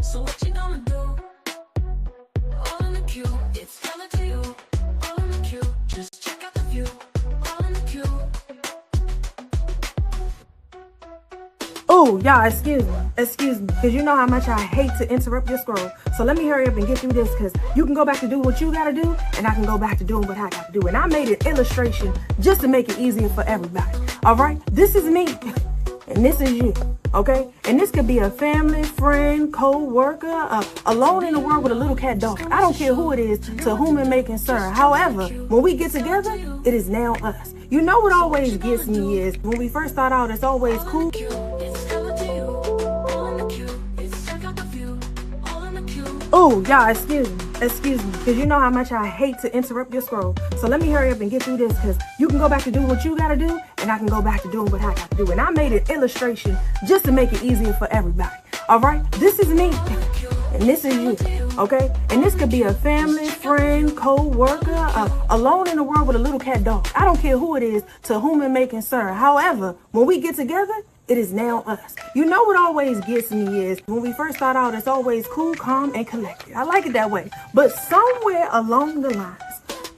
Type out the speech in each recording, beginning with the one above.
So what you gonna do? All in the queue, it's coming to you. All in the queue, just check out the view. All in the queue. Oh, y'all, excuse me, because you know how much I hate to interrupt your scroll. So let me hurry up and get through this, because you can go back to do what you gotta do, and I can go back to doing what I gotta do. And I made an illustration just to make it easier for everybody. All right, this is me, and this is you. Okay, and this could be a family, friend, co-worker, alone in the world with a little cat dog. I don't care who it is, to whom it may concern. However, when we get together, it is now us. You know what always gets me is when we first start out, it's always cool. Oh, y'all, excuse me, because you know how much I hate to interrupt your scroll. So let me hurry up and get through this, because you can go back to doing what you gotta do, and I can go back to doing what I gotta do. And I made an illustration just to make it easier for everybody. All right, this is me, and this is you. Okay, and this could be a family, friend, co-worker, alone in the world with a little cat dog. I don't care who it is, to whom it may concern. However, when we get together, it is now us. You know what always gets me is when we first start out, it's always cool, calm, and collected. I like it that way. But somewhere along the lines,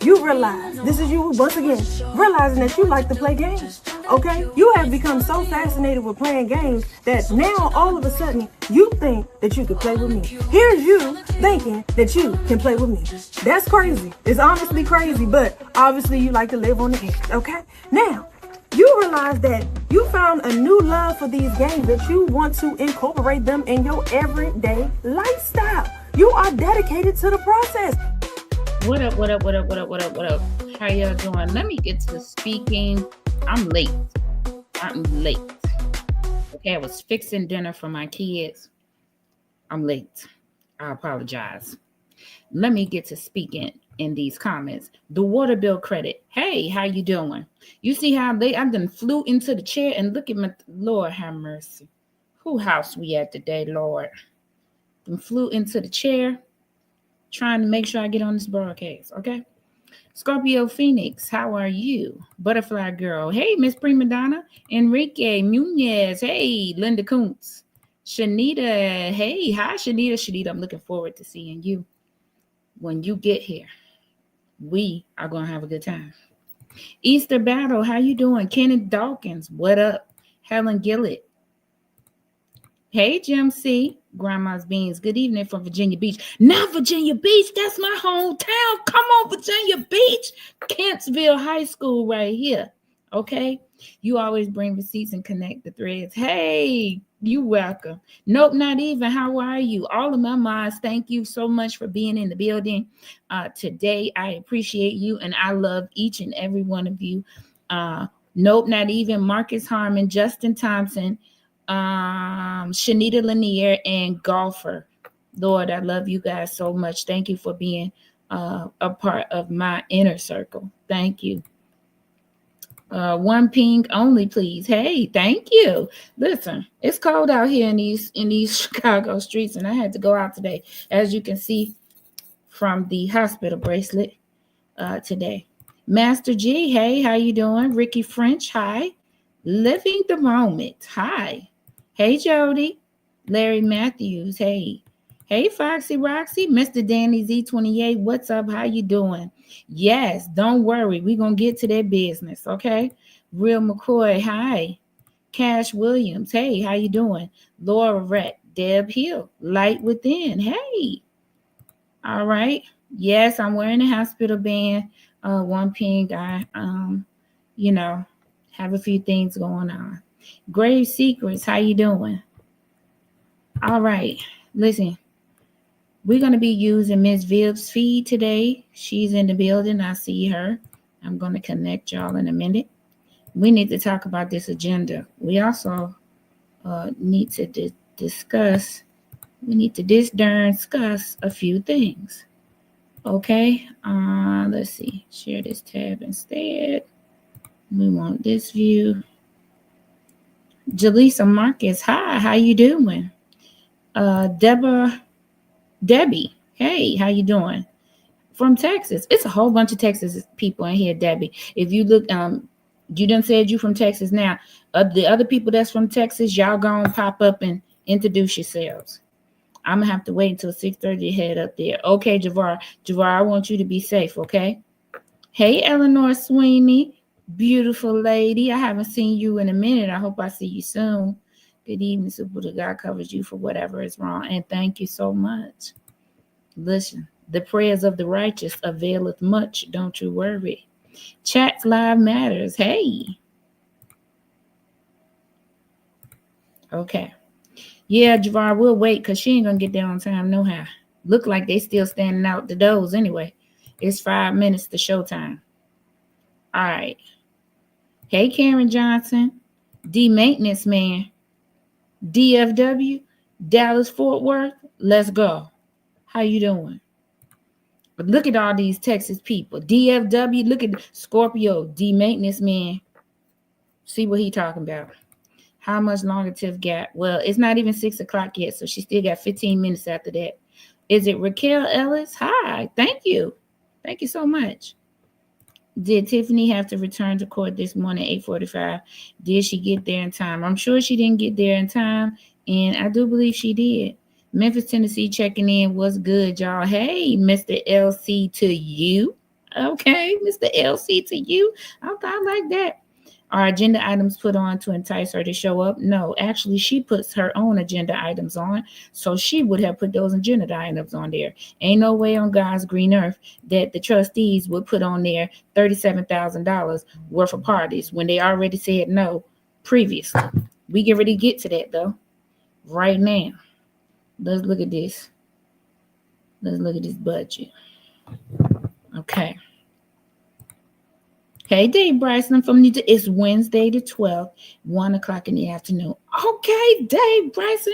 you realize, this is you once again, realizing that you like to play games. Okay? You have become so fascinated with playing games that now all of a sudden you think that you could play with me. Here's you thinking that you can play with me. That's crazy. It's honestly crazy, but obviously you like to live on the edge. Okay? Now, you realize that you found a new love for these games, that you want to incorporate them in your everyday lifestyle. You are dedicated to the process. What up? How y'all doing? Let me get to speaking. I'm late. Okay, I was fixing dinner for my kids. I'm late. I apologize. Let me get to speaking in these comments. The water bill credit. Hey, how you doing? You see how late I done flew into the chair and look at my, Lord have mercy. Who house we at today, Lord? Then flew into the chair trying to make sure I get on this broadcast, okay? Scorpio Phoenix, how are you? Butterfly Girl. Hey, Miss Prima Donna. Enrique Munez. Hey, Linda Kuntz. Shanita. Hey, hi, Shanita. Shanita, I'm looking forward to seeing you. When you get here, we are going to have a good time. Easter Battle, how you doing? Kenneth Dawkins, what up? Helen Gillett. Hey, Jim C. Grandma's Beans, good evening from Virginia Beach. Not Virginia Beach, that's my hometown. Come on, Virginia Beach. Kentsville High School right here, okay? You always bring receipts and connect the threads. Hey, you welcome. Nope, not even. How are you? All of my moms, thank you so much for being in the building today. I appreciate you, and I love each and every one of you. Nope, not even. Marcus Harmon, Justin Thompson, Shanita Lanier, and Golfer. Lord, I love you guys so much. Thank you for being a part of my inner circle. Thank you. One ping only, please. Hey, thank you. Listen, it's cold out here in these Chicago streets, and I had to go out today, as you can see from the hospital bracelet today. Master G, hey, how you doing? Ricky French, hi. Living the moment, hi. Hey, Jody. Larry Matthews, hey. Hey, Foxy Roxy, Mr. Danny Z28, what's up? How you doing? Yes, don't worry. We're going to get to that business, okay? Real McCoy, hi. Cash Williams, hey, how you doing? Laura Rett, Deb Hill, Light Within, hey. All right. Yes, I'm wearing a hospital band. One ping, I, have a few things going on. Grave Secrets, how you doing? All right, listen. We're going to be using Miss Viv's feed today. She's in the building. I see her. I'm going to connect y'all in a minute. We need to talk about this agenda. We also need to discuss a few things. Okay. Let's see. Share this tab instead. We want this view. Jaleesa Marcus, hi. How you doing? Debbie, hey, how you doing? From Texas. It's a whole bunch of Texas people in here, Debbie. If you look, you done said you from Texas now. The other people that's from Texas, y'all gonna pop up and introduce yourselves. I'm gonna have to wait until 6:30 to head up there. Okay, Javar. Javar, I want you to be safe, okay? Hey, Eleanor Sweeney, beautiful lady. I haven't seen you in a minute. I hope I see you soon. Good evening, Super. God covers you for whatever is wrong. And thank you so much. Listen, the prayers of the righteous availeth much. Don't you worry. Chat live matters. Hey. Okay. Yeah, Javar, we'll wait because she ain't going to get there on time no how. Look like they still standing out the doors anyway. It's 5 minutes to showtime. All right. Hey, Karen Johnson, D Maintenance Man, DFW, Dallas Fort Worth. Let's go. How you doing? But look at all these Texas people. DFW, look at Scorpio, D Maintenance Man. See what he talking about. How much longer Tiff got? Well, it's not even 6 o'clock yet, so she still got 15 minutes after that. Is it Raquel Ellis? Hi, thank you. Thank you so much. Did Tiffany have to return to court this morning, 8:45? Did she get there in time? I'm sure she didn't get there in time, and I do believe she did. Memphis, Tennessee checking in. What's good, y'all? Hey, Mr. LC to you. Okay, Mr. LC to you. I like that. Are agenda items put on to entice her to show up? No, actually, she puts her own agenda items on, so she would have put those agenda items on there. Ain't no way on God's green earth that the trustees would put on there $37,000 worth of parties when they already said no previously. We get ready to get to that, though, right now. Let's look at this. Let's look at this budget. Okay. Hey, Dave Bryson from New Jersey. It's Wednesday the 12th, 1 o'clock in the afternoon. Okay, Dave Bryson.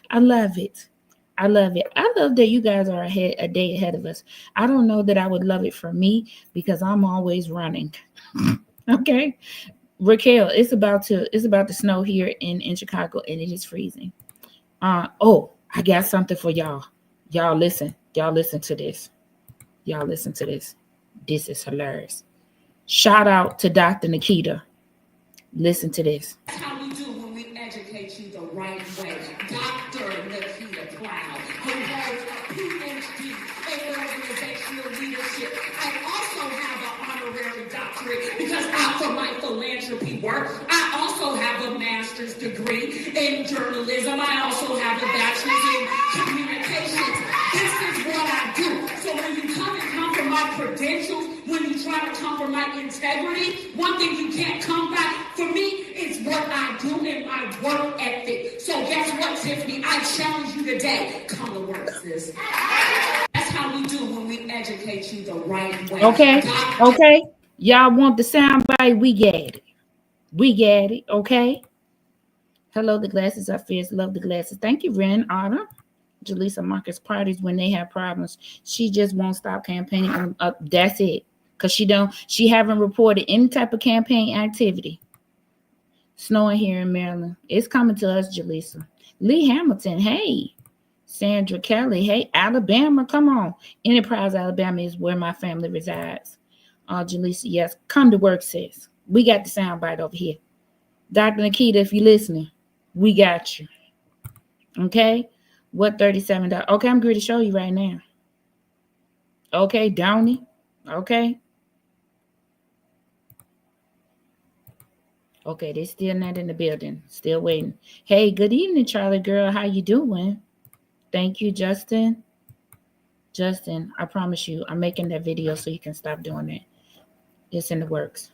I love it. I love it. I love that you guys are a day ahead of us. I don't know that I would love it for me because I'm always running. Okay. Raquel, it's about to snow here in Chicago, and it is freezing. Oh, I got something for y'all. Y'all listen. Y'all listen to this. Y'all listen to this. This is hilarious. Shout out to Dr. Nikita. Listen to this. That's how we do when we educate you the right way. Dr. Nikita Cloud, who holds a PhD in organizational leadership. I also have an honorary doctorate because after my philanthropy work, I also have a master's degree in journalism. I also have a bachelor's in communications. This is what I do. So when you come for my credentials, when you try to come for my integrity, one thing you can't come by for me is what I do in my work ethic. So guess what, Tiffany? I challenge you today. Come to work, sis. That's how we do when we educate you the right way. Okay. Y'all want the soundbite? We get it. We get it. Okay. Hello, the glasses are fierce. Love the glasses. Thank you, Ren Autumn. Jaleesa Marcus parties when they have problems. She just won't stop campaigning. That's it. Because she haven't reported any type of campaign activity. Snowing here in Maryland. It's coming to us, Jaleesa. Lee Hamilton, hey. Sandra Kelly, hey. Alabama, come on. Enterprise, Alabama is where my family resides. Jaleesa, yes. Come to work, sis. We got the soundbite over here. Dr. Nikita, if you're listening, we got you. Okay? What $37? Okay, I'm going to show you right now. Okay, Downey. Okay. Okay, they're still not in the building. Still waiting. Hey, good evening, Charlie girl. How you doing? Thank you, Justin. Justin, I promise you, I'm making that video so you can stop doing that. It's in the works.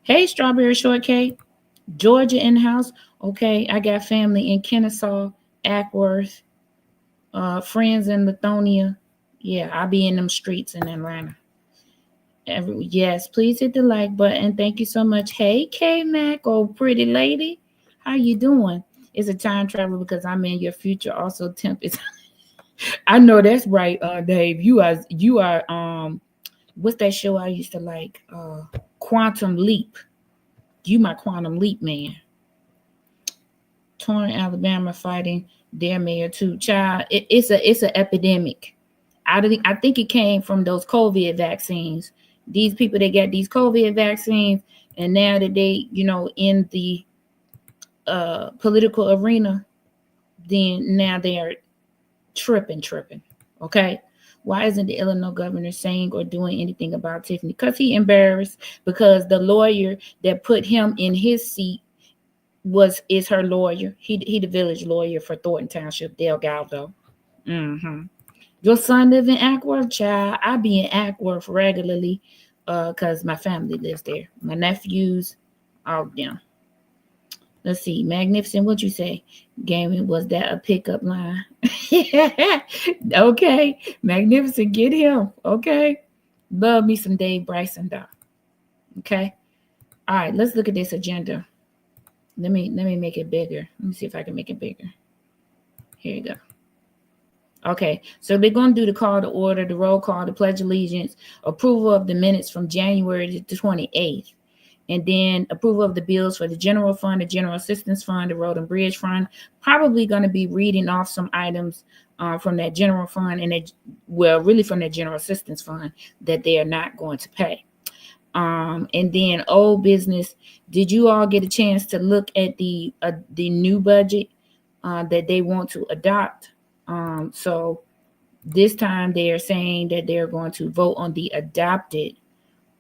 Hey, Strawberry Shortcake. Georgia in the house. Okay, I got family in Kennesaw, Ackworth, friends in Lithonia. Yeah, I'll be in them streets in Atlanta. Yes, please hit the like button. Thank you so much. Hey, K-Mac, oh pretty lady. How you doing? It's a time travel because I'm in your future. Also, temp is I know that's right, Dave. You are what's that show I used to like? Quantum Leap. You my Quantum Leap man. Torrance, Alabama fighting their mayor too. Child, it's an epidemic. I think it came from those COVID vaccines. These people that got these COVID vaccines, and now that they, in the political arena, then now they're Tripping. Okay. Why isn't the Illinois governor saying or doing anything about Tiffany? Because he embarrassed, because the lawyer that put him in his seat is her lawyer. He the village lawyer for Thornton Township, Dale Galvo. Your son live in Ackworth, child. I be in Ackworth regularly, cause my family lives there. My nephews, all of them. Let's see, Magnificent. What you say? Gaming, was that a pickup line? Okay, Magnificent. Get him. Okay, love me some Dave Bryson, though. Okay. All right. Let's look at this agenda. Let me make it bigger. Let me see if I can make it bigger. Here you go. Okay, so they're going to do the call to order, the roll call, the pledge allegiance, approval of the minutes from January the 28th, and then approval of the bills for the general fund, the general assistance fund, the road and bridge fund. Probably going to be reading off some items from that general fund and really from that general assistance fund that they are not going to pay. And then old business. Did you all get a chance to look at the new budget that they want to adopt? So this time they are saying that they're going to vote on the adopted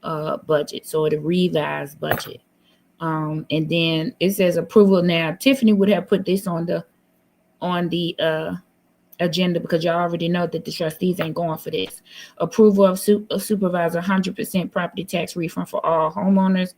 budget, so the revised budget. And then it says approval. Now Tiffany would have put this on the agenda because y'all already know that the trustees ain't going for this. Approval of supervisor 100% property tax refund for all homeowners,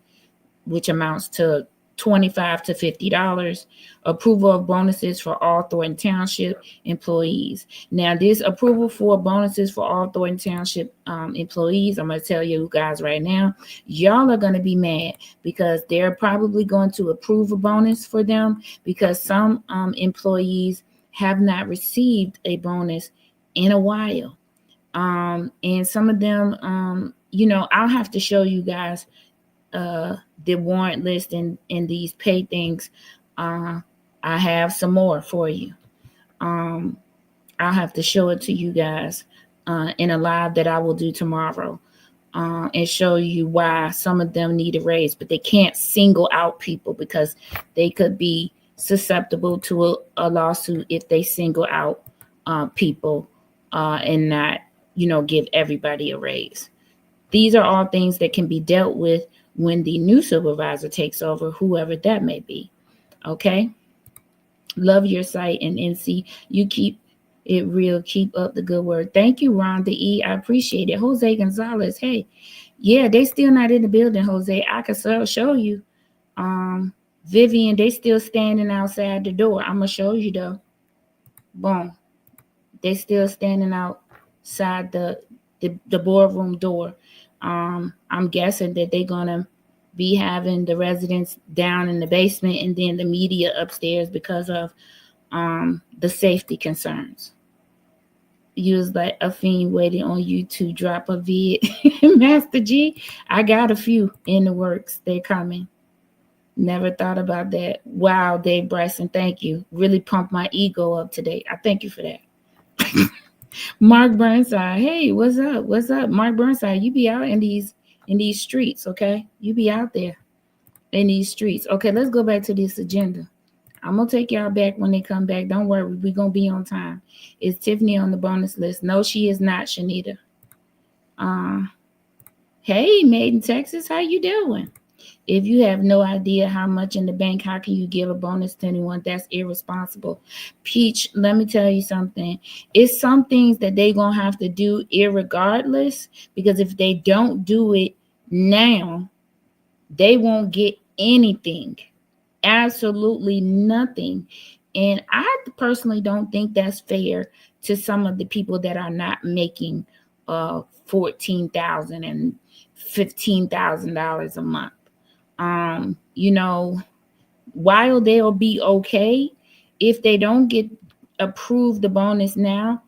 which amounts to $25 to $50. Approval of bonuses for all Thornton Township employees. Now, this approval for bonuses for all Thornton Township employees, I'm going to tell you guys right now, y'all are going to be mad because they're probably going to approve a bonus for them because some employees have not received a bonus in a while. And some of them, I'll have to show you guys the warrant list and these pay things. I have some more for you. I'll have to show it to you guys in a live that I will do tomorrow and show you why some of them need a raise, but they can't single out people because they could be susceptible to a lawsuit if they single out people and not, give everybody a raise. These are all things that can be dealt with when the new supervisor takes over, whoever that may be. Okay. Love your site and NC. You keep it real. Keep up the good work. Thank you, Rhonda E. I appreciate it. Jose Gonzalez. Hey, yeah, they still not in the building, Jose. I can show you. Vivian, they still standing outside the door. I'm gonna show you though. Boom. They still standing outside the boardroom door. I'm guessing that they're gonna be having the residents down in the basement and then the media upstairs because of the safety concerns. You was like a fiend waiting on you to drop a vid. Master G, I got a few in the works. They're coming. Never thought about that. Wow, Dave Bryson, thank you. Really pumped my ego up today. I thank you for that. Mark Burnside, hey, what's up? What's up, Mark Burnside? You be out in these streets, okay? You be out there in these streets. Okay, let's go back to this agenda. I'm gonna take y'all back when they come back. Don't worry, we're gonna be on time. Is Tiffany on the bonus list? No, she is not, Shanita. Hey, Made in Texas, how you doing? If you have no idea how much in the bank, how can you give a bonus to anyone? That's irresponsible. Peach, let me tell you something. It's some things that they're going to have to do irregardless, because if they don't do it now, they won't get anything. Absolutely nothing. And I personally don't think that's fair to some of the people that are not making $14,000 and $15,000 a month. While they'll be okay, if they don't get approved the bonus now,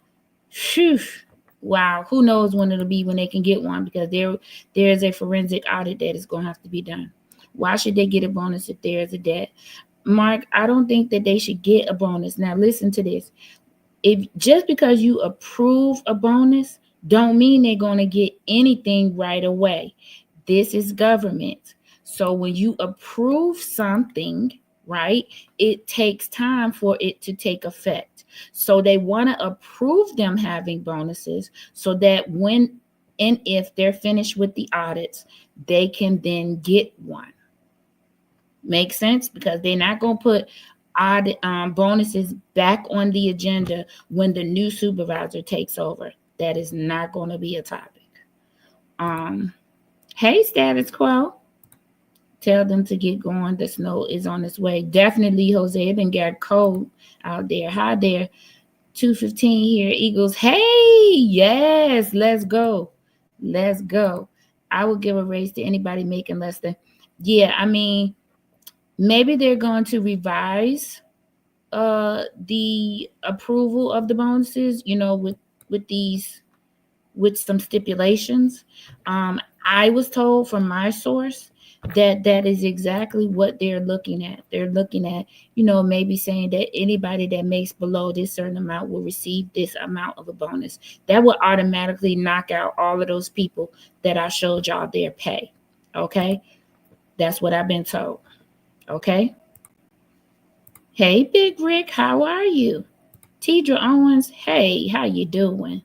wow, who knows when it'll be when they can get one, because there's a forensic audit that is going to have to be done. Why should they get a bonus if there is a debt? Mark, I don't think that they should get a bonus. Now listen to this. If just because you approve a bonus don't mean they're going to get anything right away. This is government. So when you approve something, right? It takes time for it to take effect. So they want to approve them having bonuses so that when and if they're finished with the audits, they can then get one. Make sense? Because they're not going to put audit bonuses back on the agenda when the new supervisor takes over. That is not going to be a topic. Hey, status quo. Tell them to get going. The snow is on its way. Definitely, Jose. It done got cold out there. Hi there. 2:15 here. Eagles. Hey, yes. Let's go. Let's go. I would give a raise to anybody making less than. Yeah, I mean, maybe they're going to revise the approval of the bonuses, with these with some stipulations. I was told from my source that is exactly what they're looking at. They're looking at, maybe saying that anybody that makes below this certain amount will receive this amount of a bonus. That will automatically knock out all of those people that I showed y'all their pay. Okay? That's what I've been told. Okay? Hey, Big Rick, how are you? Tidra Owens, hey, how you doing?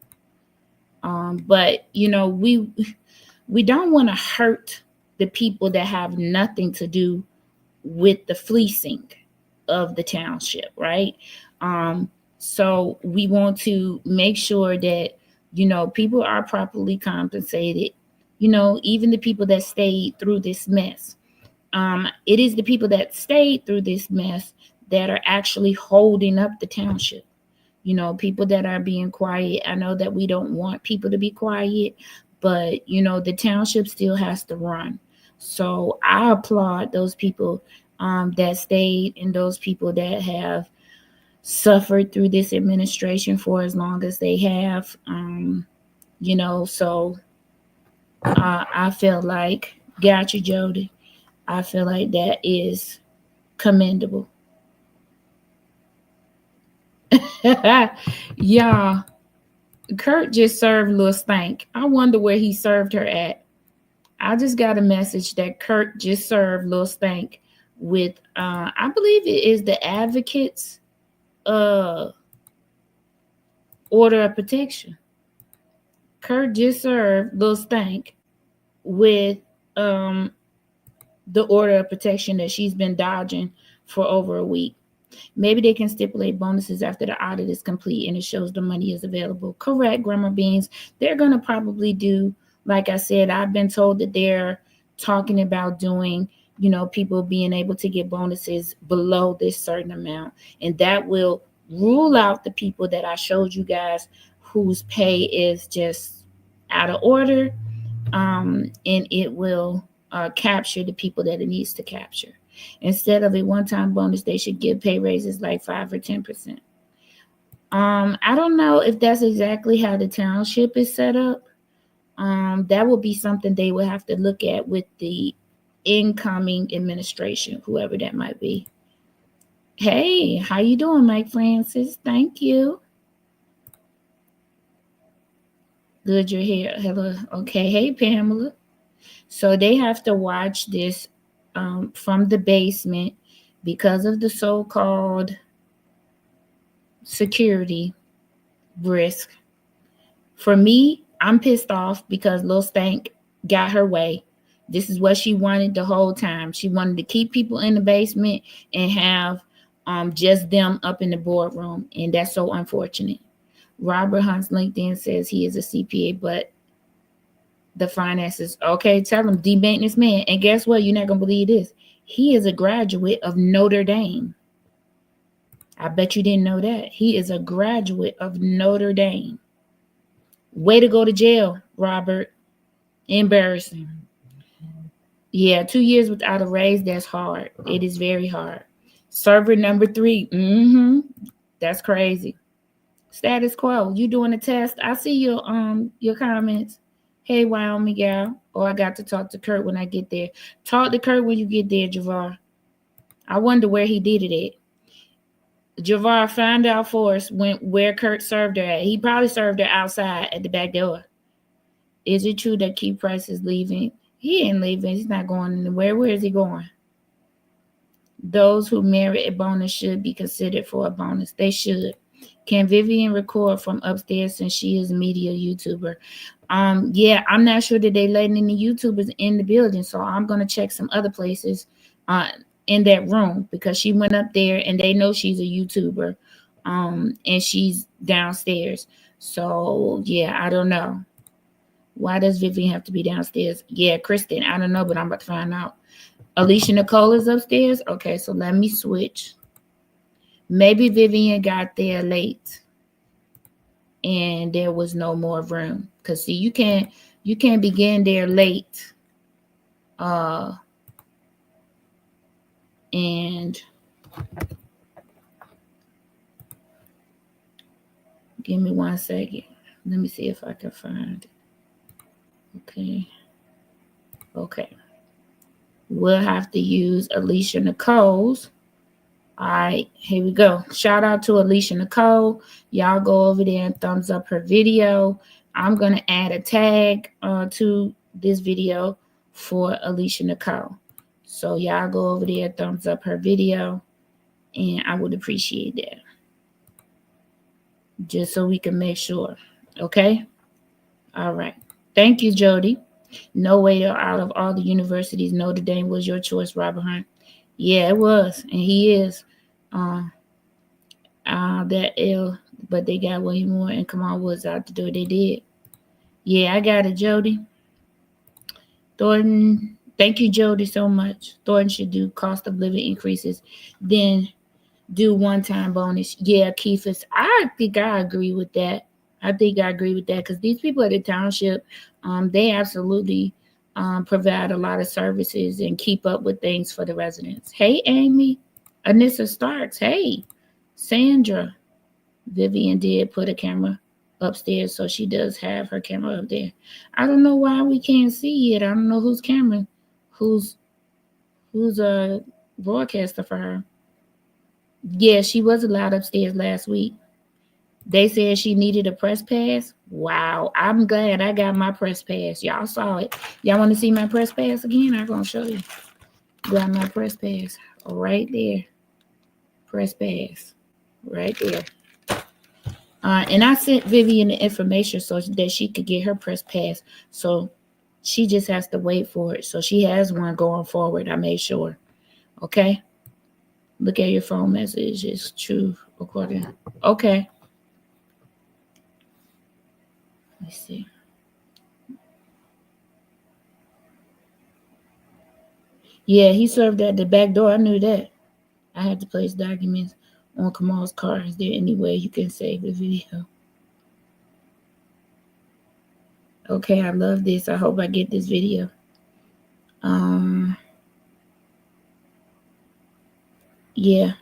But we don't want to hurt the people that have nothing to do with the fleecing of the township, right? So we want to make sure that people are properly compensated. Even the people that stayed through this mess. It is the people that stayed through this mess that are actually holding up the township. People that are being quiet. I know that we don't want people to be quiet, but the township still has to run. So I applaud those people that stayed and those people that have suffered through this administration for as long as they have. So I feel like, got you, Jody. I feel like that is commendable. Yeah, Kurt just served Lil Stank. I wonder where he served her at. I just got a message that Kurt just served Lil Stank with I believe it is the advocate's order of protection. Kurt just served Lil Stank with the order of protection that she's been dodging for over a week. Maybe they can stipulate bonuses after the audit is complete and it shows the money is available. Correct, Grandma Beans. They're going to probably do, like I said, I've been told that they're talking about doing, people being able to get bonuses below this certain amount. And that will rule out the people that I showed you guys whose pay is just out of order. And it will capture the people that it needs to capture. Instead of a one-time bonus, they should give pay raises like 5 or 10%. I don't know if that's exactly how the township is set up. That will be something they will have to look at with the incoming administration, whoever that might be. Hey, how you doing, Mike Francis? Thank you. Good, you're here. Hello. Okay. Hey, Pamela. So they have to watch this from the basement because of the so-called security risk. For me, I'm pissed off because Lil Stank got her way. This is what she wanted the whole time. She wanted to keep people in the basement and have just them up in the boardroom, and that's so unfortunate. Robert Hunt's LinkedIn says he is a CPA, but the finances. Okay, tell him, the maintenance man. And guess what? You're not going to believe this. He is a graduate of Notre Dame. I bet you didn't know that. He is a graduate of Notre Dame. Way to go to jail, Robert. Embarrassing. Yeah, 2 years without a raise, that's hard. It is very hard. Server number 3. That's crazy. Status quo. You doing a test? I see your comments. Hey, Wyoming gal. Oh, I got to talk to Kurt when I get there. Talk to Kurt when you get there, Javar. I wonder where he did it at. Javar, find out for us where Kurt served her at. He probably served her outside at the back door. Is it true that Key Price is leaving? He ain't leaving. He's not going anywhere. Where is he going? Those who merit a bonus should be considered for a bonus. They should. Can Vivian record from upstairs since she is a media YouTuber? Yeah, I'm not sure that they letting any YouTubers in the building, so I'm gonna check some other places in that room because she went up there and they know she's a YouTuber. And she's downstairs. So yeah, I don't know. Why does Vivian have to be downstairs? Yeah, Kristen, I don't know, but I'm about to find out. Alicia Nicole is upstairs. Okay, so let me switch. Maybe Vivian got there late and there was no more room. Cause see, you can't begin there late. And give me 1 second. Let me see if I can find it. Okay. We'll have to use Alicia Nicole's. All right, here we go. Shout out to Alicia Nicole. Y'all go over there and thumbs up her video. I'm going to add a tag to this video for Alicia Nicole. So y'all go over there, thumbs up her video, and I would appreciate that. Just so we can make sure. Okay? All right. Thank you, Jody. No way out of all the universities, Notre Dame was your choice, Robert Hunt. Yeah, it was, and he is. That ill, but they got way more, and Kamal Woods out the door. They did. Yeah, I got it, Jody. Thornton, thank you, Jody, so much. Thornton should do cost of living increases, then do one-time bonus. Yeah, Keithus, I think I agree with that. Because these people at the township, they absolutely provide a lot of services and keep up with things for the residents. Hey, Amy. Anissa Starks. Hey, Sandra. Vivian did put a camera upstairs, so she does have her camera up there. I don't know why we can't see it. I don't know whose camera, who's a broadcaster for her. Yeah, she was allowed upstairs last week. They said she needed a press pass. Wow, I'm glad I got my press pass. Y'all saw it. Y'all want to see my press pass again? I'm going to show you. Got my press pass right there. Press pass right there. And I sent Vivian the information so that she could get her press pass. So she just has to wait for it. So she has one going forward. I made sure. Okay. Look at your phone message. It's true recording. Okay. Let's see. Yeah, he served at the back door. I knew that. I had to place documents on Kamal's car. Is there any way you can save the video? Okay, I love this. I hope I get this video. Yeah.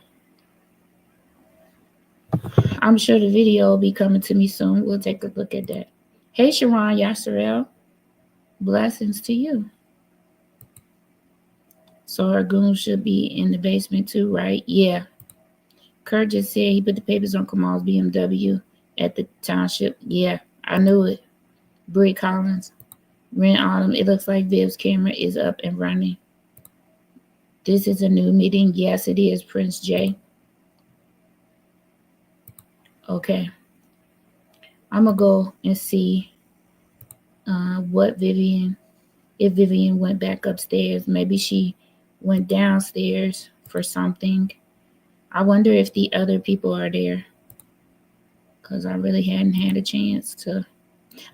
I'm sure the video will be coming to me soon. We'll take a look at that. Hey, Sharon Yasserel. Blessings to you. So her goon should be in the basement too, right? Yeah. Kurt just said he put the papers on Kamal's BMW at the township. Yeah, I knew it. Bree Collins. Ren Autumn. It looks like Viv's camera is up and running. This is a new meeting. Yes, it is, Prince J. Okay. I'm going to go and see if Vivian went back upstairs. Maybe she went downstairs for something. I wonder if the other people are there, because I really hadn't had a chance to.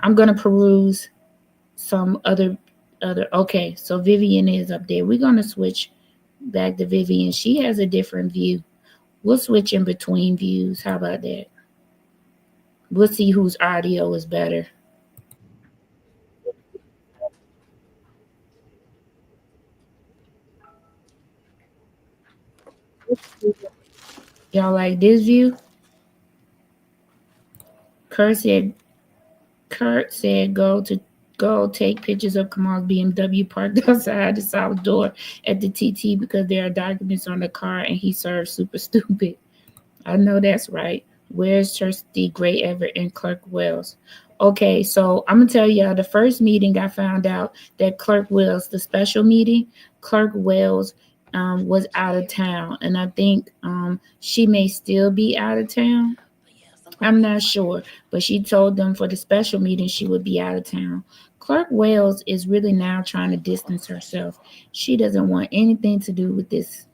I'm going to peruse some other. Okay, so Vivian is up there. We're going to switch back to Vivian. She has a different view. We'll switch in between views. How about that? We'll see whose audio is better. Y'all like this view? Kurt said go take pictures of Kamal's BMW parked outside the south door at the TT because there are documents on the car and he served super stupid. I know that's right. Where's Kirsty Gray Everett and Clerk Wells? Okay, so I'm going to tell y'all the first meeting I found out that Clerk Wells, the special meeting, Clerk Wells was out of town, and I think she may still be out of town. I'm not sure, but she told them for the special meeting she would be out of town. Clerk Wells is really now trying to distance herself. She doesn't want anything to do with this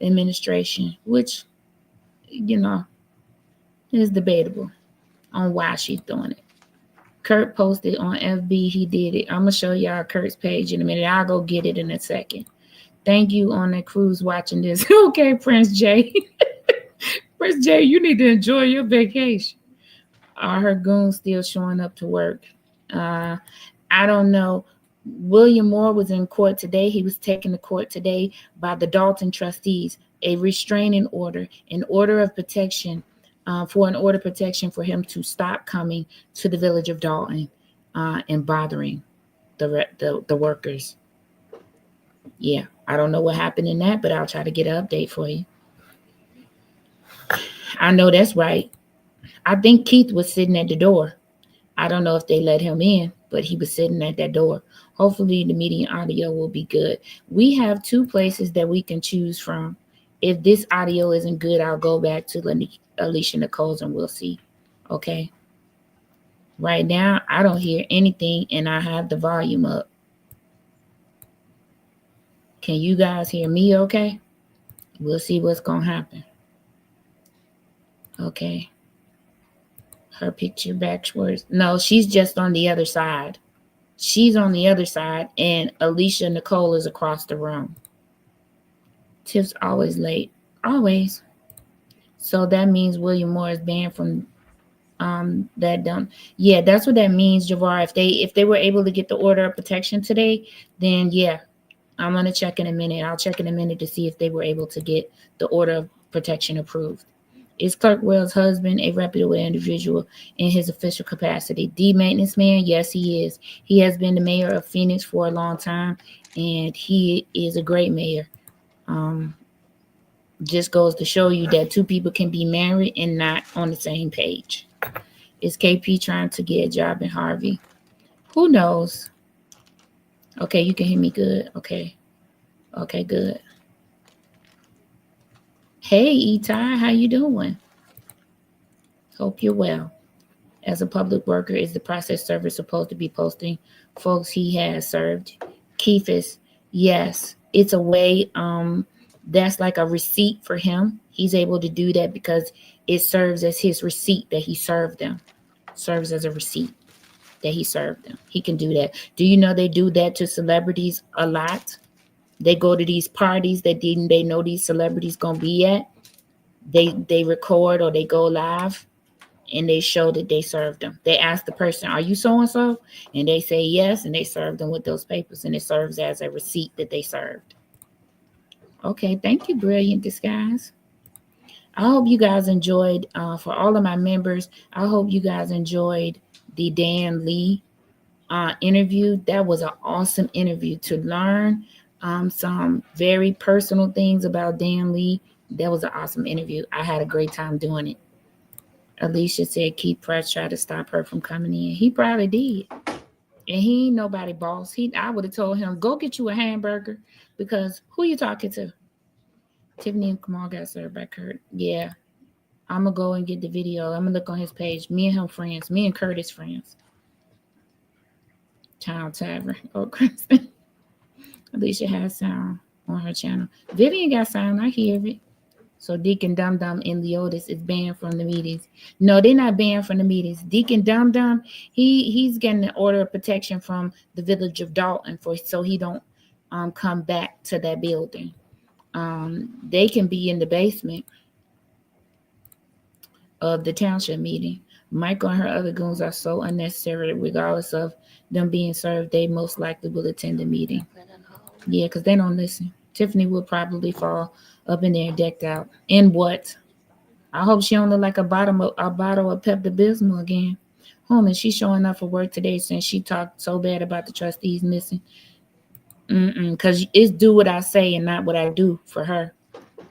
administration, which, you know, is debatable on why she's doing it. Kurt posted on FB, he did it. I'm going to show y'all Kurt's page in a minute. I'll go get it in a second. Thank you on the cruise watching this. Okay, Prince J. Prince J, you need to enjoy your vacation. Are her goons still showing up to work? I don't know. William Moore was in court today. He was taken to court today by the Dalton trustees. A restraining order, an order of protection, for an order of protection for him to stop coming to the village of Dalton and bothering the workers. Yeah, I don't know what happened in that, but I'll try to get an update for you. I know that's right. I think Keith was sitting at the door. I don't know if they let him in, but he was sitting at that door. Hopefully the meeting audio will be good. We have two places that we can choose from. If this audio isn't good, I'll go back to Alicia Nicole's and we'll see. Okay. Right now, I don't hear anything and I have the volume up. Can you guys hear me okay? We'll see what's going to happen. Okay. Her picture backwards. No, she's just on the other side. She's on the other side, and Alicia Nicole is across the room. Tiff's always late. Always. So that means William Moore is banned from that done. Yeah, that's what that means, Javar. If they were able to get the order of protection today, then yeah. I'm gonna check in a minute. I'll check in a minute to see if they were able to get the order of protection approved. Is Clerk Wells' husband a reputable individual in his official capacity? The maintenance man? Yes, he is. He has been the mayor of Phoenix for a long time, and he is a great mayor. Just goes to show you that two people can be married and not on the same page. Is KP trying to get a job in Harvey? Who knows? Okay, you can hear me good. Okay, good. Hey, Etai, how you doing? Hope you're well. As a public worker, is the process server supposed to be posting folks he has served? Keithis, yes. It's a way, that's like a receipt for him. He's able to do that because it serves as his receipt that he served them. Serves as a receipt that he served them. He can do that. Do you know they do that to celebrities a lot? They go to these parties that they know these celebrities gonna be at. They record or they go live and they show that they served them. They ask the person, are you so-and-so? And they say yes, and they serve them with those papers, and it serves as a receipt that they served. Okay, thank you, Brilliant Disguise. I hope you guys enjoyed, for all of my members, I hope you guys enjoyed the Dan Lee interview. That was an awesome interview to learn some very personal things about Dan Lee. That was an awesome interview. I had a great time doing it. Alicia said Keith Price tried to stop her from coming in. He probably did. And he ain't nobody boss. I would have told him, go get you a hamburger, because who you talking to? Tiffany and Kamal got served by Kurt. Yeah. I'm going to go and get the video. I'm going to look on his page. Me and him friends. Me and Curtis friends. Child Tavern. Oh, Kristen. Alicia has sound on her channel. Vivian got sound. I hear it. So Deacon Dum Dum and Leotis is banned from the meetings. No, they're not banned from the meetings. Deacon Dum Dum, he's getting an order of protection from the village of Dalton so he don't come back to that building. They can be in the basement of the township meeting. Michael and her other goons are so unnecessary, regardless of them being served. They most likely will attend the meeting. Yeah, because they don't listen. Tiffany will probably fall up in there decked out. And what? I hope she don't look like a bottle of Pepto-Bismol again. Homie, she's showing up for work today since she talked so bad about the trustees missing. Because it's do what I say and not what I do for her.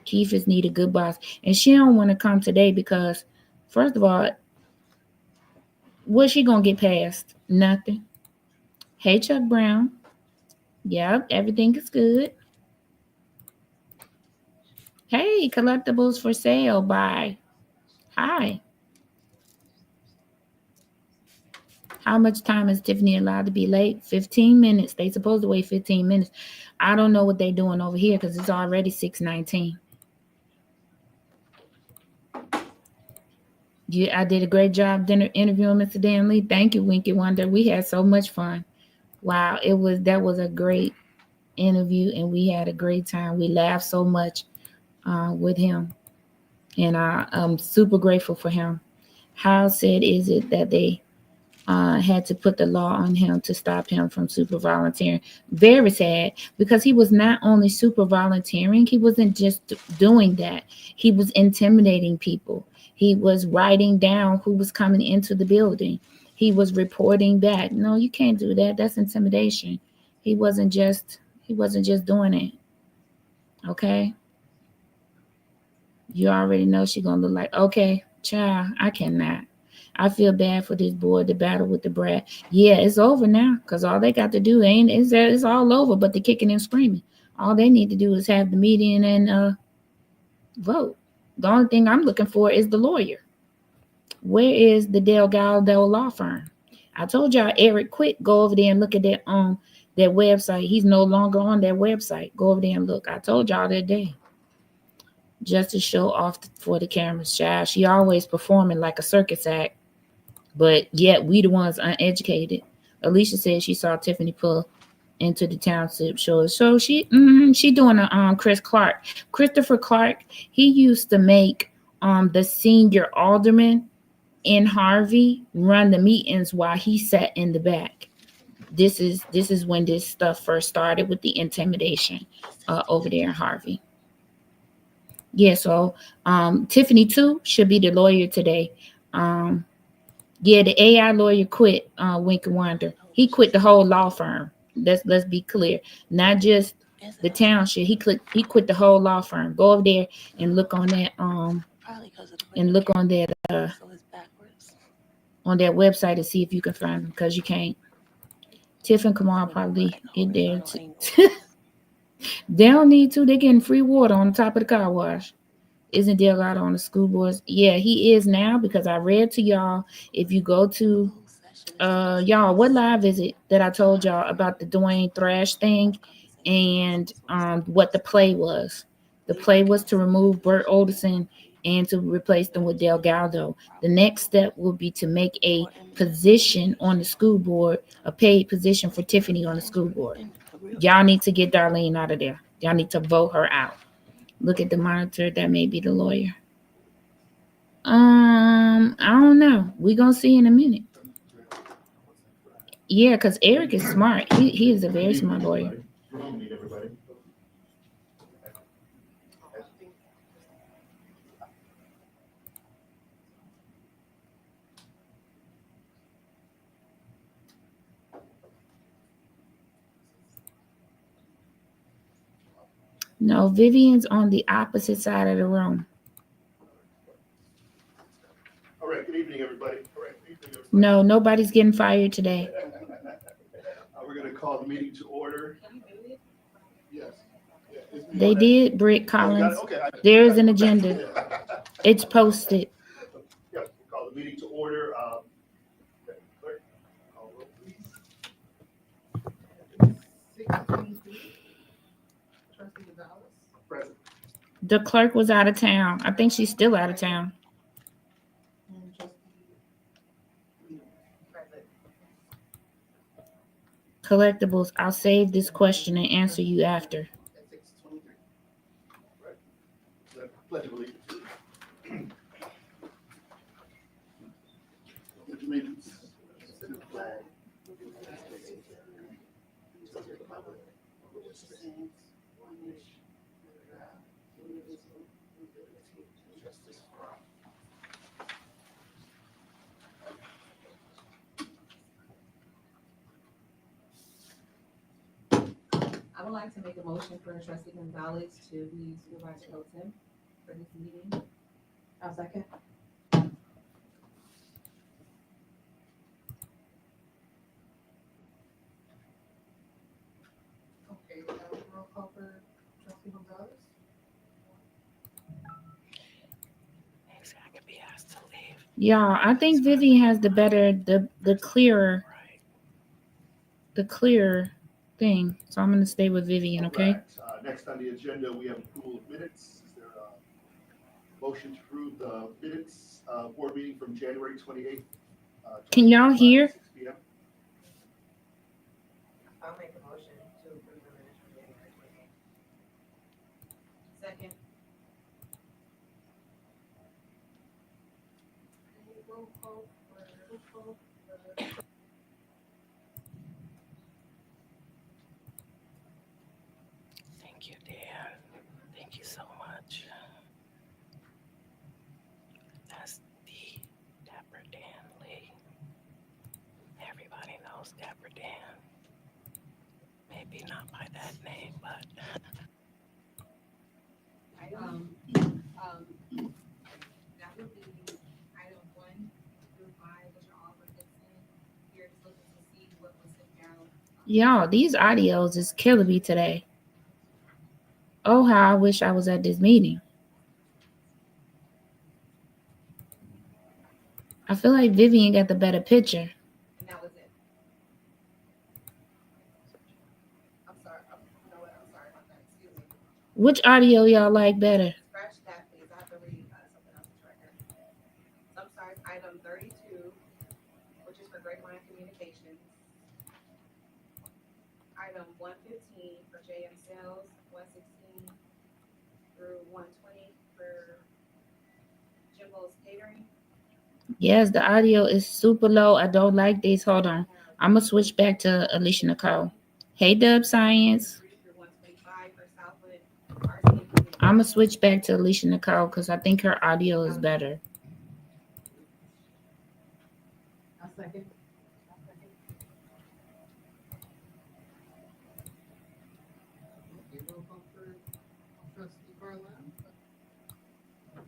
Keith's need a good boss. And she don't want to come today because, first of all, what's she going to get past? Nothing. Hey, Chuck Brown. Yep, everything is good. Hey, collectibles for sale by. Hi. How much time is Tiffany allowed to be late? 15 minutes. They supposed to wait 15 minutes. I don't know what they're doing over here because it's already 6:19. I did a great job interviewing Mr. Dan Lee. Thank you, Winky Wonder. We had so much fun. Wow, that was a great interview, and we had a great time. We laughed so much with him, and I'm super grateful for him. How sad is it that they had to put the law on him to stop him from super volunteering? Very sad, because he was not only super volunteering, he wasn't just doing that. He was intimidating people. He was writing down who was coming into the building. He was reporting back. No, you can't do that. That's intimidation. He wasn't just doing it. Okay. You already know she's gonna look like, okay, child, I cannot. I feel bad for this boy, the battle with the brat. Yeah, it's over now, because all they got to do ain't is that it's all over, but the kicking and screaming. All they need to do is have the meeting and vote. The only thing I'm looking for is the lawyer. Where is the Delgado law firm? I told y'all Eric quit. Go over there and look at their website. He's no longer on their website. Go over there and look. I told y'all that day. Just to show off for the cameras, child. She always performing like a circus act, but yet we the ones uneducated. Alicia said she saw Tiffany pull into the Township show. So she doing a Christopher Clark. He used to make the senior alderman in Harvey run the meetings while he sat in the back. This is when this stuff first started with the intimidation over there in Harvey. Yeah, so Tiffany too should be the lawyer today. Um, yeah, the AI lawyer quit. Wink and Wonder. He quit the whole law firm. Let's be clear, not just the township. He quit the whole law firm. Go over there and look on that on their website and see if you can find them, because you can't. Tiff and Kamal probably in there. They don't need to. They're getting free water on the top of the car wash. Isn't Delgado on the school boards? Yeah, he is now, because I read to y'all. If you go to y'all, what live is it that I told y'all about the Dwayne Thrash thing, and what the play was? The play was to remove Bert Olderson and to replace them with Delgado. The next step will be to make a position on the school board, a paid position for Tiffany on the school board. Y'all need to get Darlene out of there. Y'all need to vote her out. Look at the monitor. That may be the lawyer. I don't know. We gonna see in a minute. Yeah, because Eric is smart. He is a very smart lawyer. No, Vivian's on the opposite side of the room. All right, good evening, everybody. No, nobody's getting fired today. We're going to call the meeting to order. Yes. They did, Britt Collins. Okay. There is an agenda. It's posted. Yeah, we'll call the meeting to order. Clerk, call roll, please. Present. The clerk was out of town. I think she's still out of town. Collectibles, I'll save this question and answer you after. Pledge of allegiance. Pledge allegiance to the flag of the United States of America, to the republic for which it stands, one nation, under God, indivisible, with liberty and justice for all. I would like to make a motion for Trustee Gonzalez to be Supervisor Pro Tem for this meeting. I'll second. Okay, roll call for Trustee Gonzalez. Yeah, I think Vivian has the better, the clearer thing. So I'm gonna stay with Vivian, okay? Correct. Next on the agenda, we have approval of minutes. Is there a motion to approve the minutes, board meeting from January 28th, Can y'all 2025, hear? 6 p.m.? I'll make a motion to approve the minutes from January 28th. Second. Roll call for. Thank you, Dan. Thank you so much. That's the Dapper Dan Lee. Everybody knows Dapper Dan. Maybe not by that name, but That would be item 1 through 5, which are all for consent. You're just looking to see what was sent out. Y'all, these audios is killing me today. Oh, how I wish I was at this meeting. I feel like Vivian got the better picture. And that was it. I'm sorry. You know what? I'm sorry about that. Excuse me. Which audio y'all like better? Scratch that, please. I have to read something else that's right here. So I'm sorry. Item 32, which is for Grapevine Communications. Item 115 for JM Sales, 116 through 120 for Jimbo's Catering. Yes, the audio is super low. I don't like this. Hold on. I'm going to switch back to Alicia Nicole. Hey, Dub Science. 3 through 125 for Southwood RC. I'm going to switch back to Alicia Nicole because I think her audio is better. I'll second. Okay, roll call for trustee Carlisle.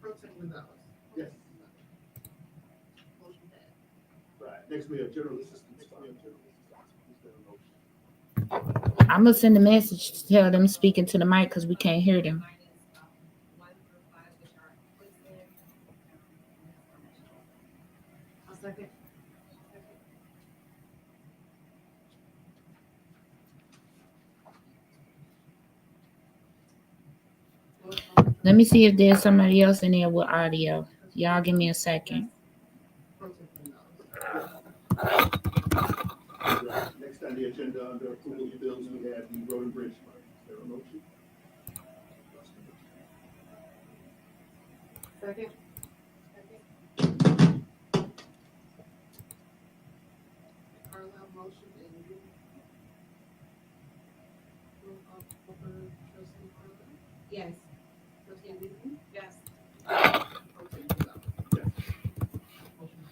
Pro Tem Gonzalez. Yes. Motion passed. Right. Next, we have general assistance. Is there a motion? I'm going to send a message to tell them speaking to the mic because we can't hear them. Minus 1 through 5, which are listed. I'll second. Roll call for Let me see if there's somebody else in there with audio. Y'all give me a second. Pro Tem Gonzalez. Right. Next on the agenda, under approval of bills, we have the road and bridge fund. Is there a motion? Second. Carlisle motion and you. Roll call for trustee Carlisle. Yes. Trustee Wheaton. Yes. Pro Tem Gonzalez. Yes. Motion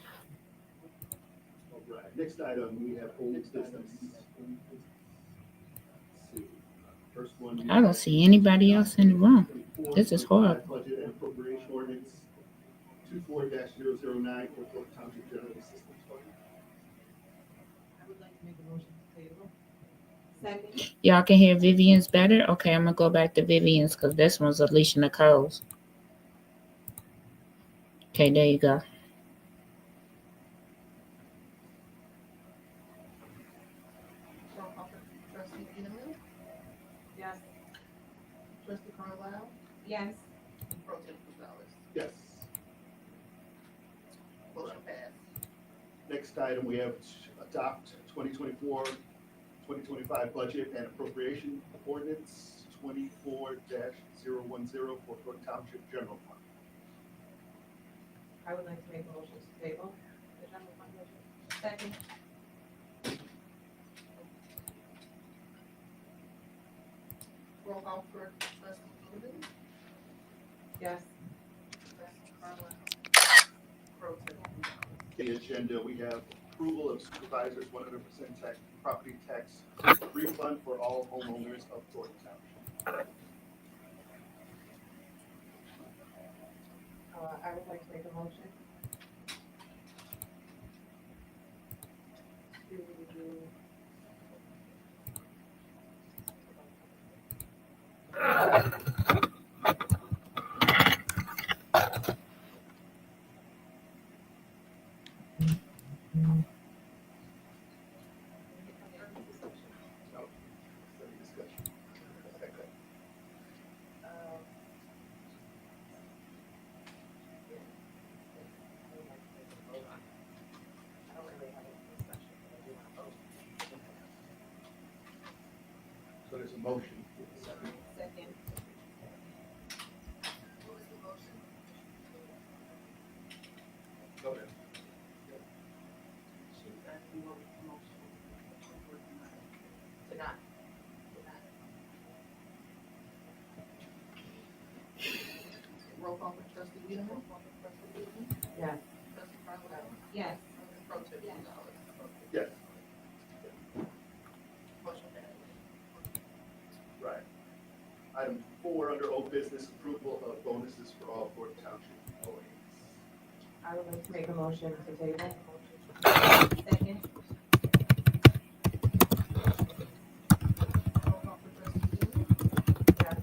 All right. Next item, we have old business. Let's see. First one. I don't see anybody else in the room. This is horrible. Budget and appropriation ordinance 24-009 for Thornton Township General Assistance Fund. I would like to make a motion to table. Second. Y'all can hear Vivian's better? Okay, I'm going to go back to Vivian's because this one's Alicia Nicole's. Okay, there you go. Roll call for trustee Inman. Yes. Trustee Carlisle. Yes. And Pro Tem Gonzalez. Yes. Motion passed. Next item, we have adopt 2024-2025 budget and appropriation ordinance 24-010 for Thornton Township General Fund. I would like to make a motion to table the general fund budget. Second. Roll call for trustee Inman. Yes. Trustee Carlisle. Pro Tem Gonzalez. The agenda, we have approval of supervisors 100% tax, property tax refund for all homeowners of Thornton Township. I would like to make a motion to there's a motion. Second. Second. Go ahead. To not. Roll call for trustee Wiedemann. Yes. Trustee Carlisle. Yes. Pro Tem Gonzalez. Yes, Motion passes. right. Item 4, under old business, approval of bonuses for all Thornton Township employees. I would like to make a motion to table. Second. Roll call for trustee Wiedemann. Yes.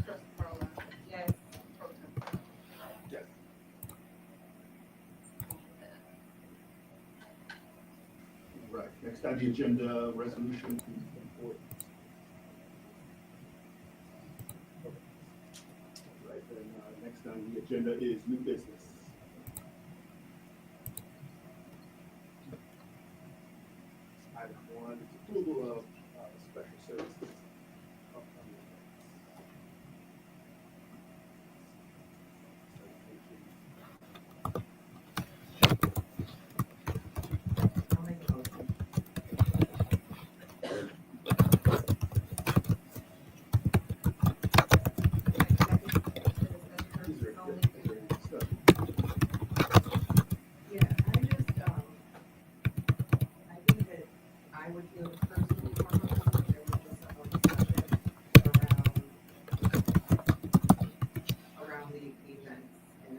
Trustee Carlisle. Yes. Pro Tem. Yes. Right, next on the agenda, resolution. Right, then, next on the agenda is new business. Item 1 is approval of special services. Upcoming events. I'll make a motion. Is there any discussion? Yeah, I think that I would feel personally comfortable if there was just some more discussion around the events and,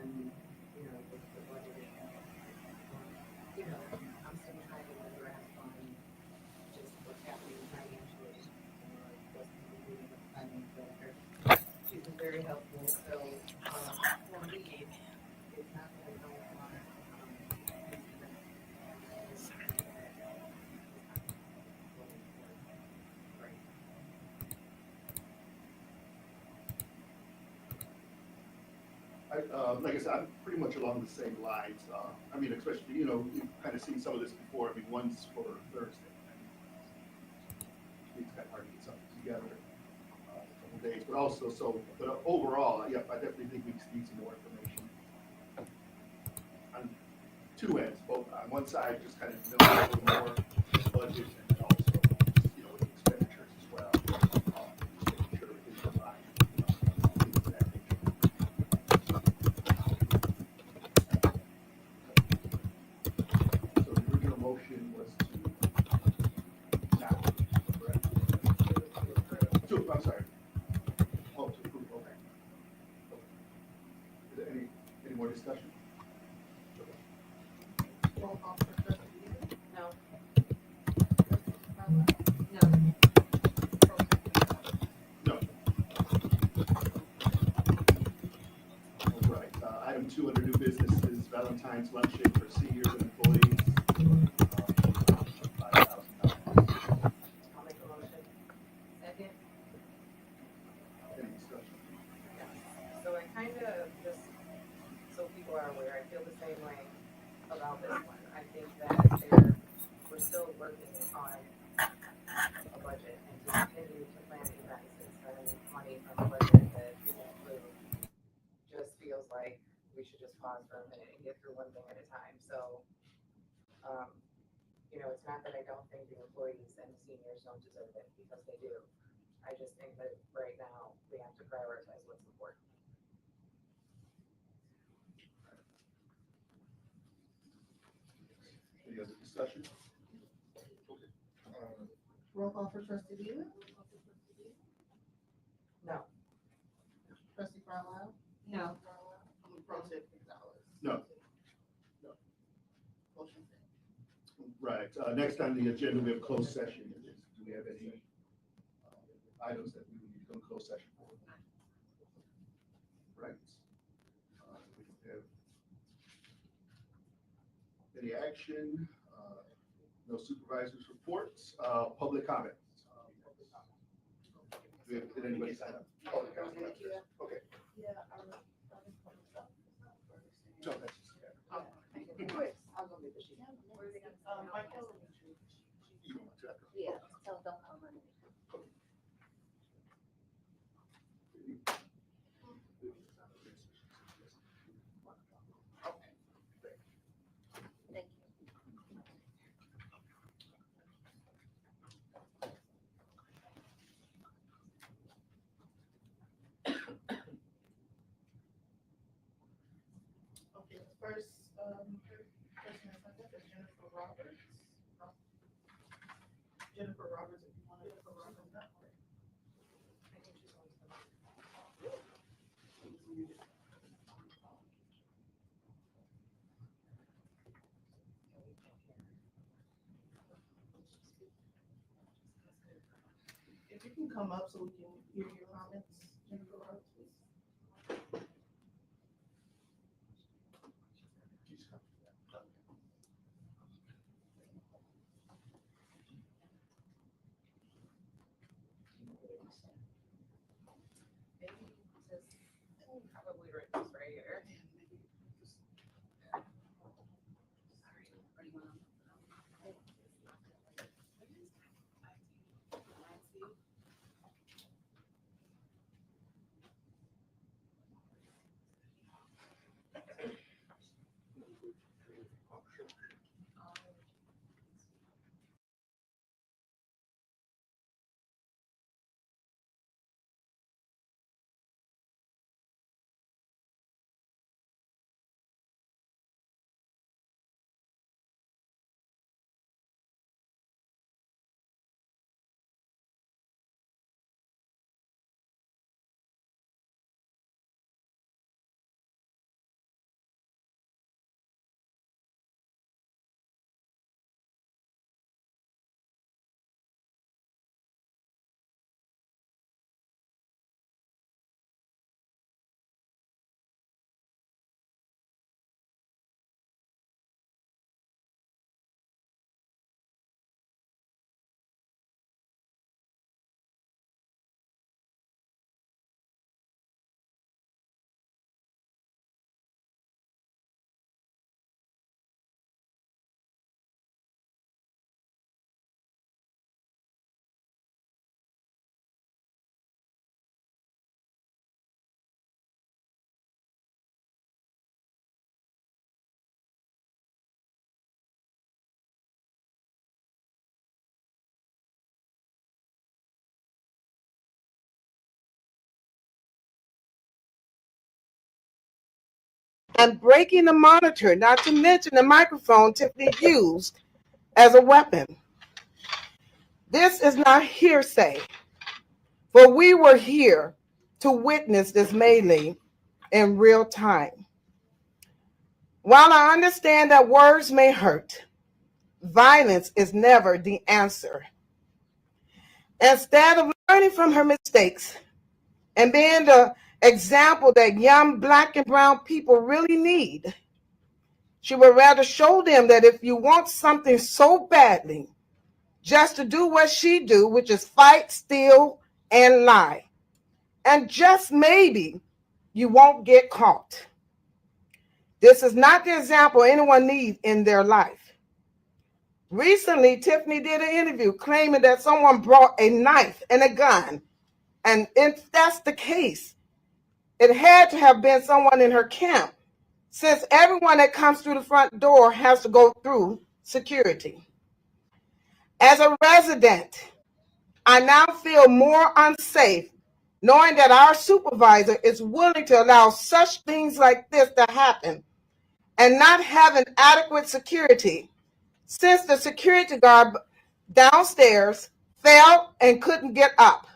you know, the budgeting. You know, I'm still trying to grasp on just what's happening financially, what's moving in the planning director. She's been very helpful, so, for me, it's not that I don't want, Like I said, I'm pretty much along the same lines. I mean, especially, you know, you've kind of seen some of this before. I mean, one's for Thursday. It's kind of hard to get something together a couple days, but also, but overall, yeah, I definitely think we just need some more information on two ends, both on one side, just kind of know a little more budget and also, you know, with expenditures as well. Just making sure everything's aligned, things of that nature. So the original motion was to not, correct? I'm sorry. Oh, to approve, okay. Is there any more discussion? Roll call for trustee Wiedemann. No. Trustee Carlisle. No. Pro Tem Gonzalez. No. All right, item 2 under new business is Valentine's luncheon for seniors and employees. $5,000. I'll make a motion. Second. Any discussion? So I kind of just, so people are aware, I feel the same way about this one. I think that we're still working on a budget and to continue to plan events and spend money from a budget that isn't blue just feels like we should just pause for a minute and get through one thing at a time. So, you know, it's not that I don't think the employees and the seniors don't deserve it, because they do. I just think that right now we have to prioritize what's important. Any other discussion? Roll call for trustee Wiedemann. No. Trustee Carlisle. No. Pro Tem Gonzalez. No. Motion passes. Right, next on the agenda, we have closed session. Do we have any items that we need to go in closed session for? Right. We don't have any action, no supervisors reports, public comment. Did anybody sign up? Public comment. Okay. So that's just, I'll go make the sheet. you don't want to. Yeah, so don't come on. first person I signed up is Jennifer Roberts. Jennifer Roberts, if you want to. Jennifer Roberts, not her. I think she's always been. If you can come up so we can hear your comments, Jennifer Roberts, please. Maybe just probably right this right here. And breaking the monitor, not to mention the microphone Tiffany used as a weapon. This is not hearsay, for we were here to witness this melee in real time. While I understand that words may hurt, violence is never the answer. Instead of learning from her mistakes and being the example that young Black and brown people really need, she would rather show them that if you want something so badly, just to do what she do, which is fight, steal, and lie. And just maybe you won't get caught. This is not the example anyone needs in their life. Recently, Tiffany did an interview claiming that someone brought a knife and a gun. And if that's the case, it had to have been someone in her camp, since everyone that comes through the front door has to go through security. As a resident, I now feel more unsafe knowing that our supervisor is willing to allow such things like this to happen and not having adequate security, since the security guard downstairs fell and couldn't get up.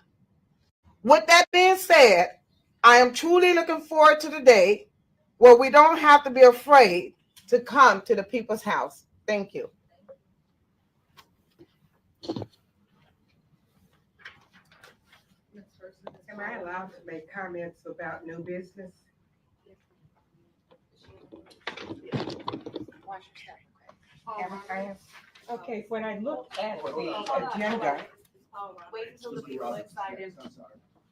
With that being said, I am truly looking forward to the day where we don't have to be afraid to come to the people's house. Thank you. Am I allowed to make comments about new business? Okay, when I look at the agenda, Wait until the people that signed in.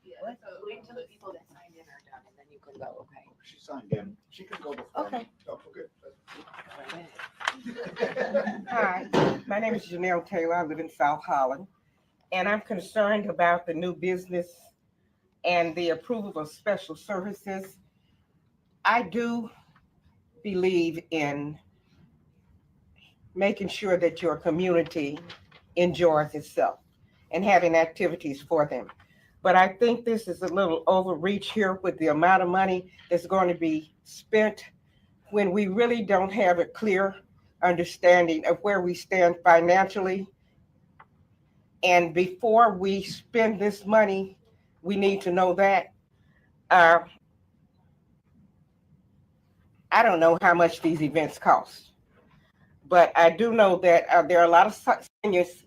Yeah, so wait until the people that signed in are done and then you can go, okay? She signed in. She can go before. Okay. Oh, okay. hi, my name is Janelle Taylor. I live in South Holland, and I'm concerned about the new business and the approval of special services. I do believe in making sure that your community enjoys itself and having activities for them. But I think this is a little overreach here with the amount of money that's going to be spent when we really don't have a clear understanding of where we stand financially. And before we spend this money, we need to know that. I don't know how much these events cost, but I do know that there are a lot of seniors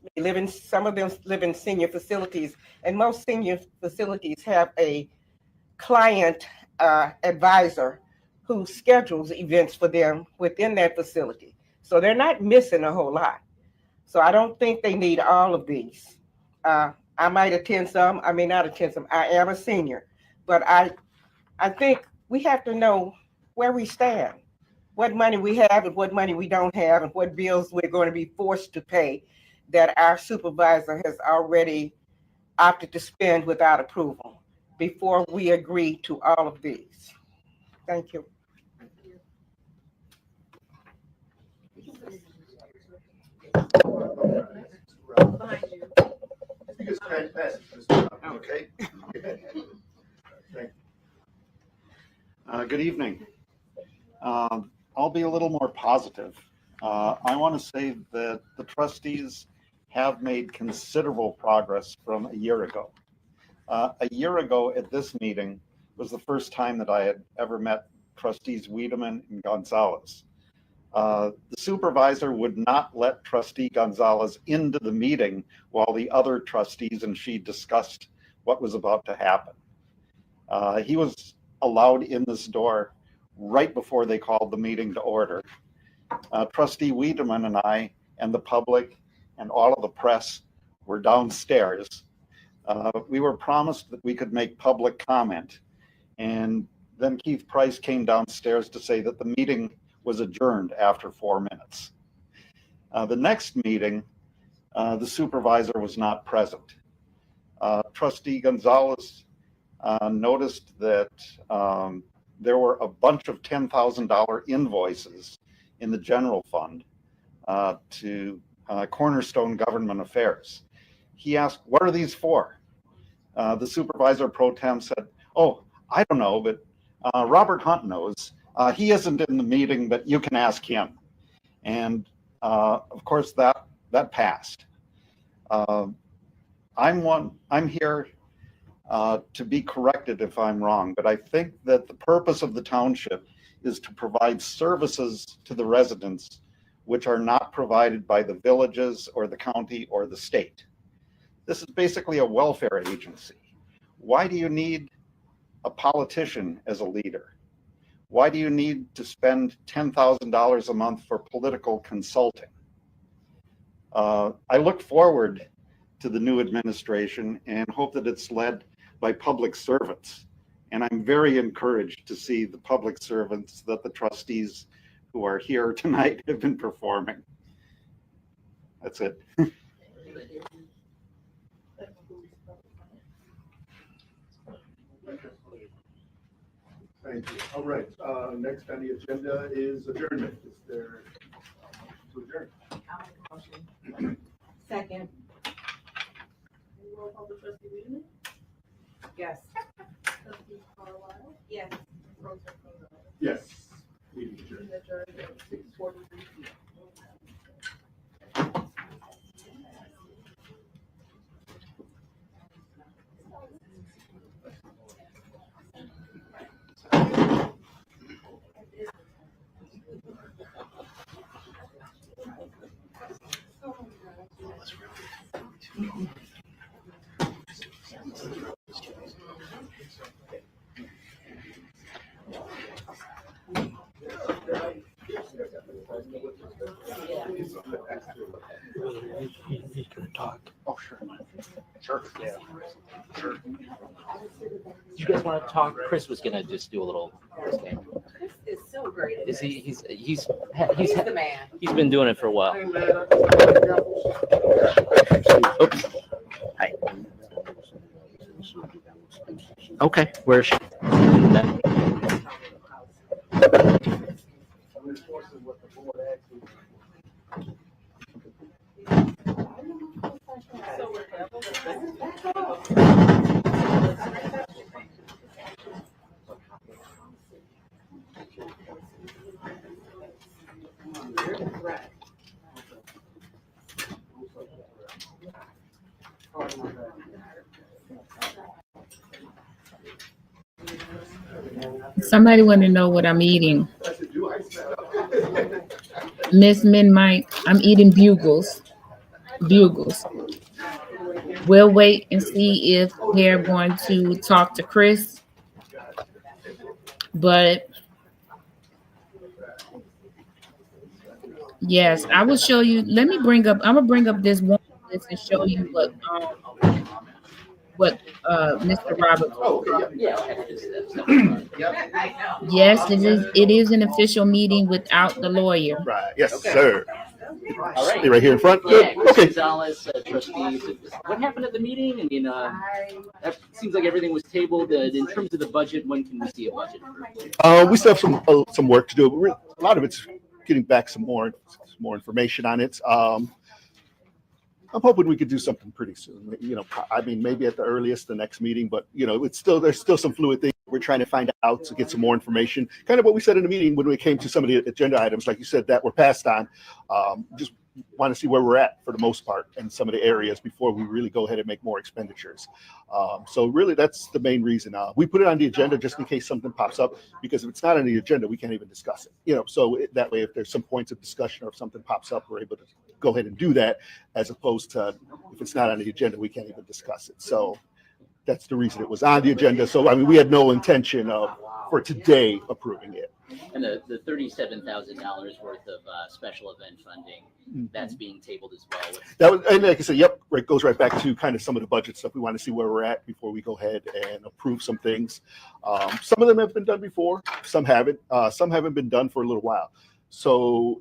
some of them live in senior facilities, and most senior facilities have a client advisor who schedules events for them within that facility. So they're not missing a whole lot. So I don't think they need all of these. I might attend some, I may not attend some. I am a senior, but I think we have to know where we stand, what money we have and what money we don't have, and what bills we're going to be forced to pay that our supervisor has already opted to spend without approval before we agree to all of these. Thank you. Behind you. You just pass it, Mr. Brown, okay? Thank you. Good evening. I'll be a little more positive. I want to say that the trustees have made considerable progress from a year ago. A year ago at this meeting was the first time that I had ever met trustees Wiedemann and Gonzalez. The supervisor would not let trustee Gonzalez into the meeting while the other trustees and she discussed what was about to happen. He was allowed in this door right before they called the meeting to order. Trustee Wiedemann and I and the public and all of the press were downstairs. We were promised that we could make public comment, and then Keith Price came downstairs to say that the meeting was adjourned after 4 minutes. The next meeting, the supervisor was not present. Trustee Gonzalez noticed that there were a bunch of $10,000 invoices in the general fund to Cornerstone Government Affairs. He asked, "What are these for?" The supervisor pro tem said, "Oh, I don't know, but Robert Hunt knows. He isn't in the meeting, but you can ask him." And of course that passed. I'm here to be corrected if I'm wrong, but I think that the purpose of the township is to provide services to the residents which are not provided by the villages or the county or the state. This is basically a welfare agency. Why do you need a politician as a leader? Why do you need to spend $10,000 a month for political consulting? I look forward to the new administration and hope that it's led by public servants. And I'm very encouraged to see the public servants that the trustees who are here tonight have been performing. That's it. Thank you. All right. Next on the agenda is adjournment. Is there to adjourn? I'll make a motion. Second. Roll call for trustee Wiedemann. Yes. Trustee Carlisle. Yes. Pro Tem Gonzalez. Yes. Meeting adjourned. Meeting adjourned at 6:43 p.m. He's gonna talk. Oh, sure. Sure. Yeah. Sure. You guys want to talk? Chris was gonna just do a little. Chris is so great at Is this. he's He's the man. he's been doing it for a while. Hey, man. Oops. Hi. Okay, where is she? I'm enforcing what the board actually. So we're Somebody want to know what I'm eating. I said, do I smell? Miss Min Mike, I'm eating bugles. Bugles. We'll wait and see if they're going to talk to Chris. But yes, I will show you. Let me bring up. I'm gonna bring up this one list and show you what Mr. Roberts. Oh, okay, yeah. Yes, it is. It is an official meeting without the lawyer. Right, yes, sir. All right. Stay right here in front. Yeah, Good. Okay. Gonzalez, trustee. So what happened at the meeting? I mean, that seems like everything was tabled. In terms of the budget, when can we see a budget? We still have some work to do. A lot of it's getting back some more information on it. I'm hoping we could do something pretty soon. You know, I mean, maybe at the earliest the next meeting, but you know, there's still some fluid things we're trying to find out to get some more information. Kind of what we said in the meeting when we came to some of the agenda items, like you said, that were passed on. Just want to see where we're at for the most part in some of the areas before we really go ahead and make more expenditures. So really, that's the main reason. We put it on the agenda just in case something pops up, because if it's not on the agenda, we can't even discuss it. You know, so that way, if there's some points of discussion or if something pops up, we're able to go ahead and do that, as opposed to if it's not on the agenda, we can't even discuss it. So that's the reason it was on the agenda. So I mean, we had no intention of for today approving it. And the $37,000 worth of special event funding, that's being tabled as well. That was, and like I said, yep, right, goes right back to kind of some of the budget stuff. We want to see where we're at before we go ahead and approve some things. Some of them have been done before, some haven't. Some haven't been done for a little while. So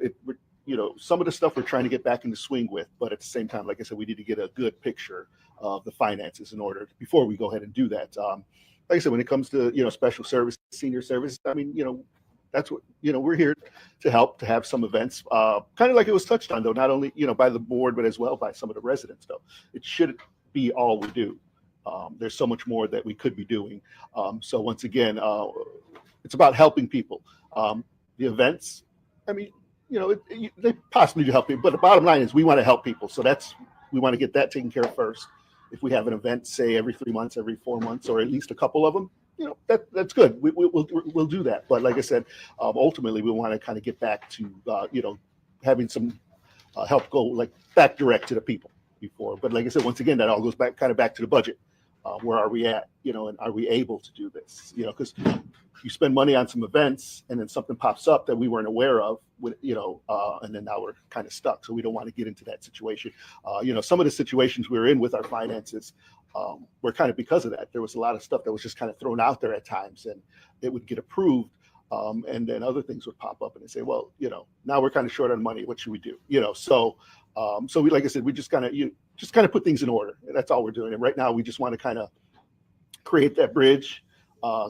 you know, some of the stuff we're trying to get back into swing with, but at the same time, like I said, we need to get a good picture of the finances in order before we go ahead and do that. Like I said, when it comes to, you know, special service, senior service, I mean, you know, that's what, you know, we're here to help, to have some events, kind of like it was touched on, though, not only, you know, by the board, but as well by some of the residents, though. It shouldn't be all we do. There's so much more that we could be doing. So once again, it's about helping people. The events, I mean, you know, they possibly do help people, but the bottom line is we want to help people. So we want to get that taken care of first. If we have an event, say every 3 months, every 4 months, or at least a couple of them, you know, that's good. We'll do that. But like I said, ultimately we want to kind of get back to you know, having some help go like back direct to the people before. But like I said, once again, that all goes back to the budget. Where are we at? You know, and are we able to do this? You know, because you spend money on some events and then something pops up that we weren't aware of, you know, and then now we're kind of stuck. So we don't want to get into that situation. You know, some of the situations we were in with our finances were kind of because of that. There was a lot of stuff that was just kind of thrown out there at times, and it would get approved. And then other things would pop up and they say, well, you know, now we're kind of short on money. What should we do? You know, so we, like I said, we just kind of put things in order. And that's all we're doing. And right now we just want to kind of create that bridge.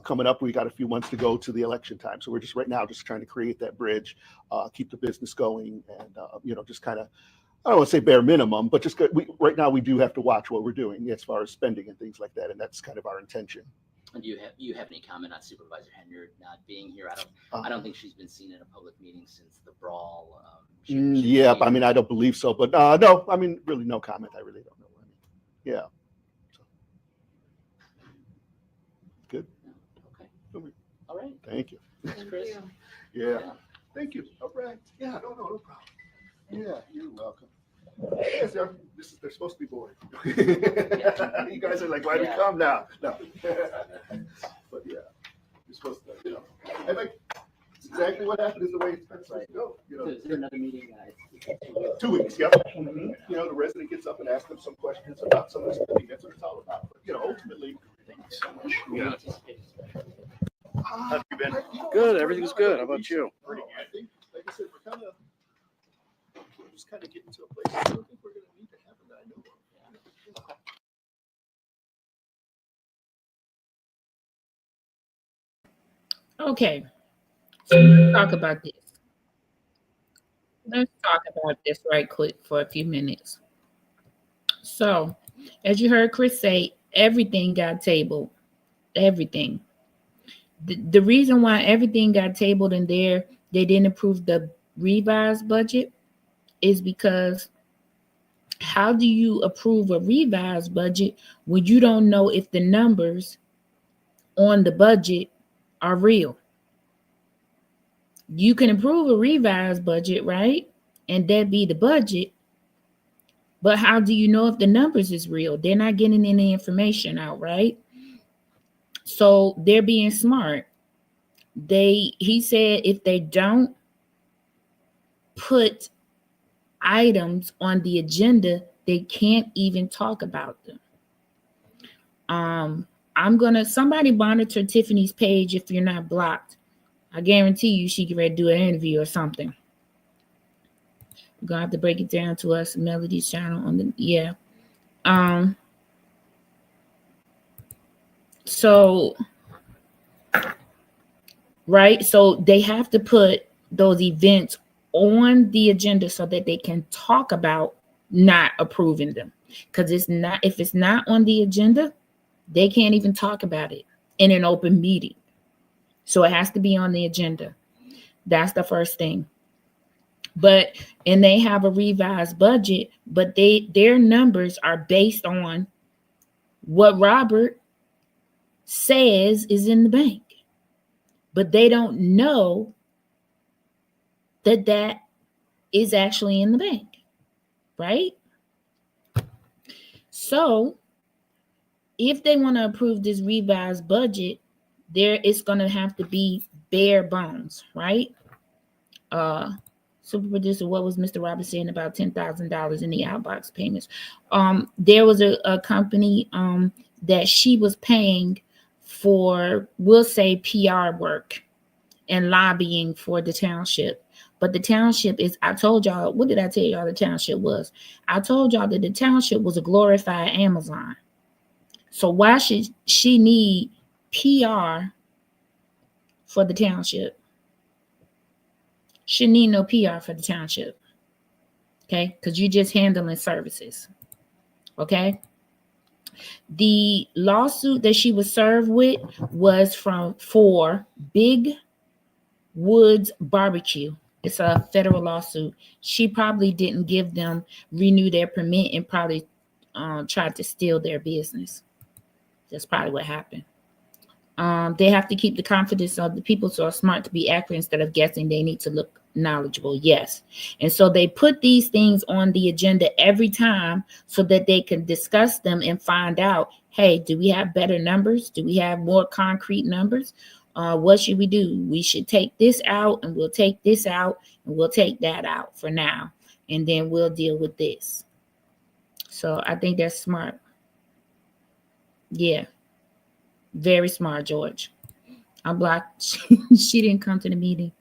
Coming up, we got a few months to go to the election time. So we're just right now just trying to create that bridge, keep the business going, and, you know, just kind of, I don't want to say bare minimum, but just right now we do have to watch what we're doing as far as spending and things like that. And that's kind of our intention. And do you have any comment on Supervisor Henry not being here? I don't think she's been seen in a public meeting since the brawl. Yeah, I mean, I don't believe so, but no, I mean, really no comment. I really don't know. I mean, yeah. Good. Okay. All right. Thank you. Thanks, Chris. Yeah. Thank you. All right. Yeah, no problem. Yeah, you're welcome. Yes, they're supposed to be boring. You guys are like, why do we come now? No. But yeah, you're supposed to, you know. And like, it's exactly what happened is the way it's supposed to go. You know. So is there another meeting? 2 weeks, yep. You know, the resident gets up and asks them some questions about some of this. I mean, that's what it's all about. But, you know, ultimately, thank you so much. Yeah. How have you been? Good. Everything's good. How about you? I think, like I said, we're just kind of getting to a place I don't think we're going to need to have that I know of. Okay, so let's talk about this. Let's talk about this right quick for a few minutes. So, as you heard Chris say, everything got tabled. Everything. The reason why everything got tabled in there, they didn't approve the revised budget, is because how do you approve a revised budget when you don't know if the numbers on the budget are real? You can approve a revised budget, right? And that be the budget. But how do you know if the numbers is real? They're not getting any information out, right? So they're being smart. He said if they don't put items on the agenda, they can't even talk about them. Somebody monitor Tiffany's page if you're not blocked. I guarantee you she can ready to do an interview or something. We're gonna have to break it down to us, Melody's channel on the So right, so they have to put those events on the agenda so that they can talk about not approving them. Because if it's not on the agenda, they can't even talk about it in an open meeting. So it has to be on the agenda. That's the first thing. And they have a revised budget, but their numbers are based on what Robert says is in the bank. But they don't know that is actually in the bank, right? So if they want to approve this revised budget, it's going to have to be bare bones, right? Super producer, what was Mr. Roberts saying about $10,000 in the outbox payments? There was a company that she was paying for, we'll say, PR work and lobbying for the township. But the township I told y'all, what did I tell y'all the township was? I told y'all that the township was a glorified Amazon. So why should she need PR for the township? She need no PR for the township. Okay, because you're just handling services. Okay. The lawsuit that she was served with was for Big Woods Barbecue. It's a federal lawsuit. She probably didn't renew their permit and probably tried to steal their business. That's probably what happened. They have to keep the confidence of the people so are smart to be accurate instead of guessing. They need to look knowledgeable. Yes. And so they put these things on the agenda every time so that they can discuss them and find out, hey, do we have better numbers? Do we have more concrete numbers? What should we do? We should take this out and we'll take this out and we'll take that out for now. And then we'll deal with this. So I think that's smart. Yeah. Very smart, George. I'm blocked. She didn't come to the meeting.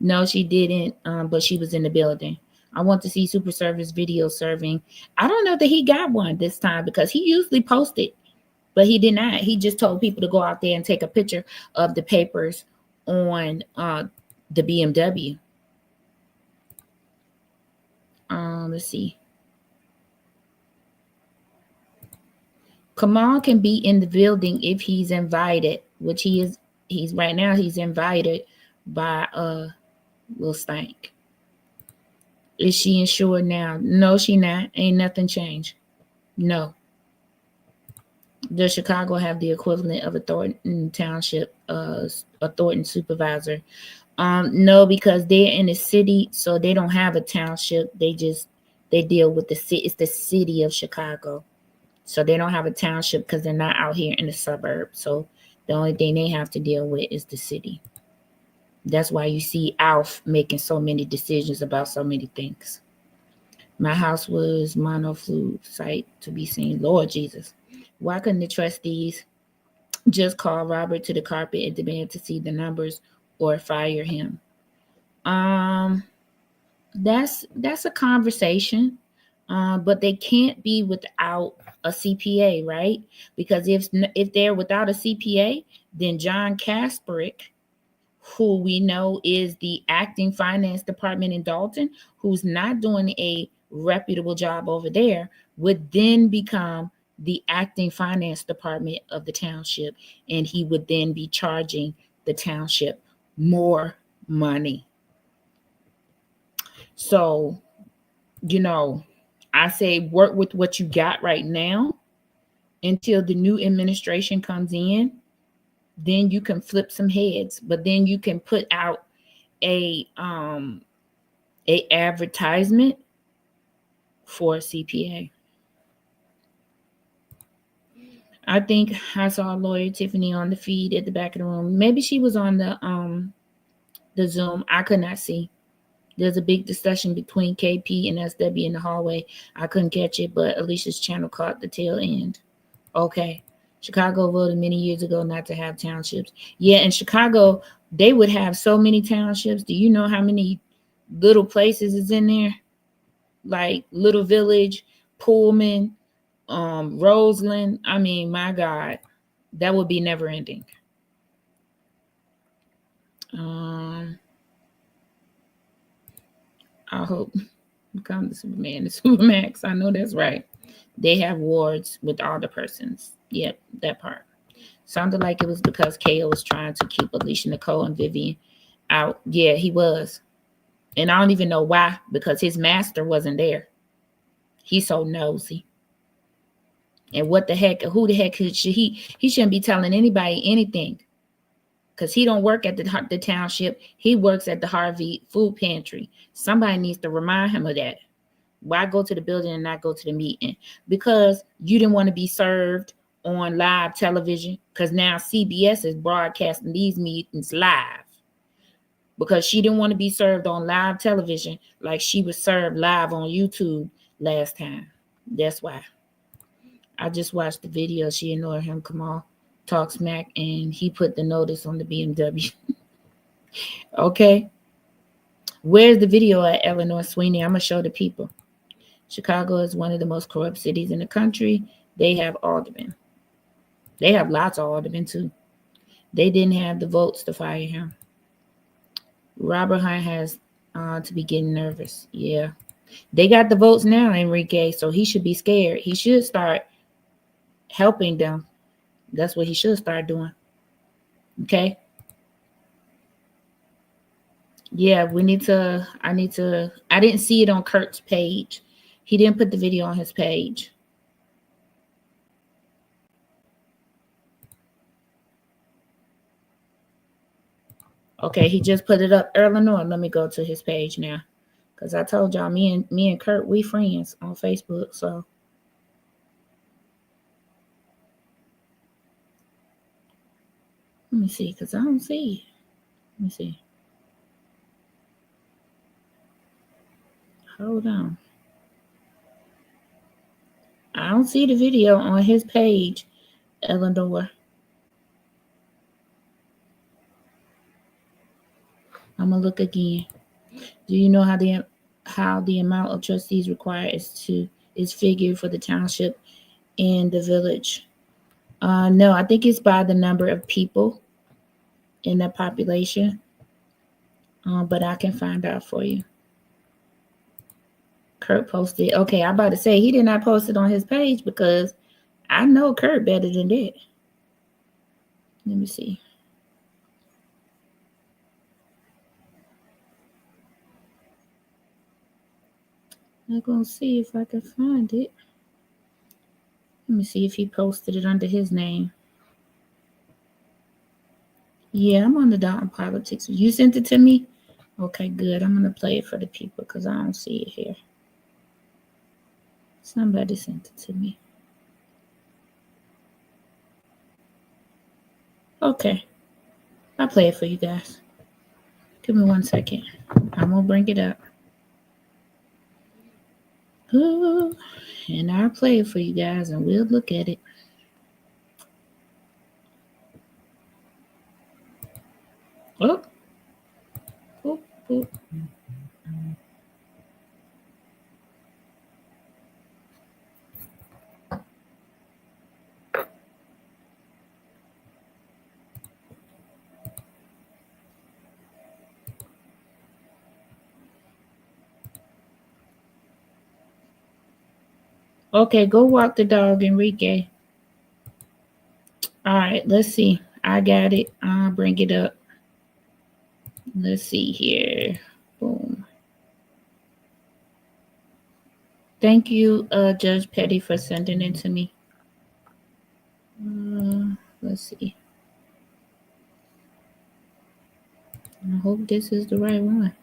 No, she didn't. But she was in the building. I want to see Super Service video serving. I don't know that he got one this time because he usually posted, but he did not. He just told people to go out there and take a picture of the papers on the BMW. Let's see. Kamal can be in the building if he's invited, which he is. He's right now. He's invited by Will Stank. Is she insured now? No, she not. Ain't nothing changed. No. Does Chicago have the equivalent of a Thornton Township, a Thornton supervisor? No, because they're in the city, so they don't have a township. They deal with the city. It's the city of Chicago. So they don't have a township because they're not out here in the suburbs. So the only thing they have to deal with is the city. That's why you see Alf making so many decisions about so many things. My house was monoflu site to be seen. Lord Jesus. Why couldn't the trustees just call Robert to the carpet and demand to see the numbers or fire him? That's a conversation. But they can't be without a CPA, right? Because if they're without a CPA, then John Kasperick, who we know is the acting finance department in Dalton, who's not doing a reputable job over there, would then become the acting finance department of the township, and he would then be charging the township more money. So, I say work with what you got right now until the new administration comes in. Then you can flip some heads, but then you can put out a advertisement for a CPA. I think I saw lawyer Tiffany on the feed at the back of the room. Maybe she was on the Zoom. I could not see. There's a big discussion between KP and SW in the hallway. I couldn't catch it, but Alicia's channel caught the tail end. Okay. Chicago voted many years ago not to have townships. Yeah, in Chicago, they would have so many townships. Do you know how many little places is in there? Like Little Village, Pullman, Roseland. I mean, my God, that would be never ending. I hope become the Superman, the Supermax. I know that's right. They have wards with all the persons. Yep, that part. Sounded like it was because KO was trying to keep Alicia Nicole and Vivian out. Yeah, he was. And I don't even know why, because his master wasn't there. He's so nosy. And what the heck, who the heck should he shouldn't be telling anybody anything. Because he don't work at the township. He works at the Harvey food pantry. Somebody needs to remind him of that. Why go to the building and not go to the meeting? Because you didn't want to be served on live television. Because now CBS is broadcasting these meetings live. Because she didn't want to be served on live television like she was served live on YouTube last time. That's why. I just watched the video. She ignored him. Kamal talk smack, and he put the notice on the BMW. Okay. Where's the video at, Eleanor Sweeney? I'm going to show the people. Chicago is one of the most corrupt cities in the country. They have aldermen. They have lots of aldermen, too. They didn't have the votes to fire him. Robert Hunt has to be getting nervous. Yeah. They got the votes now, Enrique, so he should be scared. He should start helping them. That's what he should start doing. Okay? Yeah, I didn't see it on Kurt's page. He didn't put the video on his page. Okay, he just put it up. Eleanor, let me go to his page now. Because I told y'all, me and Kurt, we friends on Facebook, so. Let me see, because I don't see it. Let me see. Hold on. I don't see the video on his page, Eleanor. I'm going to look again. Do you know how the amount of trustees required is figured for the township and the village? No, I think it's by the number of people in the population. But I can find out for you. Kurt posted. Okay, I'm about to say he did not post it on his page because I know Kurt better than that. Let me see. I'm going to see if I can find it. Let me see if he posted it under his name. Yeah, I'm on the Dalton Politics. You sent it to me? Okay, good. I'm going to play it for the people because I don't see it here. Somebody sent it to me. Okay. I'll play it for you guys. Give me 1 second. I'm going to bring it up. Ooh, and I'll play it for you guys and we'll look at it. Oh. Oh, oh. Okay, go walk the dog, Enrique. All right, let's see. I got it. I'll bring it up. Let's see here. Boom. Thank you, Judge Petty, for sending it to me. Let's see. I hope this is the right one.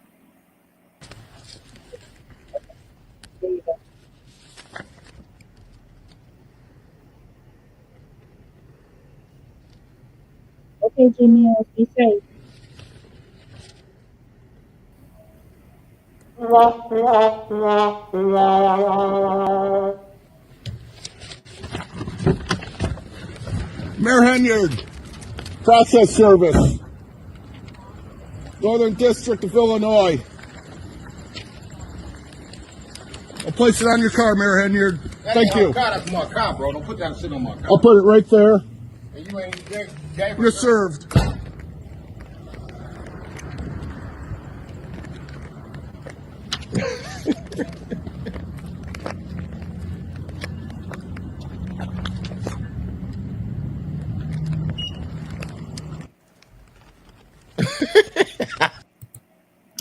There you go. Okay, Janelle, be safe. Mayor Henyard, Process Service, Northern District of Illinois. I'll place it on your car, Mayor Henyard. Thank you. That's my car, bro. Don't put that shit on my car. I'll put it right there. And you ain't You're served.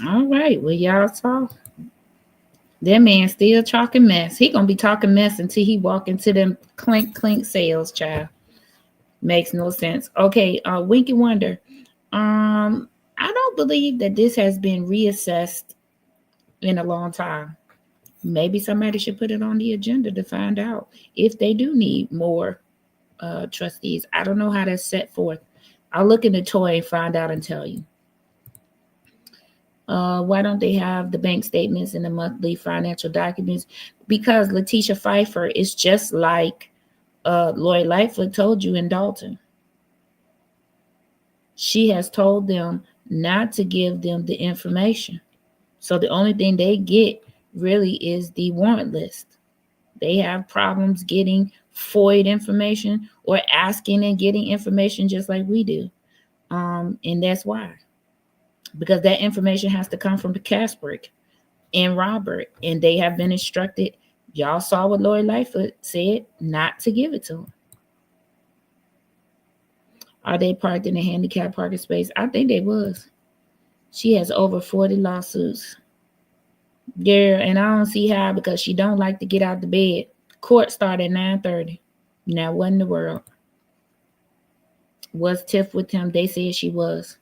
All right, well, y'all saw that man still talking mess. He gonna be talking mess until he walk into them clink clink sales, child. Makes no sense. Okay, Winky Wonder. I don't believe that this has been reassessed in a long time. Maybe somebody should put it on the agenda to find out if they do need more trustees. I don't know how that's set forth. I'll look in the toy and find out and tell you. Why don't they have the bank statements and the monthly financial documents? Because Letitia Pfeiffer is just like Lori Lightfoot told you in Dalton. She has told them not to give them the information. So the only thing they get really is the warrant list. They have problems getting FOIA information or asking and getting information just like we do. And that's why. Because that information has to come from Casbrick and Robert, and they have been instructed. Y'all saw what Lori Lightfoot said, not to give it to them. Are they parked in a handicapped parking space? I think they was. She has over 40 lawsuits. Yeah, and I don't see how, because she don't like to get out the bed. Court started at 9:30. Now, what in the world? Was Tiff with him? They said she was.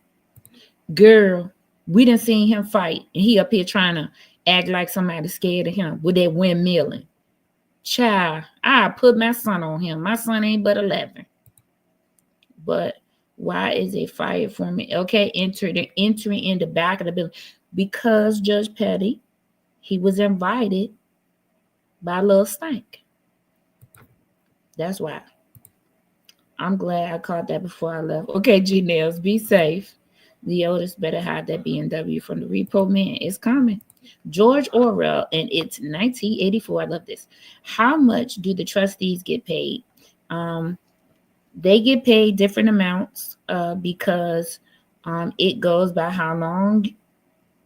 Girl, we done seen him fight, and he up here trying to act like somebody scared of him with that windmilling. Child, I put my son on him. My son ain't but 11. But why is a fire foreman entering in the back of the building? Because Judge Petty, he was invited by Lil Stank. That's why. I'm glad I caught that before I left. Okay, G Nails, be safe. The Otis better hide that BMW from the repo man. It's coming. George Orwell, and it's 1984. I love this. How much do the trustees get paid? They get paid different amounts because it goes by how long,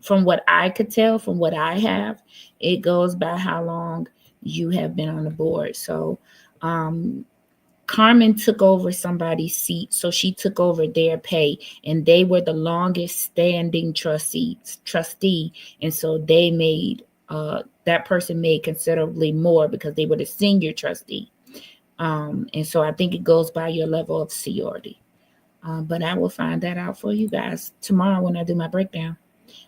from what I could tell, from what I have, it goes by how long you have been on the board. So Carmen took over somebody's seat, so she took over their pay, and they were the longest standing trustee, and so they made that person made considerably more because they were the senior trustee. And so I think it goes by your level of seniority. But I will find that out for you guys tomorrow when I do my breakdown.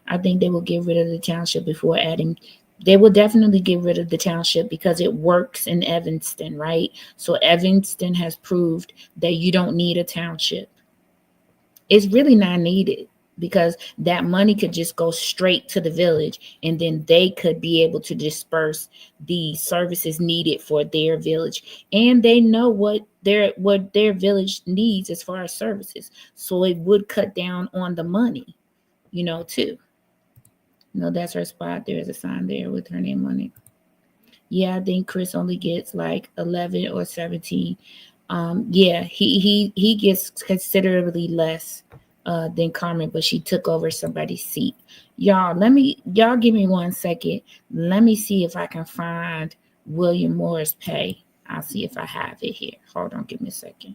I think they will get rid of the township before adding. They will definitely get rid of the township because it works in Evanston, right? So Evanston has proved that you don't need a township. It's really not needed because that money could just go straight to the village, and then they could be able to disperse the services needed for their village. And they know what their village needs as far as services. So it would cut down on the money, too. No, that's her spot. There's a sign there with her name on it. Yeah, I think Chris only gets like 11 or 17. Yeah, he gets considerably less than Carmen, but she took over somebody's seat. Y'all give me 1 second. Let me see if I can find William Moore's pay. I'll see if I have it here. Hold on, give me a second.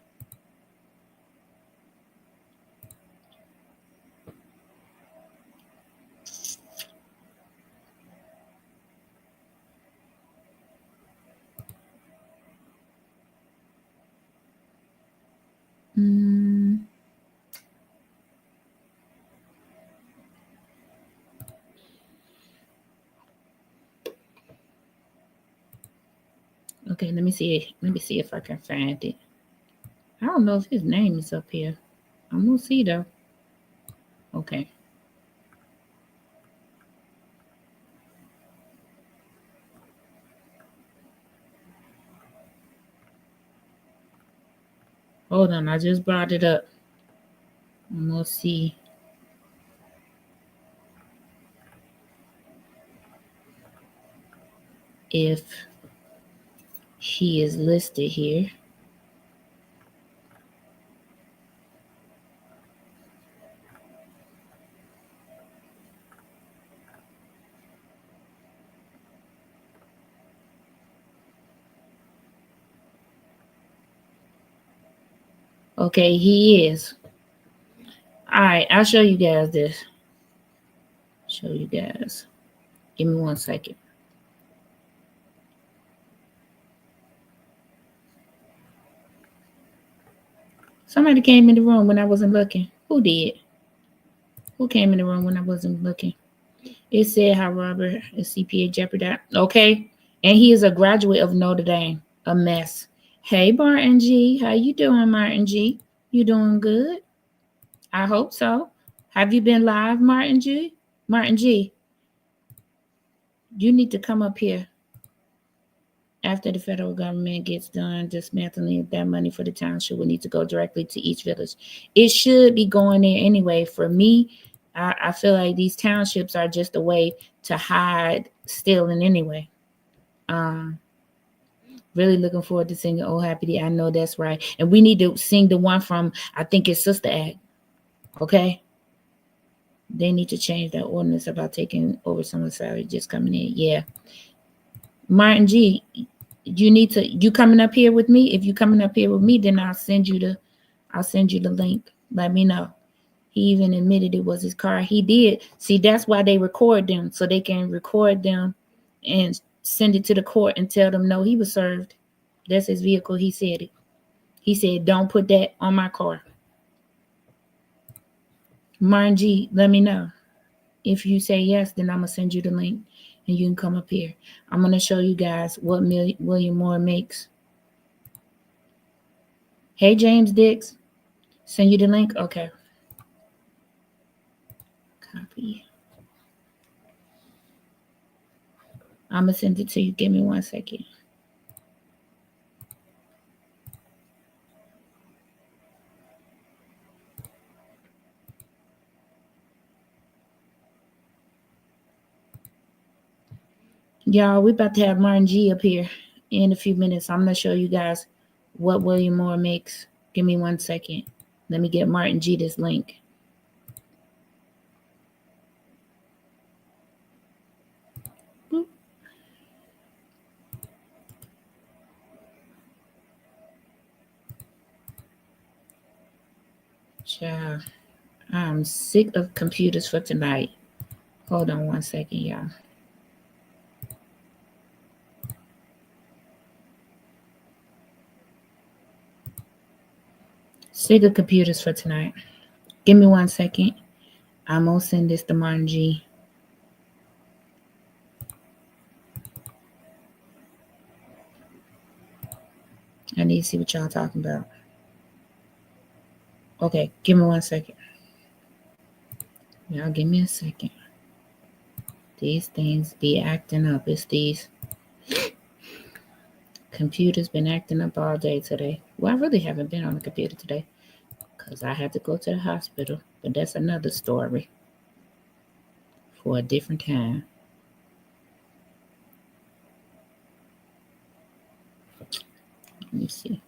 Okay, let me see. Let me see if I can find it. I don't know if his name is up here. I'm gonna see though. Okay. Hold on, I just brought it up. I'm gonna see. If he is listed here. Okay, he is. All right, I'll show you guys this. Show you guys. Give me 1 second. Somebody came in the room when I wasn't looking. Who did? Who came in the room when I wasn't looking? It said how Robert is CPA jeopardized. Okay. And he is a graduate of Notre Dame. A mess. Hey, Martin G. How you doing, Martin G? You doing good? I hope so. Have you been live, Martin G? Martin G, you need to come up here after the federal government gets done dismantling that money for the township. We need to go directly to each village. It should be going there anyway. For me, I feel like these townships are just a way to hide stealing anyway. Really looking forward to singing Oh Happy Day. I know that's right. And we need to sing the one from, I think it's Sister Act. Okay? They need to change that ordinance about taking over someone's salary just coming in. Yeah. Martin G, you coming up here with me? If you coming up here with me, then I'll send you the link. Let me know. He even admitted it was his car. He did. See, that's why they record them, so they can record them and send it to the court and tell them no, he was served. That's his vehicle. He said it. He said, don't put that on my car. Martin G, let me know. If you say yes, then I'm going to send you the link and you can come up here. I'm going to show you guys what William Moore makes. Hey, James Dix. Send you the link? Okay. Copy. I'm going to send it to you. Give me 1 second. Y'all, we're about to have Martin G up here in a few minutes. I'm going to show you guys what William Moore makes. Give me 1 second. Let me get Martin G this link. Boop. Child, I'm sick of computers for tonight. Hold on 1 second, y'all. Sick of computers for tonight. Give me 1 second. I'm going to send this to Martin G. I need to see what y'all talking about. Okay, give me 1 second. Y'all give me a second. These things be acting up. It's these computers been acting up all day today. Well, I really haven't been on the computer today because I had to go to the hospital. But that's another story for a different time. Let me see.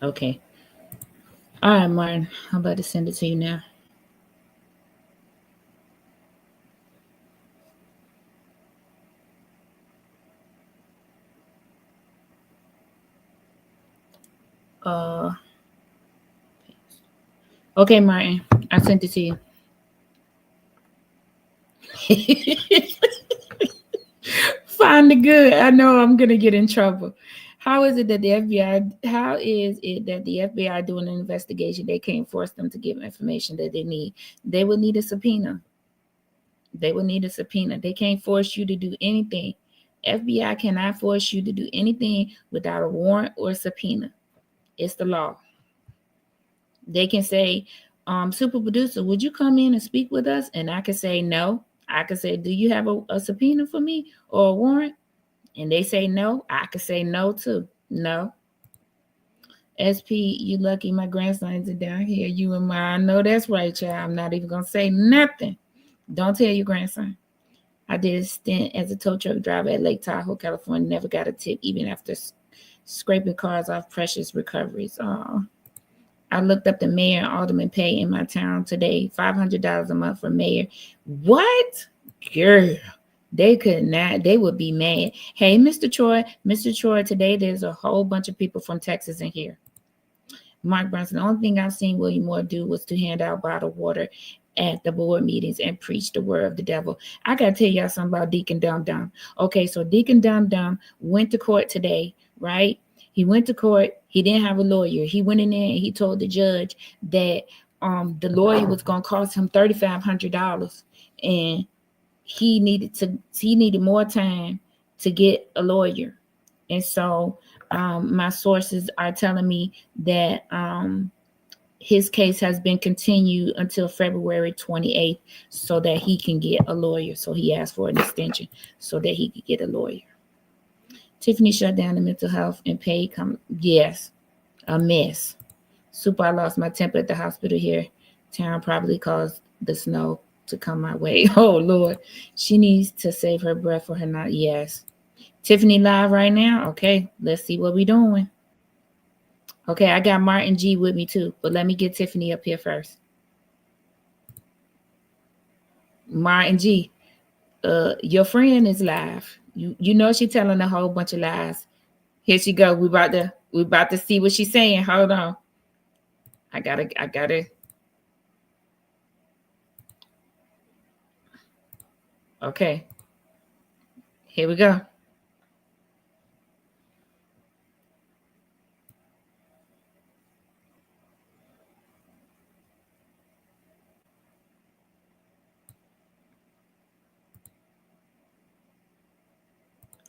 Okay. All right, Martin. I'm about to send it to you now. Okay, Martin. I sent it to you. Find the good. I know I'm gonna get in trouble. How is it that the FBI? How is it that the FBI doing an investigation? They can't force them to give information that they need. They would need a subpoena. They would need a subpoena. They can't force you to do anything. FBI cannot force you to do anything without a warrant or a subpoena. It's the law. They can say, super producer, would you come in and speak with us? And I can say no. I can say, do you have a subpoena for me or a warrant? And they say no. I can say no too. No. SP, you lucky my grandsons are down here. You and my, I know that's right, child. I'm not even gonna say nothing. Don't tell your grandson. I did a stint as a tow truck driver at Lake Tahoe, California. Never got a tip, even after scraping cars off precious recoveries. I looked up the mayor and alderman pay in my town today. $500 a month for mayor. What? Girl, they could not. They would be mad. Hey, Mr. Troy, today there's a whole bunch of people from Texas in here. Mark Brunson, the only thing I've seen William Moore do was to hand out bottled water at the board meetings and preach the word of the devil. I got to tell y'all something about Deacon Dum Dum. Okay, so Deacon Dum Dum went to court today, right? He went to court. He didn't have a lawyer. He went in there and he told the judge that the lawyer was going to cost him $3,500, and he needed more time to get a lawyer. And so my sources are telling me that his case has been continued until February 28th so that he can get a lawyer. So he asked for an extension so that he could get a lawyer. Tiffany shut down the mental health and pay. Yes, a mess. Super, I lost my temper at the hospital here. Town probably caused the snow to come my way. Oh, Lord. She needs to save her breath for her not. Yes. Tiffany live right now? Okay, let's see what we're doing. Okay, I got Martin G with me too, but let me get Tiffany up here first. Martin G, your friend is live. You know she telling a whole bunch of lies. Here she go. We about to see what she's saying. Hold on. I gotta. Okay. Here we go.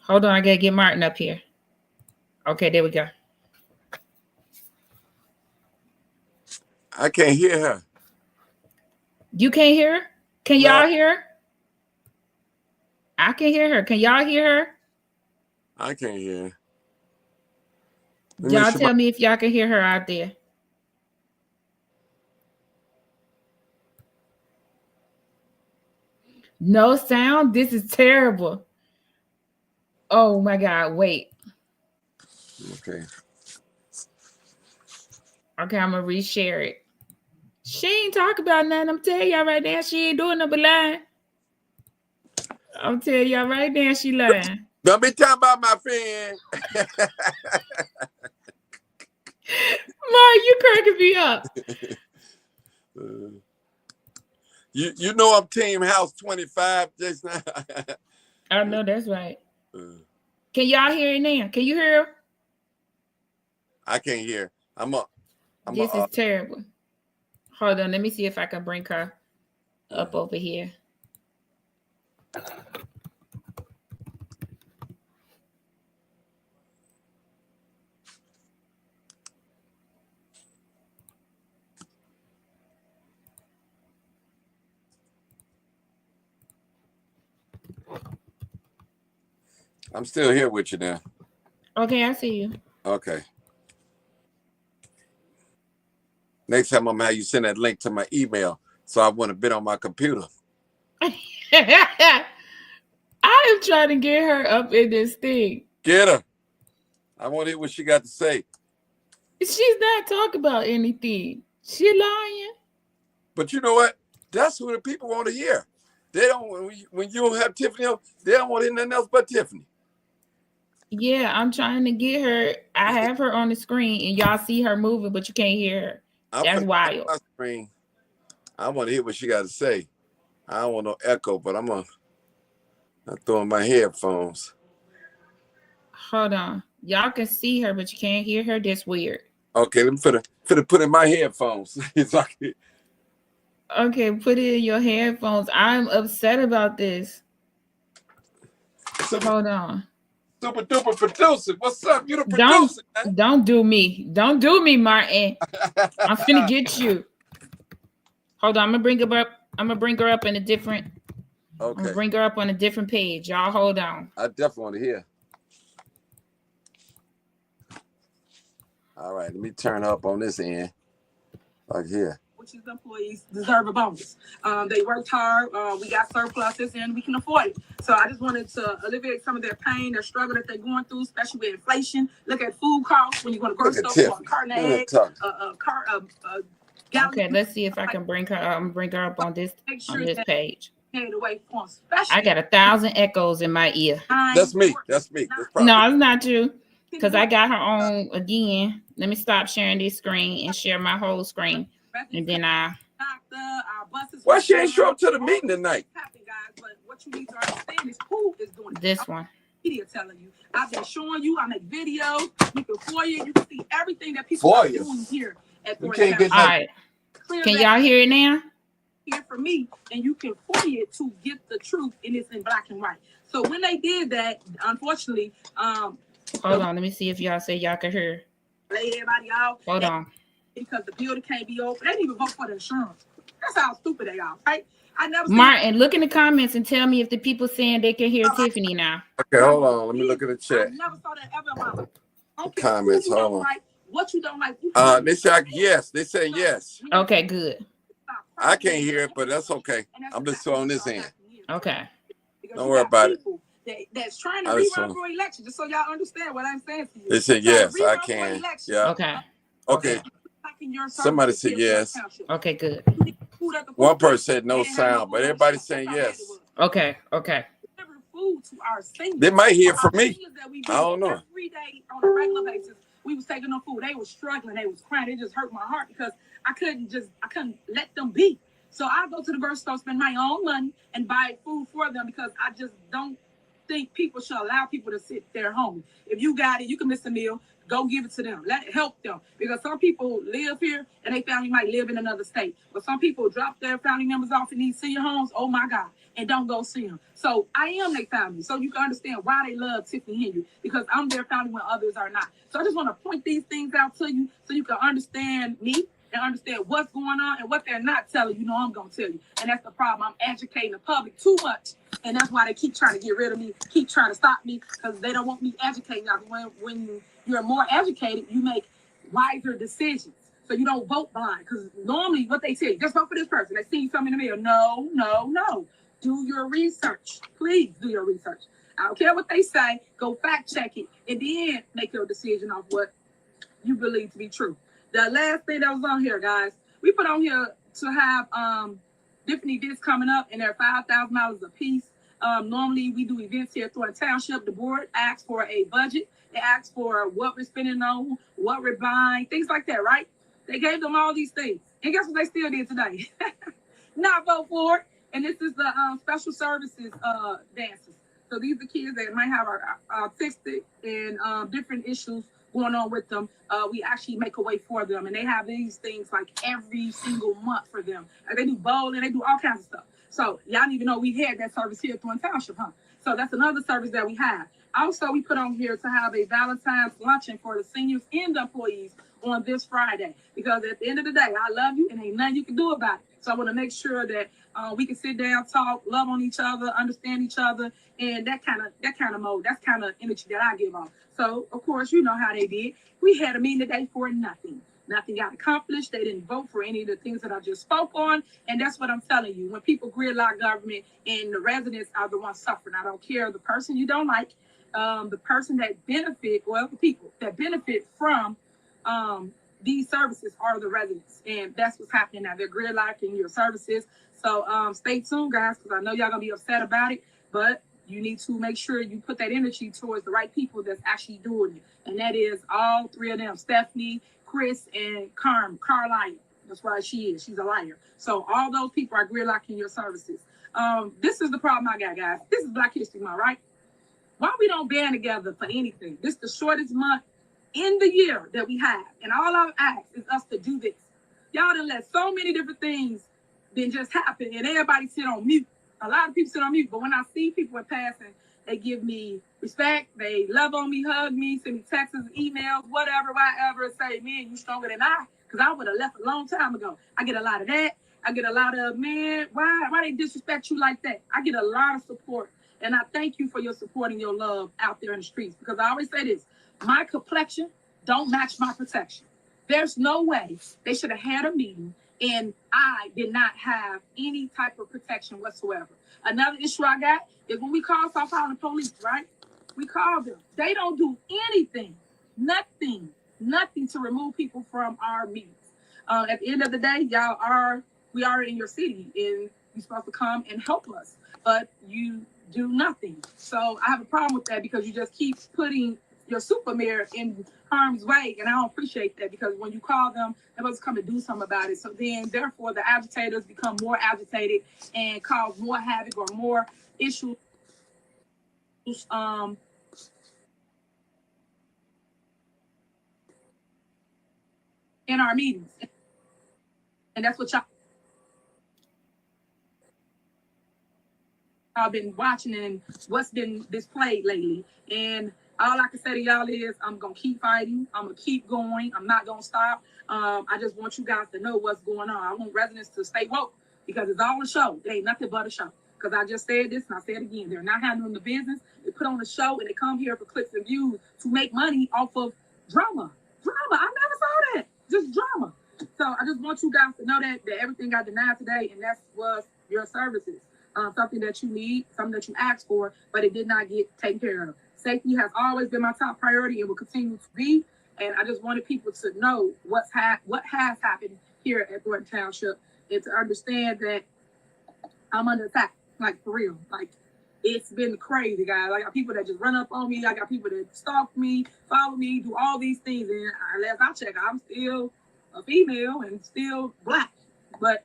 Hold on, I gotta get Martin up here. Okay, there we go. I can't hear her. You can't hear her? Can y'all hear her? I can hear her. Can y'all hear her? I can't hear her. Y'all tell me if y'all can hear her out there. No sound? This is terrible. Oh my God, wait. Okay. Okay, I'm gonna reshare it. She ain't talk about nothing. I'm telling y'all right now, she ain't doing no but lying. I'm telling y'all right now, she lying. Don't be talking about my friend. Mark, you cracking me up. You know I'm Team House 25 just now. I know that's right. Can y'all hear it now? Can you hear her? I can't hear. This is terrible. Hold on, let me see if I can bring her up over here. I'm still here with you now. Okay, I see you. Okay. Next time I'm gonna have you send that link to my email so I want to bid on my computer. I am trying to get her up in this thing. Get her. I want to hear what she got to say. She's not talking about anything. She lying. But you know what? That's what the people want to hear. They don't. When you don't have Tiffany on, they don't want to hear nothing else but Tiffany. Yeah, I'm trying to get her. I have her on the screen, and y'all see her moving, but you can't hear her. That's wild. My screen. I want to hear what she got to say. I don't want no echo, but I'm throw in my headphones. Hold on. Y'all can see her, but you can't hear her. That's weird. Okay, let me put in my headphones. It's like, Okay, put it in your headphones. I'm upset about this. Hold on. super duper producer. What's up? You the Don't producer, man. don't do me. Don't do me, Martin. I'm finna get you. Hold on, I'm gonna bring her up. I'm gonna bring her up in a different. I'm Okay. gonna bring her up on a different page. Y'all hold on. I definitely want to hear. All right, let me turn up on this end. Like here. Which is employees deserve a bonus. They worked hard. We got surpluses and we can afford it. So I just wanted to alleviate some of their pain, their struggle that they're going through, especially with inflation. Look at food costs when you go to grocery store for a carton of eggs, gallon. Okay, let's see if I can bring her up. I'm gonna bring her up on this page. Paid away for them, especially. I got 1,000 echoes in my ear. That's me. That's me. That's No, it's not you. Because I got her on again. Let me stop sharing this screen and share my whole screen. And then Why she ain't show up to the meeting tonight? But what you need to understand is who is doing this one. Media telling you. I've been showing you. I make videos. You can FOIA. You can see everything that people are doing here at Thornton. All right. Can y'all hear it now? Hear from me, and you can FOIA it to get the truth, and it's in black and white. So when they did that, unfortunately, hold on. Let me see if y'all say y'all can hear. Lay everybody out. Hold on. Because the building can't be open. They didn't even vote for the insurance. That's how stupid they are, right? I never Martin, look in the comments and tell me if the people saying they can hear Tiffany now. Okay, hold on. Let me look at the chat. I never saw that ever in my life. Okay, Comments. Hold on. like, what you don't like. They said yes. They said yes. Okay, good. I can't hear it, but that's okay. I'm just on this end. Okay. Don't worry about it. That's trying to rerun for election, just so y'all understand what I'm saying to you. They said yes, I can. Yeah. Okay. Okay. Somebody said yes. Okay, good. One person said no sound, but everybody's saying yes. Okay. Okay. They might hear from me. I don't know. Every day on a regular basis, we was taking them food. They was struggling. They was crying. It just hurt my heart because I couldn't let them be. So I go to the grocery store, spend my own money, and buy food for them because I just don't think people should allow people to sit there home. If you got it, you can miss a meal. Go give it to them. Help them. Because some people live here and they family might live in another state. But some people drop their family members off in these senior homes, oh my God, and don't go see them. So I am their family. So you can understand why they love Tiffany Henry, because I'm their family when others are not. So I just want to point these things out to you so you can understand me and understand what's going on and what they're not telling you. I'm going to tell you. And that's the problem. I'm educating the public too much. And that's why they keep trying to get rid of me, keep trying to stop me, because they don't want me educating y'all. When you're more educated, you make wiser decisions. So you don't vote blind. Because normally what they say, just vote for this person. They see something in the mail. No. Do your research. Please do your research. I don't care what they say. Go fact check it. And then make your decision off what you believe to be true. The last thing that was on here, guys, we put on here to have different events coming up, and they're $5,000 a piece. Normally, we do events here at Thornton Township. The board asks for a budget. They ask for what we're spending on, what we're buying, things like that, right? They gave them all these things. And guess what they still did today? Not vote for it. And this is the special services dances. So these are kids that might have autistic and different issues going on with them. We actually make a way for them. And they have these things like every single month for them. Like they do bowling, they do all kinds of stuff. So y'all didn't even know we had that service here at Thornton Township, huh? So that's another service that we have. Also, we put on here to have a Valentine's luncheon for the seniors and the employees on this Friday. Because at the end of the day, I love you and ain't nothing you can do about it. So I want to make sure that we can sit down, talk, love on each other, understand each other, and that kind of mode, that's kind of energy that I give off. So, of course, you know how they did. We had a meeting today for nothing. Nothing got accomplished. They didn't vote for any of the things that I just spoke on. And that's what I'm telling you. When people gridlock government and the residents are the ones suffering, I don't care the person you don't like, the person that benefit, well, the people that benefit from these services are the residents. And that's what's happening now. They're gridlocking your services. So stay tuned, guys, because I know y'all going to be upset about it. But you need to make sure you put that energy towards the right people that's actually doing it. And that is all three of them, Stephanie, Chris, and Carlisle. That's why she is. She's a liar. So all those people are gridlocking your services. This is the problem I got, guys. This is Black History Month, right? Why we don't band together for anything? This is the shortest month in the year that we have. And all I've asked is us to do this. Y'all done let so many different things then just happen and everybody sit on mute. A lot of people sit on mute, but when I see people in passing, they give me respect, they love on me, hug me, send me texts, emails, whatever, say, man, you stronger than I, because I would have left a long time ago. I get a lot of that. I get a lot of, man, why they disrespect you like that? I get a lot of support. And I thank you for your support and your love out there in the streets, because I always say this, my complexion don't match my protection. There's no way they should have had a meeting and I did not have any type of protection whatsoever. Another issue I got is when we call South Holland police, right? We call them. They don't do anything, nothing to remove people from our meetings. At the end of the day, we are in your city and you're supposed to come and help us, but you do nothing. So I have a problem with that because you just keep putting your super mayor in harm's way, and I don't appreciate that because when you call them, they're supposed to come and do something about it. So then, therefore, the agitators become more agitated and cause more havoc or more issues in our meetings. And that's what y'all been watching and what's been displayed lately. And all I can say to y'all is I'm going to keep fighting. I'm going to keep going. I'm not going to stop. I just want you guys to know what's going on. I want residents to stay woke because it's all a show. It ain't nothing but a show. Because I just said this and I say it again. They're not handling the business. They put on a show and they come here for clicks and views to make money off of drama. I never saw that. Just drama. So I just want you guys to know that everything got denied today, and that was your services. Something that you need, something that you asked for, but it did not get taken care of. Safety has always been my top priority and will continue to be. And I just wanted people to know what has happened here at Thornton Township and to understand that I'm under attack, like for real. Like it's been crazy, guys. I got people that just run up on me. I got people that stalk me, follow me, do all these things. And last I check, I'm still a female and still black. But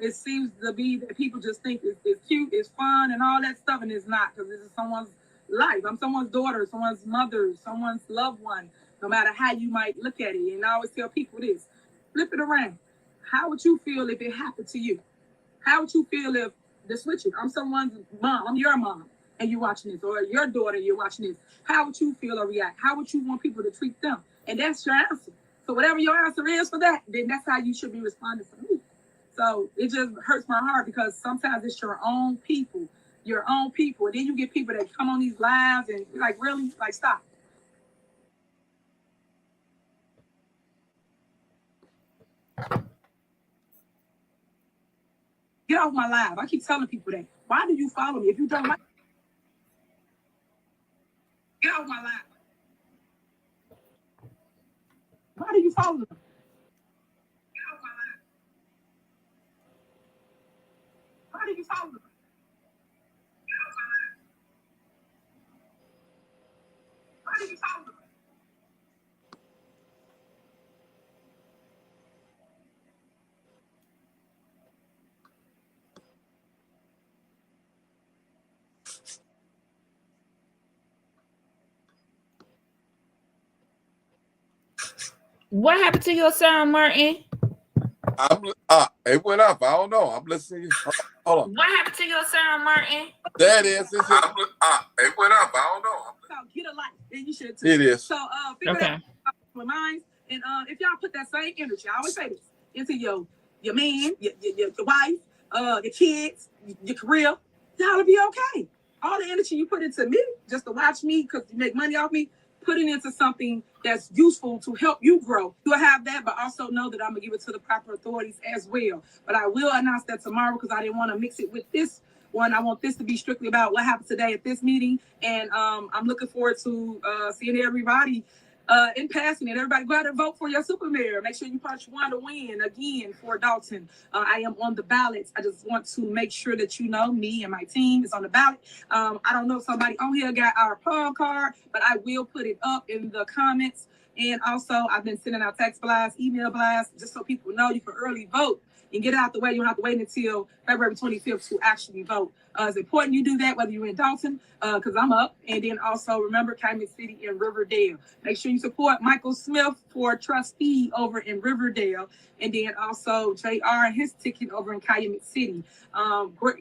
it seems to be that people just think it's cute, it's fun, and all that stuff, and it's not, because this is someone's life. I'm someone's daughter, someone's mother, someone's loved one, no matter how you might look at it. And I always tell people this, flip it around. How would you feel if it happened to you? How would you feel if the switching? I'm someone's mom, I'm your mom, and you're watching this, or your daughter, you're watching this. How would you feel or react? How would you want people to treat them? And that's your answer. So whatever your answer is for that, then that's how you should be responding for me. So it just hurts my heart because sometimes it's your own people. And then you get people that come on these lives and like, really? Like, stop. Get off my live. I keep telling people that. Why do you follow me? If you don't like, get off my live. Why do you follow them? Get off my live. Why do you follow them? Get off my live. Why do you follow them? What happened to your sound, Martin? It went up. I don't know. I'm listening. Hold on. What happened to your sound, Martin? There it is. It went up. I don't know. So get a life. Then you should too. It is. So figure that out with mine. And if y'all put that same energy, I always say this, into your man, your wife, your kids, your career, y'all will be okay. All the energy you put into me, just to watch me, because you make money off me, put it into something that's useful to help you grow. You'll have that, but also know that I'm going to give it to the proper authorities as well. But I will announce that tomorrow because I didn't want to mix it with this one. I want this to be strictly about what happened today at this meeting. And I'm looking forward to seeing everybody in passing it. Everybody go out and vote for your super mayor. Make sure you punch one to win again for Dalton. I am on the ballot. I just want to make sure that you know me and my team is on the ballot. I don't know if somebody on here got our poll card, but I will put it up in the comments. And also, I've been sending out text blasts, email blasts, just so people know you can early vote. and get it out the way. You don't have to wait until February 25th to actually vote. It's important you do that whether you're in Dalton, because I'm up. And then also remember Calumet City and Riverdale. Make sure you support Michael Smith for trustee over in Riverdale. And then also JR and his ticket over in Calumet City.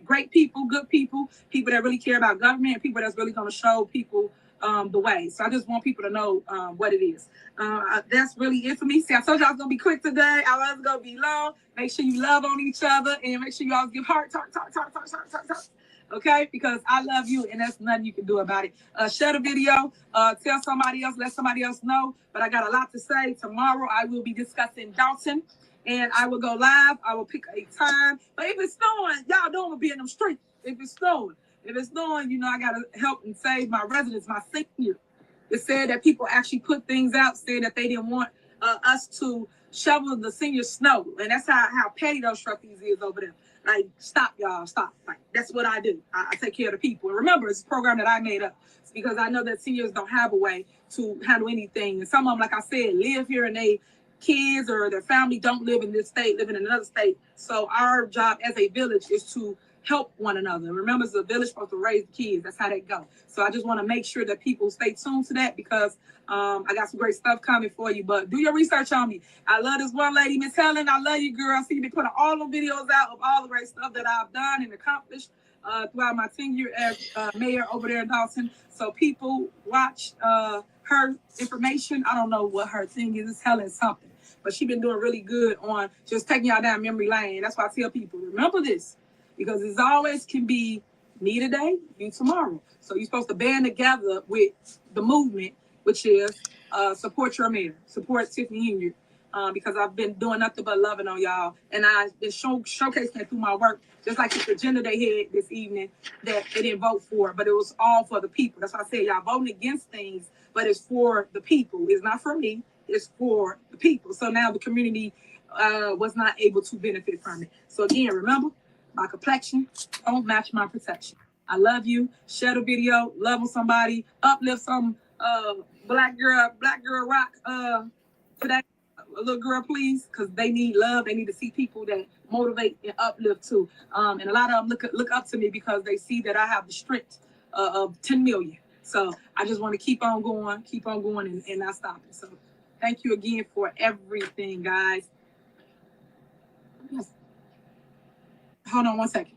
Great people, good people that really care about government, and people that's really going to show people the way. So I just want people to know what it is. That's really it for me. See, I told you I was going to be quick today. I was going to be long. Make sure you love on each other, and make sure you all give heart, talk. Okay? Because I love you, and there's nothing you can do about it. Share the video. Tell somebody else. Let somebody else know. But I got a lot to say. Tomorrow I will be discussing Dalton, and I will go live. I will pick a time. But if it's snowing, y'all don't want to be in them streets. If it's snowing, I got to help and save my residents, my seniors. It said that people actually put things out, saying that they didn't want us to shovel the senior snow. And that's how petty those truckies is over there. Like, stop, y'all, stop. Like, that's what I do. I take care of the people. And remember, it's a program that I made up. It's because I know that seniors don't have a way to handle anything. And some of them, like I said, live here and they kids or their family don't live in this state, live in another state. So our job as a village is to help one another. Remember, it's a village supposed to raise the kids. That's how they go. So I just want to make sure that people stay tuned to that because I got some great stuff coming for you. But do your research on me. I love this one lady, Miss Helen. I love you, girl. I see you been putting all the videos out of all the great stuff that I've done and accomplished throughout my tenure as mayor over there in Dawson. So people watch her information. I don't know what her thing is. It's Helen something. But she's been doing really good on just taking y'all down memory lane. That's why I tell people, remember this. Because it's always can be me today, you tomorrow. So you're supposed to band together with the movement, which is support your mayor, support Tiffany Hilliard, because I've been doing nothing but loving on y'all. And I've been showcasing that through my work, just like the agenda they had this evening that they didn't vote for, but it was all for the people. That's why I said y'all voting against things, but it's for the people. It's not for me, it's for the people. So now the community was not able to benefit from it. So again, remember, my complexion don't match my protection. I love you. Share the video. Love on somebody. Uplift some black girl rock today. A little girl, please, because they need love. They need to see people that motivate and uplift too. And a lot of them look up to me because they see that I have the strength of 10 million. So I just want to keep on going and not stopping. So thank you again for everything, guys. Yes. Hold on one second.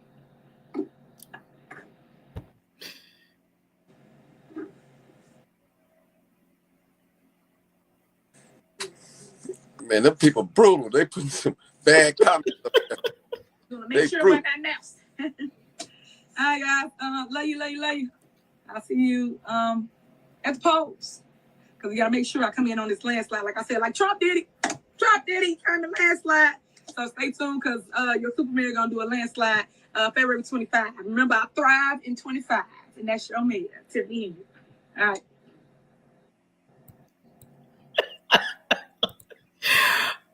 Man, them people brutal. They put some bad comments up there. Gonna make sure about that mouse. All right, guys. Love you. I'll see you at the polls. Because we gotta make sure I come in on this landslide. Like I said, like Trump did it. Turn the landslide. So stay tuned because your Superman gonna do a landslide February 25. Remember, I thrive in 25, and that's your mayor, Tiffany. All right.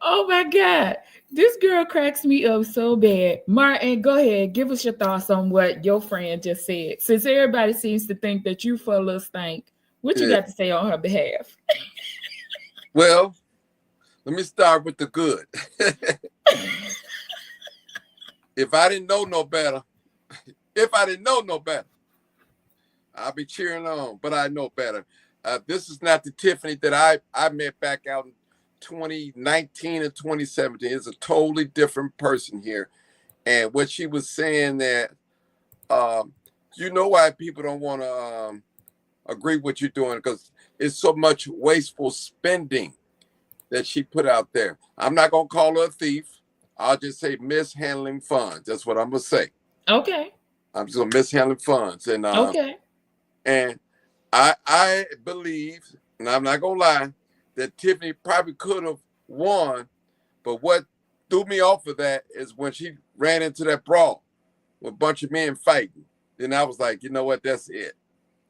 Oh my God. This girl cracks me up so bad. Martin, go ahead. Give us your thoughts on what your friend just said. Since everybody seems to think that you full of stink, what you got to say on her behalf? Well, let me start with the good. If I didn't know no better, I'll be cheering on, but I know better. This is not the Tiffany that I met back out in 2019 and 2017. It's a totally different person here. And what she was saying that, you know why people don't want to agree with what you're doing, because it's so much wasteful spending that she put out there. I'm not going to call her a thief. I'll just say mishandling funds. That's what I'm going to say. Okay. I'm just going to mishandling funds. And okay. And I believe, and I'm not going to lie, that Tiffany probably could have won, but what threw me off of that is when she ran into that brawl with a bunch of men fighting. Then I was like, you know what? That's it.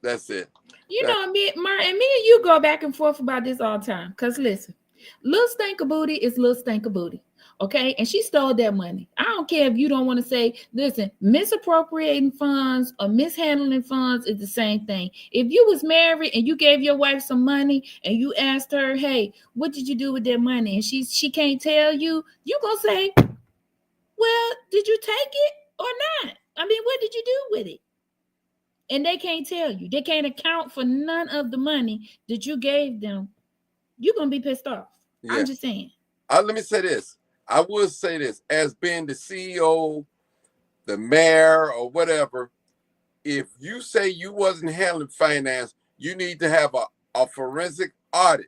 You know, Martin, me and you go back and forth about this all the time. Because listen, little stinker booty is little stinker booty. Okay, and she stole that money. I don't care if you don't want to say, listen, misappropriating funds or mishandling funds is the same thing. If you was married and you gave your wife some money and you asked her, hey, what did you do with that money? And she can't tell you, you gonna say, Well, did you take it or not? I mean, what did you do with it? And they can't tell you. They can't account for none of the money that you gave them. You're going to be pissed off. Yeah. I'm just saying. Let me say this. I would say this, as being the CEO, the mayor, or whatever, if you say you wasn't handling finance, you need to have a forensic audit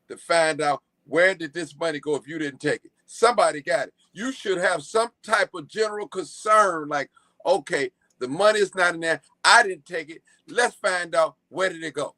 to find out where did this money go if you didn't take it. Somebody got it. You should have some type of general concern, like, okay, the money is not in there. I didn't take it. Let's find out where did it go.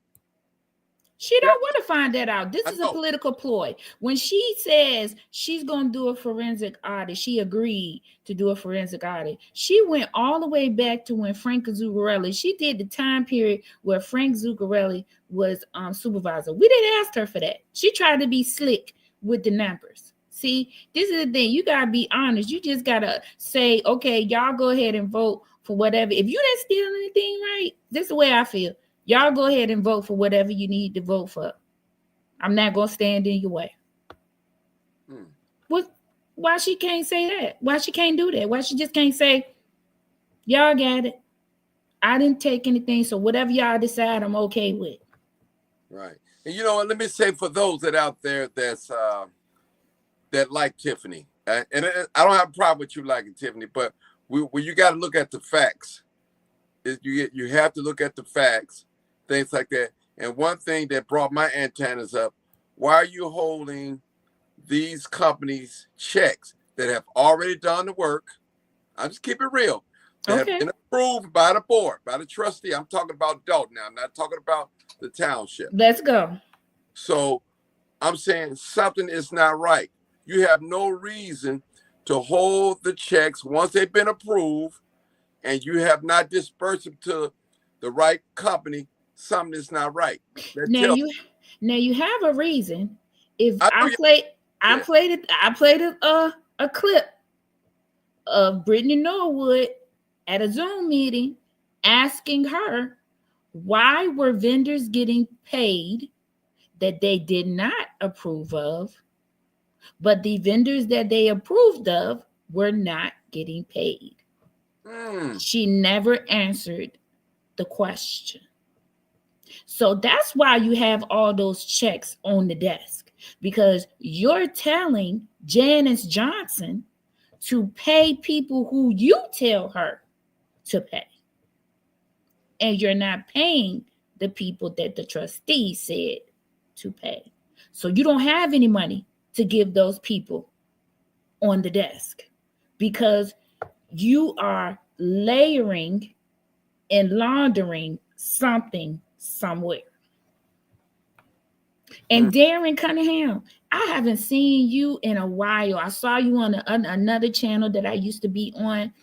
She don't want to find that out. This is a political ploy. When she says she's going to do a forensic audit, she agreed to do a forensic audit. She went all the way back to when Frank Zuccarelli, she did the time period where Frank Zuccarelli was supervisor. We didn't ask her for that. She tried to be slick with the numbers. See, this is the thing. You got to be honest. You just got to say, okay, y'all go ahead and vote for whatever. If you didn't steal anything, right, this is the way I feel. Y'all go ahead and vote for whatever you need to vote for. I'm not going to stand in your way. What? Why she can't say that? Why she can't do that? Why she just can't say, y'all got it. I didn't take anything, so whatever y'all decide, I'm okay with. Right. And you know what? Let me say for those that out there that's that like Tiffany, and I don't have a problem with you liking Tiffany, but when you got to look at the facts, you have to look at the facts. Things like that. And one thing that brought my antennas up, why are you holding these companies checks that have already done the work? I'll just keep it real. That have been approved by the board, by the trustee. I'm talking about Dalton now. I'm not talking about the township. Let's go. So I'm saying something is not right. You have no reason to hold the checks once they've been approved and you have not dispersed them to the right company. Something is not right. Now you have a reason. If I played a clip of Brittany Norwood at a Zoom meeting asking her why were vendors getting paid that they did not approve of, but the vendors that they approved of were not getting paid. She never answered the question. So that's why you have all those checks on the desk, because you're telling Janice Johnson to pay people who you tell her to pay. And you're not paying the people that the trustee said to pay. So you don't have any money to give those people on the desk because you are layering and laundering something somewhere. And Darren Cunningham, I haven't seen you in a while. I saw you on another channel that I used to be on.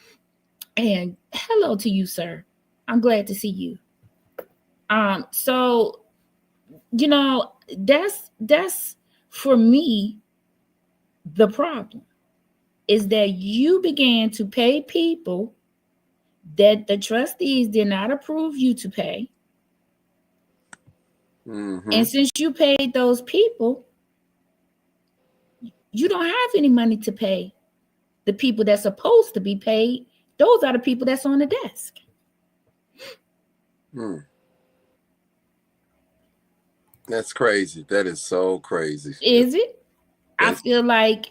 And hello to you, sir. I'm glad to see you. So, you know, that's for me, the problem is that you began to pay people that the trustees did not approve you to pay. And since you paid those people, you don't have any money to pay the people that's supposed to be paid. Those are the people that's on the desk. That's crazy. That is so crazy. Is it? I feel like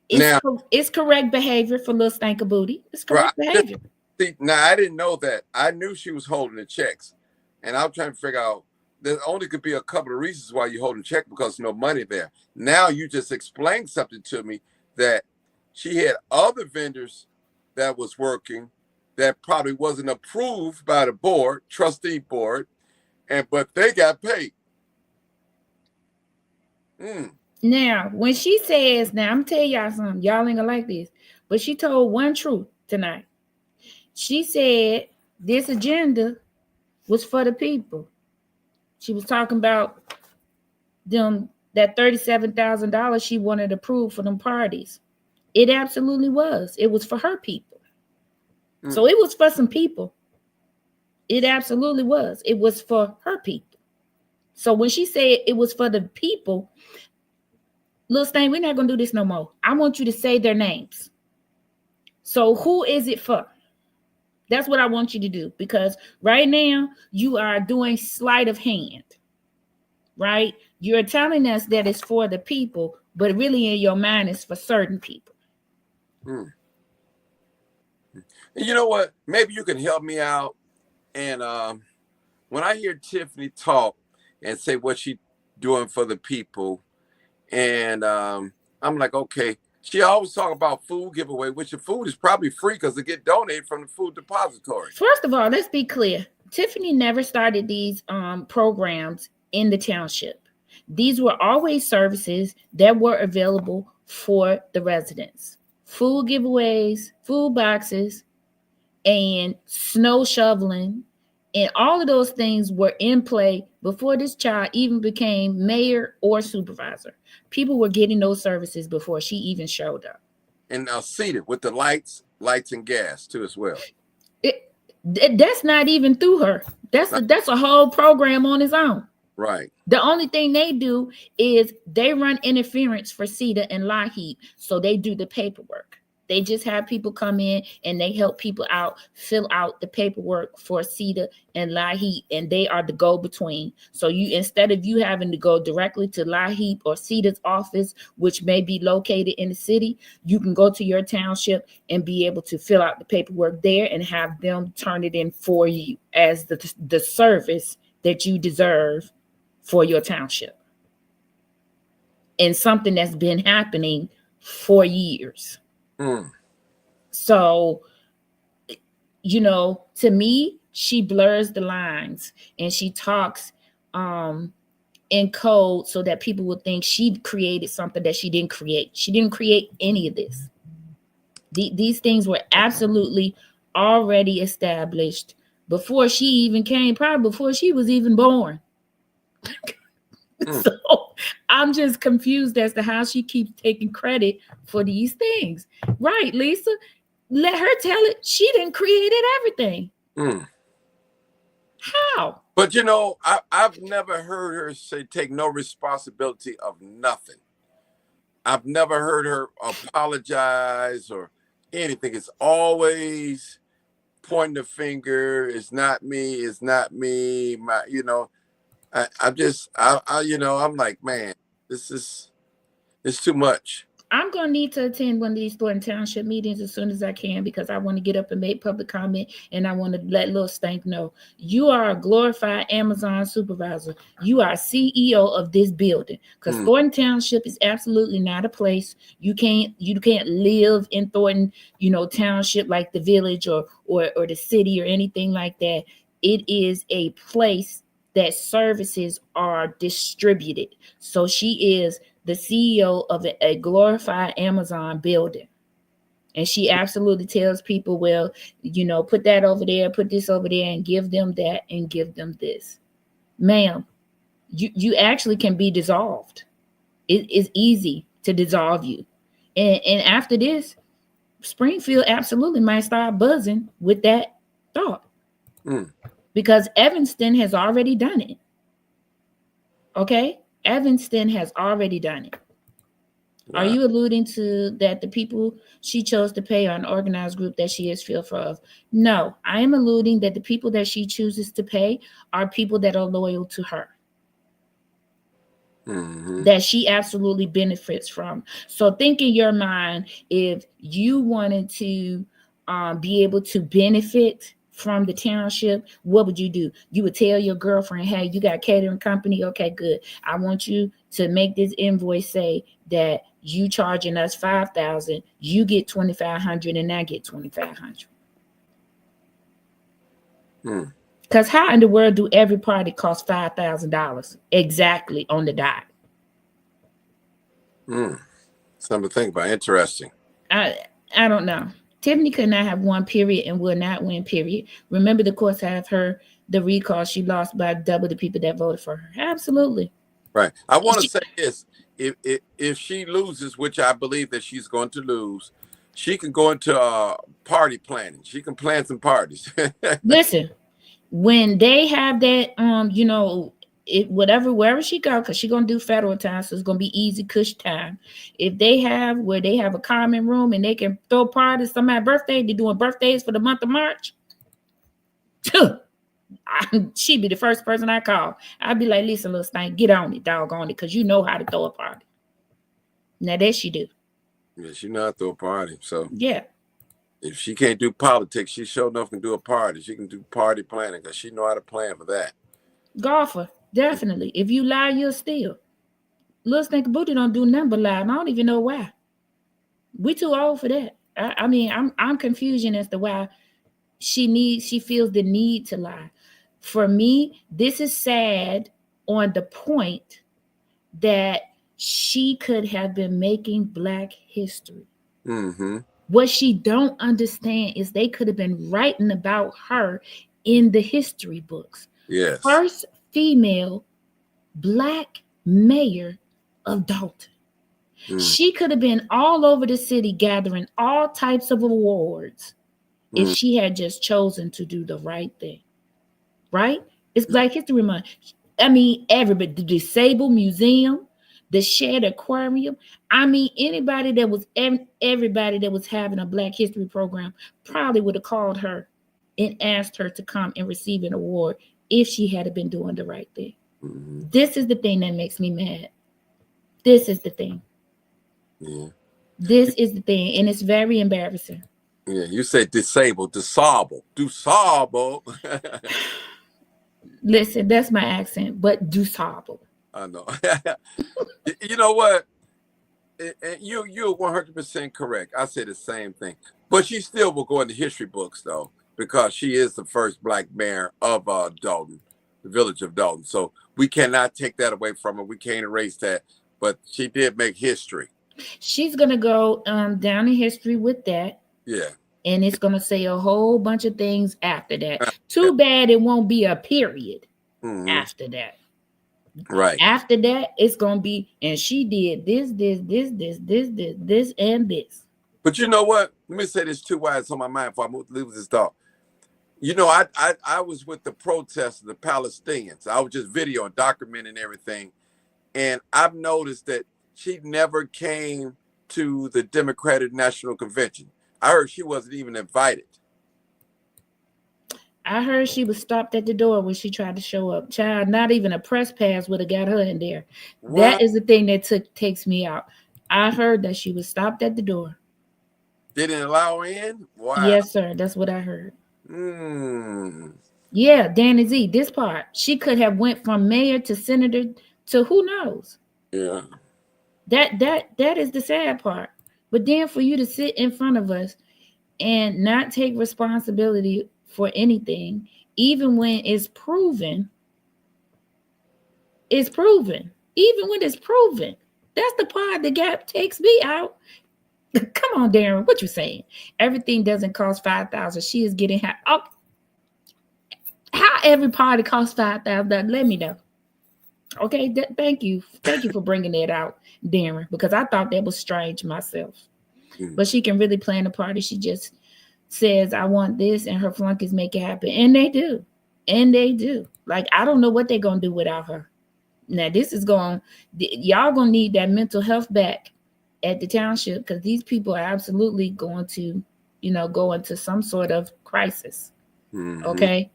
it's correct behavior for little stank of booty. It's correct behavior. See, now I didn't know that. I knew she was holding the checks, and I was trying to figure out there only could be a couple of reasons why you're holding check because there's no money there. Now you just explained something to me that she had other vendors that was working that probably wasn't approved by the board, trustee board, but they got paid. Now, when she says, now I'm telling y'all something, y'all ain't gonna like this, but she told one truth tonight. She said this agenda was for the people. She was talking about them, that $37,000 she wanted approved for them parties. It absolutely was. It was for her people. So it was for some people. It absolutely was. It was for her people. So when she said it was for the people, Lil Stain, we're not going to do this no more. I want you to say their names. So who is it for? That's what I want you to do, because right now you are doing sleight of hand, right? You're telling us that it's for the people, but really in your mind it's for certain people. You know what? Maybe you can help me out. And when I hear Tiffany talk and say what she doing for the people, and I'm like, okay. She always talk about food giveaway, which the food is probably free because it get donated from the food depository. First of all, let's be clear. Tiffany never started these programs in the township. These were always services that were available for the residents. Food giveaways, food boxes, and snow shoveling, and all of those things were in play before this child even became mayor or supervisor. People were getting those services before she even showed up. And now seated with the lights and gas too as well. That's not even through her. That's a whole program on its own. Right. The only thing they do is they run interference for CETA and LIHEAP, so they do the paperwork. They just have people come in and they help people out, fill out the paperwork for CETA and LIHEAP, and they are the go-between. So you, instead of you having to go directly to LIHEAP or CETA's office, which may be located in the city, you can go to your township and be able to fill out the paperwork there and have them turn it in for you as the service that you deserve for your township. And something that's been happening for years. So, you know, to me, she blurs the lines and she talks in code so that people will think she created something that she didn't create. She didn't create any of this. These things were absolutely already established before she even came, probably before she was even born. So I'm just confused as to how she keeps taking credit for these things. Right, Lisa? Let her tell it. She done created everything. How? But you know, I've never heard her say take no responsibility of nothing. I've never heard her apologize or anything. It's always pointing the finger. It's not me. It's not me. My, you know, I'm like, man, it's too much. I'm going to need to attend one of these Thornton Township meetings as soon as I can, because I want to get up and make public comment, and I want to let Lil Stank know you are a glorified Amazon supervisor. You are CEO of this building, because Thornton Township is absolutely not a place. You can't live in Thornton, Township, like the village or the city or anything like that. It is a place that services are distributed. So she is the CEO of a glorified Amazon building. And she absolutely tells people, well, put that over there, put this over there, and give them that and give them this. Ma'am, you actually can be dissolved. It is easy to dissolve you. And after this, Springfield absolutely might start buzzing with that thought. Because Evanston has already done it. Okay? Evanston has already done it. Wow. Are you alluding to that the people she chose to pay are an organized group that she is fearful of? No, I am alluding that the people that she chooses to pay are people that are loyal to her. That she absolutely benefits from. So think in your mind, if you wanted to be able to benefit from the township, what would you do? You would tell your girlfriend, hey, you got a catering company? Okay, good. I want you to make this invoice say that you charging us $5,000, you get $2,500, and I get $2,500. Because how in the world do every party cost $5,000 exactly on the dot? Something to think about. Interesting. I don't know. Tiffany could not have won, period, and will not win, period. Remember, the courts have her the recall. She lost by double the people that voted for her. Absolutely. Right. I want to say this. If she loses, which I believe that she's going to lose, she can go into party planning. She can plan some parties. Listen, when they have that, wherever she go, because she's gonna do federal time, so it's gonna be easy cush time. If they have where they have a common room and they can throw parties, somebody's birthday, they're doing birthdays for the month of March. She'd be the first person I call. I'd be like, listen, little stank, get on it, doggone it, because you know how to throw a party. Now that she do. Yeah, she know how to throw a party. So yeah, if she can't do politics, she sure enough can do a party. She can do party planning because she know how to plan for that. Golfer, definitely. If you lie, you'll steal. Little Stinker Booty don't do nothing but lie, and I don't even know why. We too old for that. I mean, I'm confusion as to why she feels the need to lie. For me, this is sad on the point that she could have been making Black history. Mm-hmm. What she don't understand is they could have been writing about her in the history books. Yes. First female Black mayor of Dalton. She could have been all over the city gathering all types of awards if she had just chosen to do the right thing. Right? It's Black History Month. I mean, everybody, the Disabled Museum, the Shed Aquarium. I mean, everybody that was having a Black History program probably would have called her and asked her to come and receive an award if she had been doing the right thing. This is the thing that makes me mad. This is the thing. Yeah. This is the thing, and it's very embarrassing. Yeah, you say disabled, disable. Listen, that's my accent, but disable. I know. You know what? You're 100% correct. I say the same thing. But she still will go in the history books, though, because she is the first Black mayor of Dalton, the village of Dalton. So we cannot take that away from her. We can't erase that. But she did make history. She's going to go down in history with that. Yeah. And it's going to say a whole bunch of things after that. Too bad it won't be a period after that. Right. After that, it's going to be, and she did this, and this. But you know what? Let me say this too while it's on my mind before I leave this thought. You know, I was with the protests of the Palestinians. I was just videoing, documenting everything. And I've noticed that she never came to the Democratic National Convention. I heard she wasn't even invited. I heard she was stopped at the door when she tried to show up. Child, not even a press pass would have got her in there. What? That is the thing that takes me out. I heard that she was stopped at the door. They didn't allow her in? Wow. Yes, sir. That's what I heard. Yeah, Danny Z, this part. She could have went from mayor to senator to who knows. Yeah. That is the sad part. But then for you to sit in front of us and not take responsibility for anything, even when it's proven. Even when it's proven. That's the part that takes me out. Come on, Darren, what you saying? Everything doesn't cost $5,000. She is getting how every party costs $5,000? Let me know. Okay, thank you for bringing that out, Darren, because I thought that was strange myself. But she can really plan a party. She just says, I want this, and her flunkies make it happen. And they do. Like, I don't know what they're going to do without her. Now, y'all going to need that mental health back at the township, because these people are absolutely going to, go into some sort of crisis. Okay?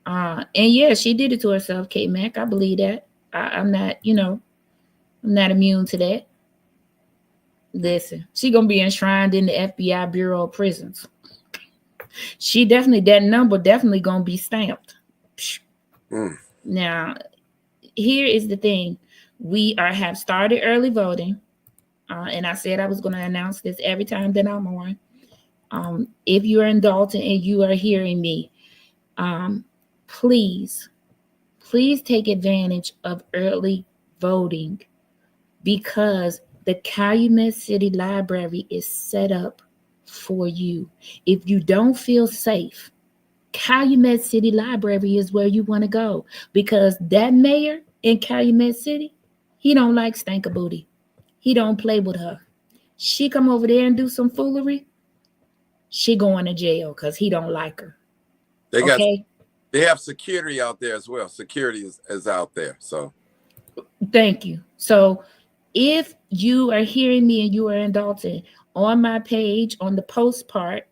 And yeah, she did it to herself, Kate Mack. I believe that. I'm not immune to that. Listen, she gonna be enshrined in the FBI Bureau of Prisons. That number definitely gonna be stamped. Now, here is the thing: we have started early voting, and I said I was gonna announce this every time that I'm on. If you are in Dalton and you are hearing me, please take advantage of early voting, because the Calumet City Library is set up for you. If you don't feel safe, Calumet City Library is where you want to go, because that mayor in Calumet City, he don't like Stanker Booty. He don't play with her. She come over there and do some foolery, she going to jail because he don't like her. They They have security out there as well. Security is out there. So Thank you. So if you are hearing me and you are in Dalton, on my page, on the post part,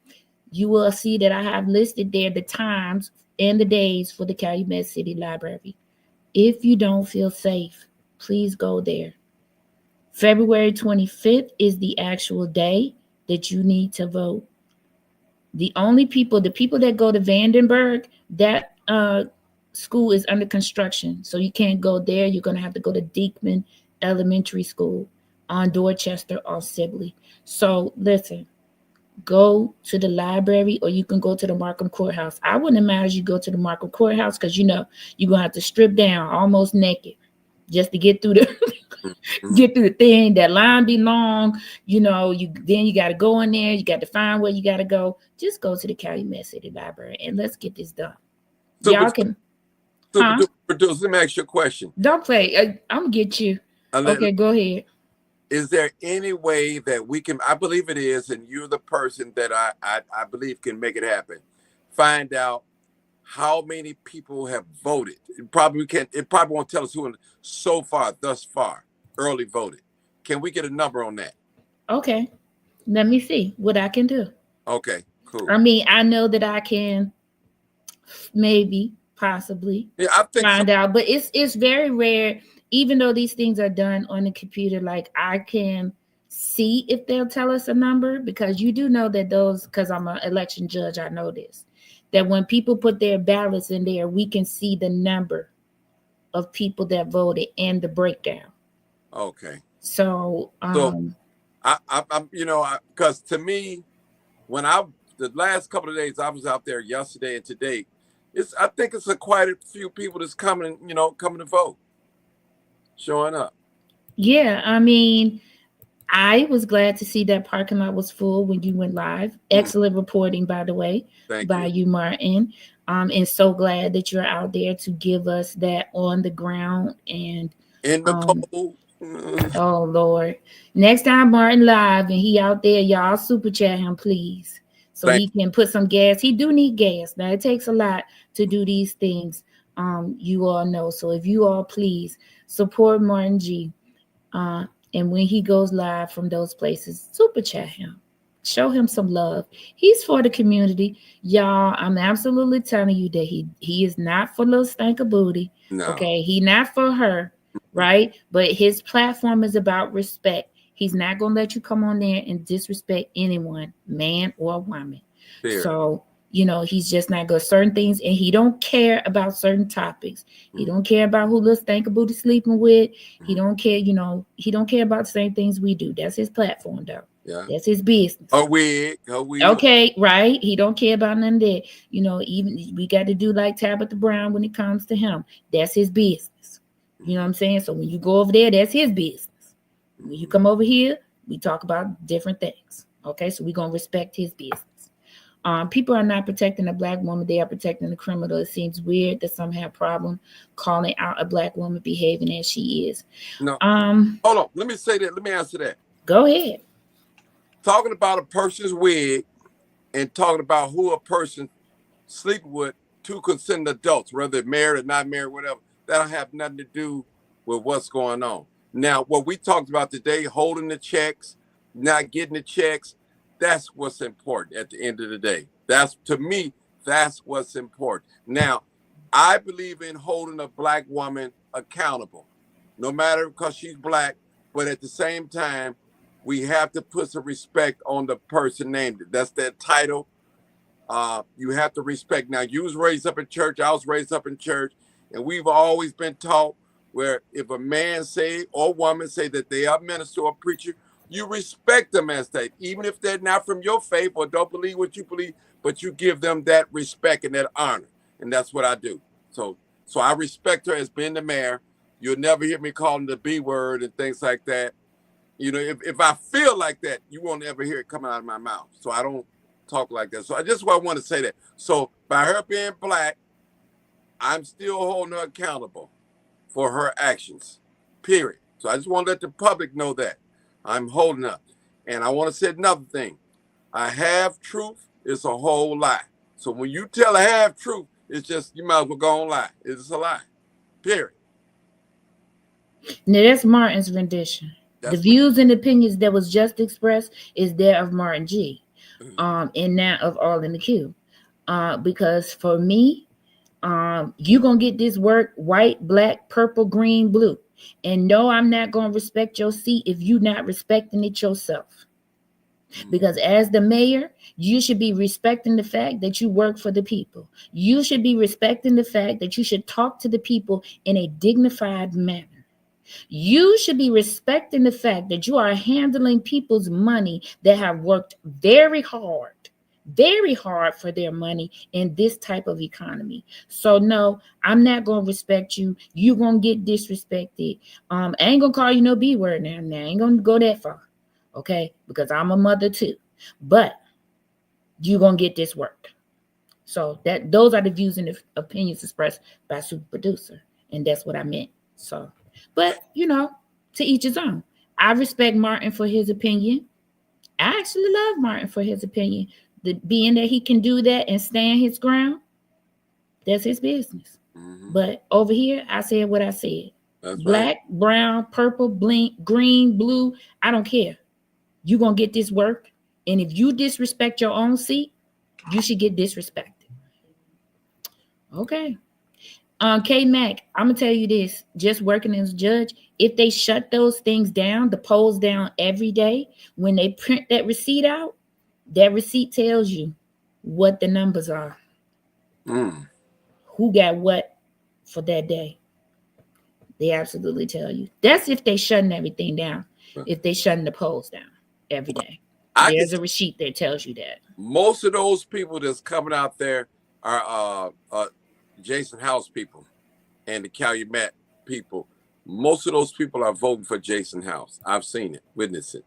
you will see that I have listed there the times and the days for the Calumet City Library. If you don't feel safe, please go there. February 25th is the actual day that you need to vote. The people that go to Vandenberg, that school is under construction. So you can't go there. You're going to have to go to Diekman Elementary School on Dorchester or Sibley. So listen, go to the library or you can go to the Markham Courthouse. I wouldn't imagine you go to the Markham Courthouse because you're going to have to strip down almost naked just to get through the thing. That line be long, you got to go in there, you got to find where you got to go. Just go to the Calumet City Library and let's get this done. Y'all can produce. Let me ask you a question. Don't play. I'm gonna get you. Okay, go ahead. Is there any way that we can, I believe it is, and you're the person that I believe can make it happen, find out how many people have voted? It probably won't tell us who thus far, early voted. Can we get a number on that? Okay. Let me see what I can do. Okay, cool. I mean, I know that I can maybe, possibly I think find out, but it's very rare, even though these things are done on the computer. Like I can see if they'll tell us a number, because you do know that because I'm an election judge, I know this, that when people put their ballots in there, we can see the number of people that voted and the breakdown. Okay. So I'm because to me, when the last couple of days I was out there yesterday and today, I think it's quite a few people that's coming to vote, showing up. Yeah, I mean, I was glad to see that parking lot was full when you went live. Excellent reporting, by the way, by you, Martin. And so glad that you're out there to give us that on the ground and in the cold. Oh Lord! Next time Martin live and he out there, y'all super chat him, please, so he can put some gas. He do need gas. Now it takes a lot to do these things. You all know. So if you all please support Martin G. And when he goes live from those places, super chat him. Show him some love. He's for the community. Y'all, I'm absolutely telling you that he is not for little stank booty. No. Okay, he not for her, right? But his platform is about respect. He's not going to let you come on there and disrespect anyone, man or woman. Fair. So, he's just not good. Certain things, and he don't care about certain topics. He don't care about who little stank booty sleeping with. He don't care, he don't care about the same things we do. That's his platform, though. Yeah. That's his business. A wig. Okay, right. He don't care about none of that. Even we got to do like Tabitha Brown when it comes to him. That's his business. You know what I'm saying? So when you go over there, that's his business. When you come over here, we talk about different things. Okay, so we're gonna respect his business. People are not protecting a Black woman, they are protecting the criminal. It seems weird that some have problem calling out a Black woman behaving as she is. No. Hold on. Let me say that. Let me answer that. Go ahead. Talking about a person's wig and talking about who a person sleeping with, two consenting adults, whether they're married or not married, whatever, that don't have nothing to do with what's going on. Now, what we talked about today, holding the checks, not getting the checks, that's what's important at the end of the day. To me, that's what's important. Now, I believe in holding a Black woman accountable, no matter because she's Black, but at the same time, we have to put some respect on the person named it. That's their title. You have to respect. Now, you was raised up in church. I was raised up in church. And we've always been taught where if a man say or woman say that they are minister or preacher, you respect them as that, even if they're not from your faith or don't believe what you believe, but you give them that respect and that honor. And that's what I do. So I respect her as being the mayor. You'll never hear me calling the B word and things like that. If I feel like that, you won't ever hear it coming out of my mouth. So I don't talk like that. So I just want to say that. So by her being Black, I'm still holding her accountable for her actions, period. So I just want to let the public know that I'm holding up. And I want to say another thing. A half truth is a whole lie. So when you tell a half truth, It's just you might as well go on lie. It's a lie. Period. Now that's Martin's rendition. The views and opinions that was just expressed is there of Martin G. And that of All in the Queue. Because for me, you gonna get this work white, black, purple, green, blue. And no, I'm not gonna respect your seat if you not respecting it yourself. Because as the mayor, you should be respecting the fact that you work for the people. You should be respecting the fact that you should talk to the people in a dignified manner. You should be respecting the fact that you are handling people's money that have worked very hard for their money in this type of economy. So no, I'm not going to respect you. You're going to get disrespected. I ain't going to call you no B word now. I ain't going to go that far. Okay? Because I'm a mother too. But you're going to get this work. So those are the views and the opinions expressed by Super Producer. And that's what I meant. So, but to each his own. I respect Martin for his opinion. I actually love Martin for his opinion. Being that he can do that and stand his ground, that's his business. But over here, I said what I said. That's Black, right. brown, purple, green, blue, I don't care. You're going to get this work. And if you disrespect your own seat, you should get disrespected. Okay. K-Mac, I'm going to tell you this. Just working as a judge, if they shut those things down, the polls down every day, when they print that receipt out, that receipt tells you what the numbers are. Who got what for that day. They absolutely tell you. That's if they shutting everything down. If they shutting the polls down every day. There's a receipt that tells you that. Most of those people that's coming out there are Jason House people and the Calumet people. Most of those people are voting for Jason House. I've seen it, witnessed it.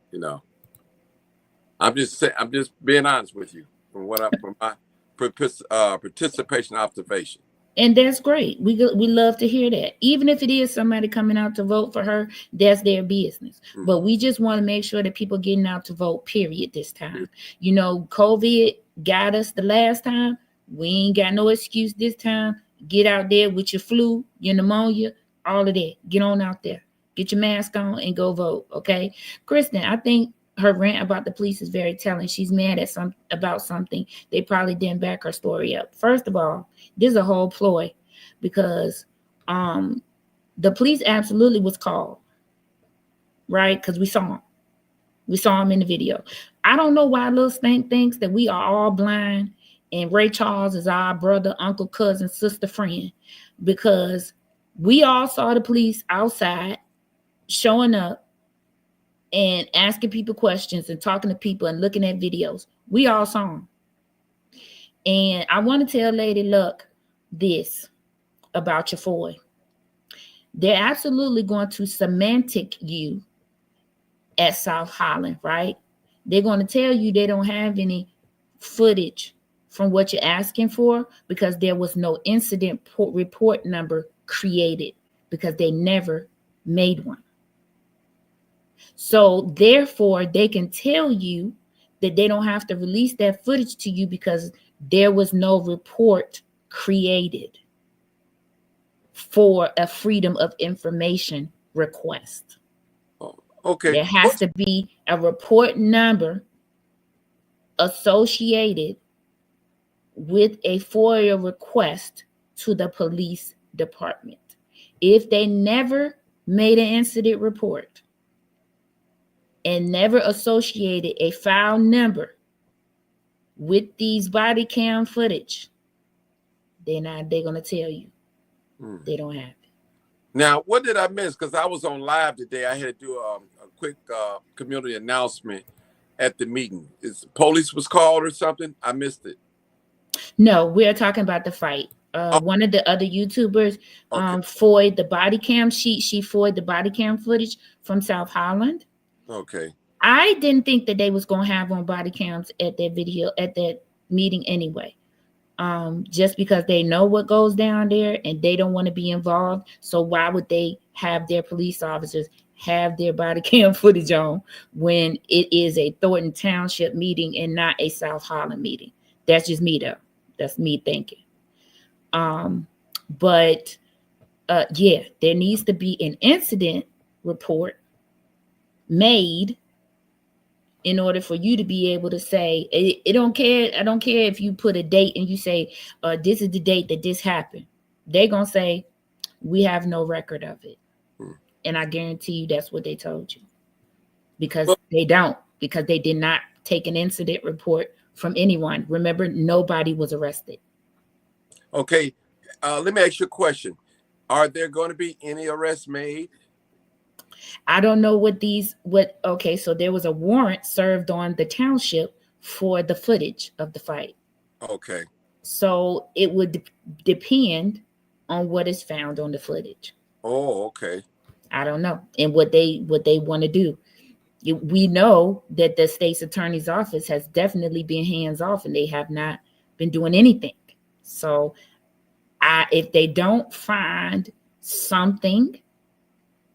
I'm just being honest with you from my participation observation. And that's great. We love to hear that. Even if it is somebody coming out to vote for her, that's their business. But we just want to make sure that people getting out to vote, period, this time. COVID got us the last time. We ain't got no excuse this time. Get out there with your flu, your pneumonia, all of that. Get on out there. Get your mask on and go vote, okay? Kristen, I think her rant about the police is very telling. She's mad at about something. They probably didn't back her story up. First of all, this is a whole ploy because the police absolutely was called, right? Because we saw them. We saw them in the video. I don't know why Lil Stank thinks that we are all blind and Ray Charles is our brother, uncle, cousin, sister, friend, because we all saw the police outside showing up and asking people questions and talking to people and looking at videos. We all saw them. And I want to tell Lady Luck this about your Foy. They're absolutely going to semantic you at South Holland, right? They're going to tell you they don't have any footage from what you're asking for because there was no incident report number created because they never made one. So therefore, they can tell you that they don't have to release that footage to you because there was no report created for a freedom of information request. Okay. There has to be a report number associated with a FOIA request to the police department. If they never made an incident report and never associated a file number with these body cam footage, they're going to tell you they don't have it. Now, what did I miss? Because I was on live today. I had to do a quick community announcement at the meeting. Police was called or something? I missed it. No, we're talking about the fight. One of the other YouTubers FOIA'd the body cam. She FOIA'd the body cam footage from South Holland. Okay. I didn't think that they was going to have on body cams at that meeting anyway. Just because they know what goes down there and they don't want to be involved. So why would they have their police officers have their body cam footage on when it is a Thornton Township meeting and not a South Holland meeting? That's just me though. That's me thinking. But yeah, there needs to be an incident report made in order for you to be able to say, I don't care if you put a date and you say, this is the date that this happened. They're going to say, we have no record of it. And I guarantee you that's what they told you. Because they did not take an incident report from anyone. Remember, nobody was arrested. Okay, let me ask you a question. Are there going to be any arrests made? I don't know okay, so there was a warrant served on the township for the footage of the fight. Okay. So it would depend on what is found on the footage. Oh, okay. I don't know. And what they want to do. We know that the state's attorney's office has definitely been hands off and they have not been doing anything. So if they don't find something,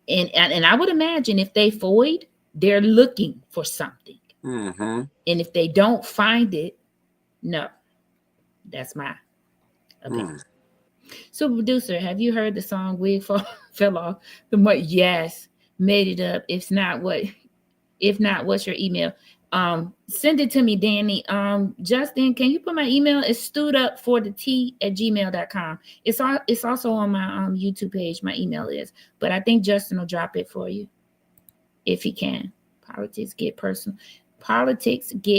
and I would imagine if they FOID, they're looking for something. Mm-hmm. And if they don't find it, no. That's my opinion. So, producer, have you heard the song "Wig Fell Off"? Yes, made it up. If not, what's your email? Send it to me, Danny. Justin, can you put my email? It's stoodupfortheT@gmail.com. It's also on my YouTube page. My email is, but I think Justin will drop it for you if he can. Politics get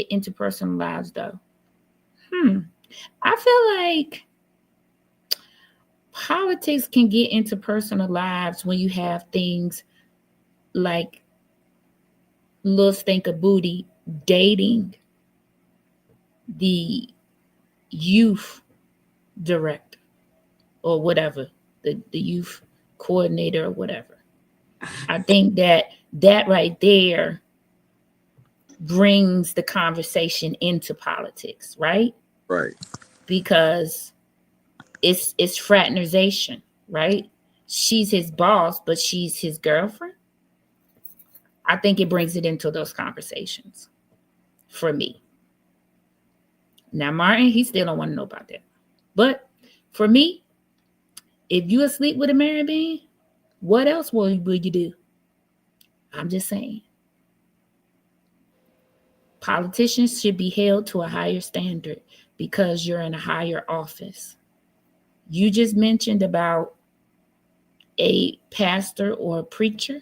into personal lives, though. I feel like politics can get into personal lives when you have things like Lil Stinker Booty dating the youth director or whatever, the youth coordinator or whatever. I think that right there brings the conversation into politics, right? Right. Because it's fraternization, right? She's his boss, but she's his girlfriend. I think it brings it into those conversations for me. Now, Martin, he still don't want to know about that. But for me, if you asleep with a married man, what else will you do? I'm just saying. Politicians should be held to a higher standard because you're in a higher office. You just mentioned about a pastor or a preacher.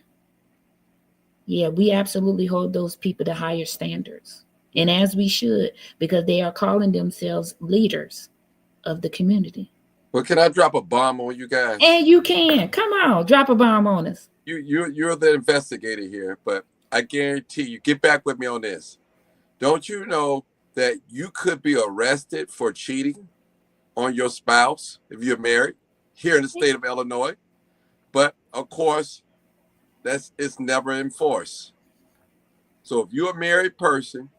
Yeah, we absolutely hold those people to higher standards. And as we should, because they are calling themselves leaders of the community. Well, can I drop a bomb on you guys? And you can. Come on, drop a bomb on us. You're the investigator here, but I guarantee you, get back with me on this. Don't you know that you could be arrested for cheating on your spouse if you're married here in the state of Illinois? But of course, it's never enforced. So if you're a married person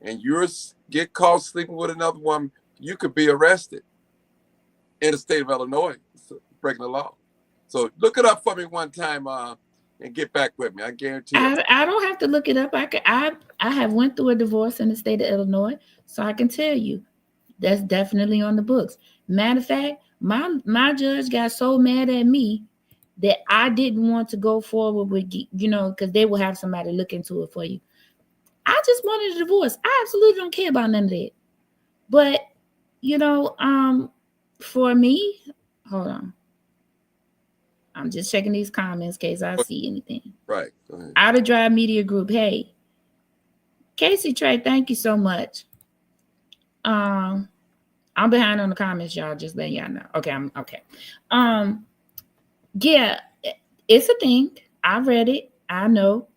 and you get caught sleeping with another woman, you could be arrested in the state of Illinois, breaking the law. So look it up for me one time and get back with me. I guarantee you. I don't have to look it up. I have went through a divorce in the state of Illinois, so I can tell you that's definitely on the books. Matter of fact, my judge got so mad at me that I didn't want to go forward with, because they will have somebody look into it for you. I just wanted a divorce. I absolutely don't care about none of that. But, for me, hold on. I'm just checking these comments in case I see anything. Right. Go ahead. Out of Drive Media Group. Hey, Casey Trey, thank you so much. I'm behind on the comments, y'all. Just letting y'all know. Okay, I'm okay. Yeah, it's a thing. I read it. I know.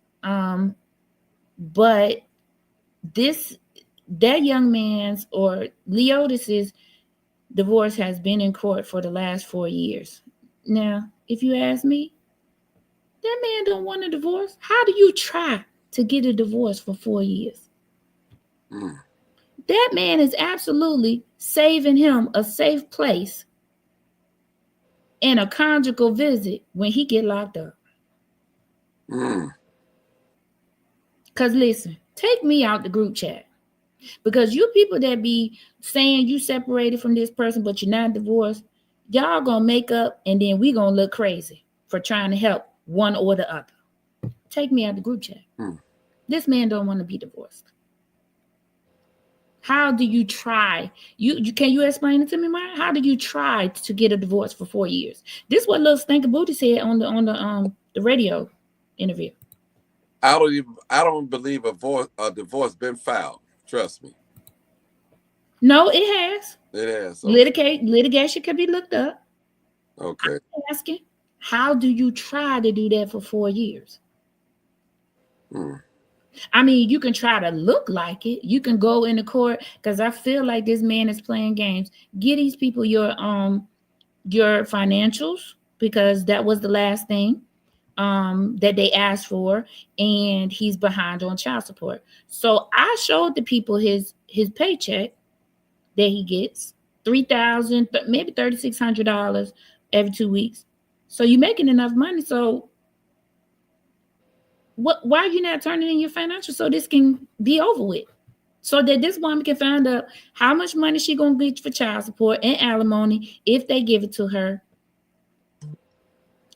But that young man's or Leotis's divorce has been in court for the last 4 years. Now, if you ask me, that man don't want a divorce. How do you try to get a divorce for 4 years? That man is absolutely saving him a safe place and a conjugal visit when he get locked up. Because listen, take me out the group chat. Because you people that be saying you separated from this person, but you're not divorced, Y'all gonna make up, and then we gonna look crazy for trying to help one or the other. Take me out the group chat. This man don't want to be divorced. How do you try? You can you explain it to me, Maya? How do you try to get a divorce for 4 years? This is what little Stinker Booty said on the radio interview. I don't believe a divorce been filed. Trust me. No, it has. It has. Okay. Litigation can be looked up. Okay. I'm asking, how do you try to do that for 4 years? I mean, you can try to look like it. You can go into court, because I feel like this man is playing games. Get these people your financials, because that was the last thing that they asked for, and he's behind on child support. So I showed the people his paycheck that he gets, $3,000, maybe $3,600 every 2 weeks. So you're making enough money. So why are you not turning in your financials so this can be over with? So that this woman can find out how much money she gonna get for child support and alimony if they give it to her.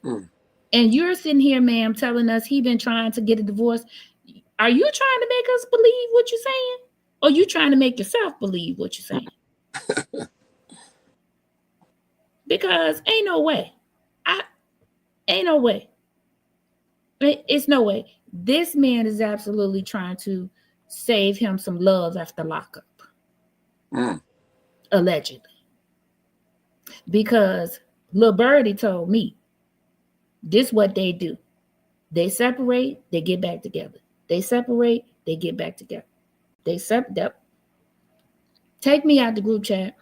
And you're sitting here, ma'am, telling us he been trying to get a divorce. Are you trying to make us believe what you're saying? Or you trying to make yourself believe what you're saying? Because ain't no way. Ain't no way. It's no way. This man is absolutely trying to save him some love after lockup. Allegedly. Because Lil Birdie told me this what they do. They separate, they get back together. They separate, they get back together. Take me out the group chat.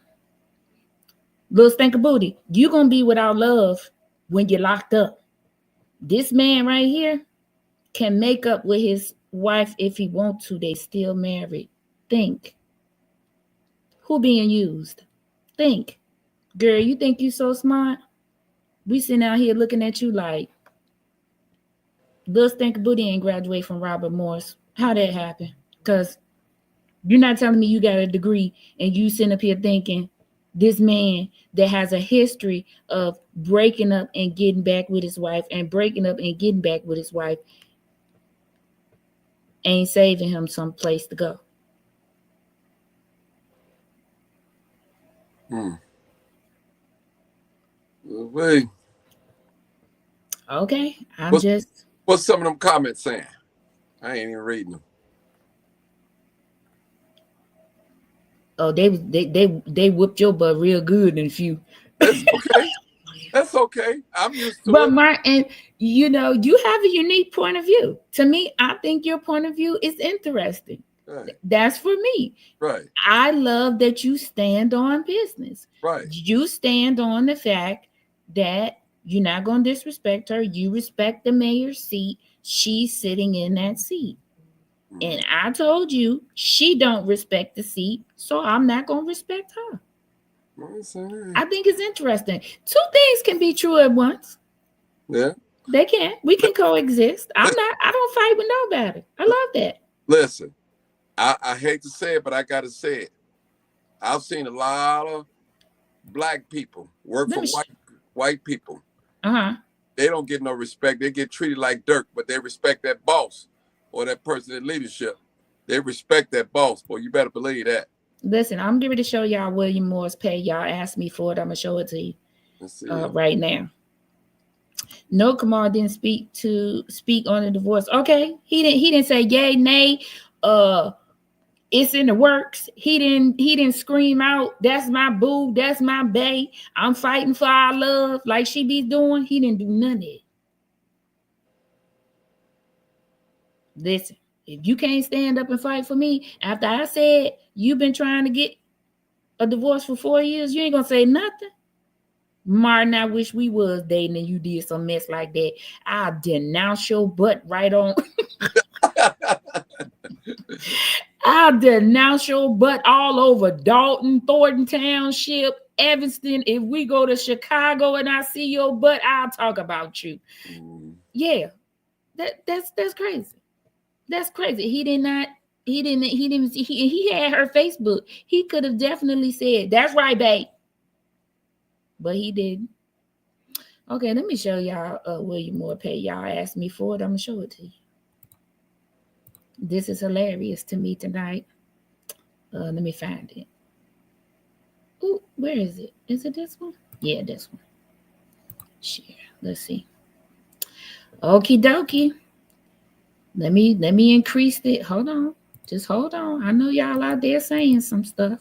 Lil Stinker Booty, you gonna be without love when you're locked up. This man right here can make up with his wife if he want to. They still married. Think. Who being used? Think. Girl, you think you so smart? We sitting out here looking at you like Lil Stinker Booty ain't graduate from Robert Morris. How that happen? Because you're not telling me you got a degree and you sitting up here thinking this man that has a history of breaking up and getting back with his wife and breaking up and getting back with his wife ain't saving him some place to go. Wait. Okay, What's some of them comments saying? I ain't even reading them. Oh, they whooped your butt real good in a few. That's okay. That's okay. I'm used to but it. Martin, you have a unique point of view. To me, I think your point of view is interesting. Right. That's for me. Right. I love that you stand on business. Right. You stand on the fact that you're not going to disrespect her. You respect the mayor's seat. She's sitting in that seat. And I told you she don't respect the seat, so I'm not going to respect her. I think it's interesting. Two things can be true at once. Yeah. They can. We can coexist. I don't fight with nobody. I love that. Listen, I hate to say it, but I got to say it. I've seen a lot of black people work for white people. They don't get no respect. They get treated like dirt, but they respect that boss or that person in leadership. They respect that boss. Boy, you better believe that. Listen, I'm going to show y'all William Moore's pay. Y'all asked me for it. I'm going to show it to you right now. No, Kamar didn't speak on the divorce. Okay, he didn't say yay, nay. It's in the works. He didn't scream out, "That's my boo, that's my bae. I'm fighting for our love," like she be doing. He didn't do none of it. Listen, if you can't stand up and fight for me after I said you've been trying to get a divorce for 4 years, you ain't gonna say nothing. Martin, I wish we was dating and you did some mess like that. I'll denounce your butt right on. I'll denounce your butt all over Dalton, Thornton Township, Evanston. If we go to Chicago and I see your butt, I'll talk about you. Yeah, that's crazy. That's crazy. He had her Facebook. He could have definitely said, "That's right, babe. but he didn't. Okay, let me show y'all William Moore pay. Y'all asked me for it. I'm gonna show it to you. This is hilarious to me tonight. Let me find it. Ooh, where is it? Is it this one? Yeah, this one. Share. Let's see. Okie dokie. Let me increase it. Hold on. Just hold on. I know y'all out there saying some stuff.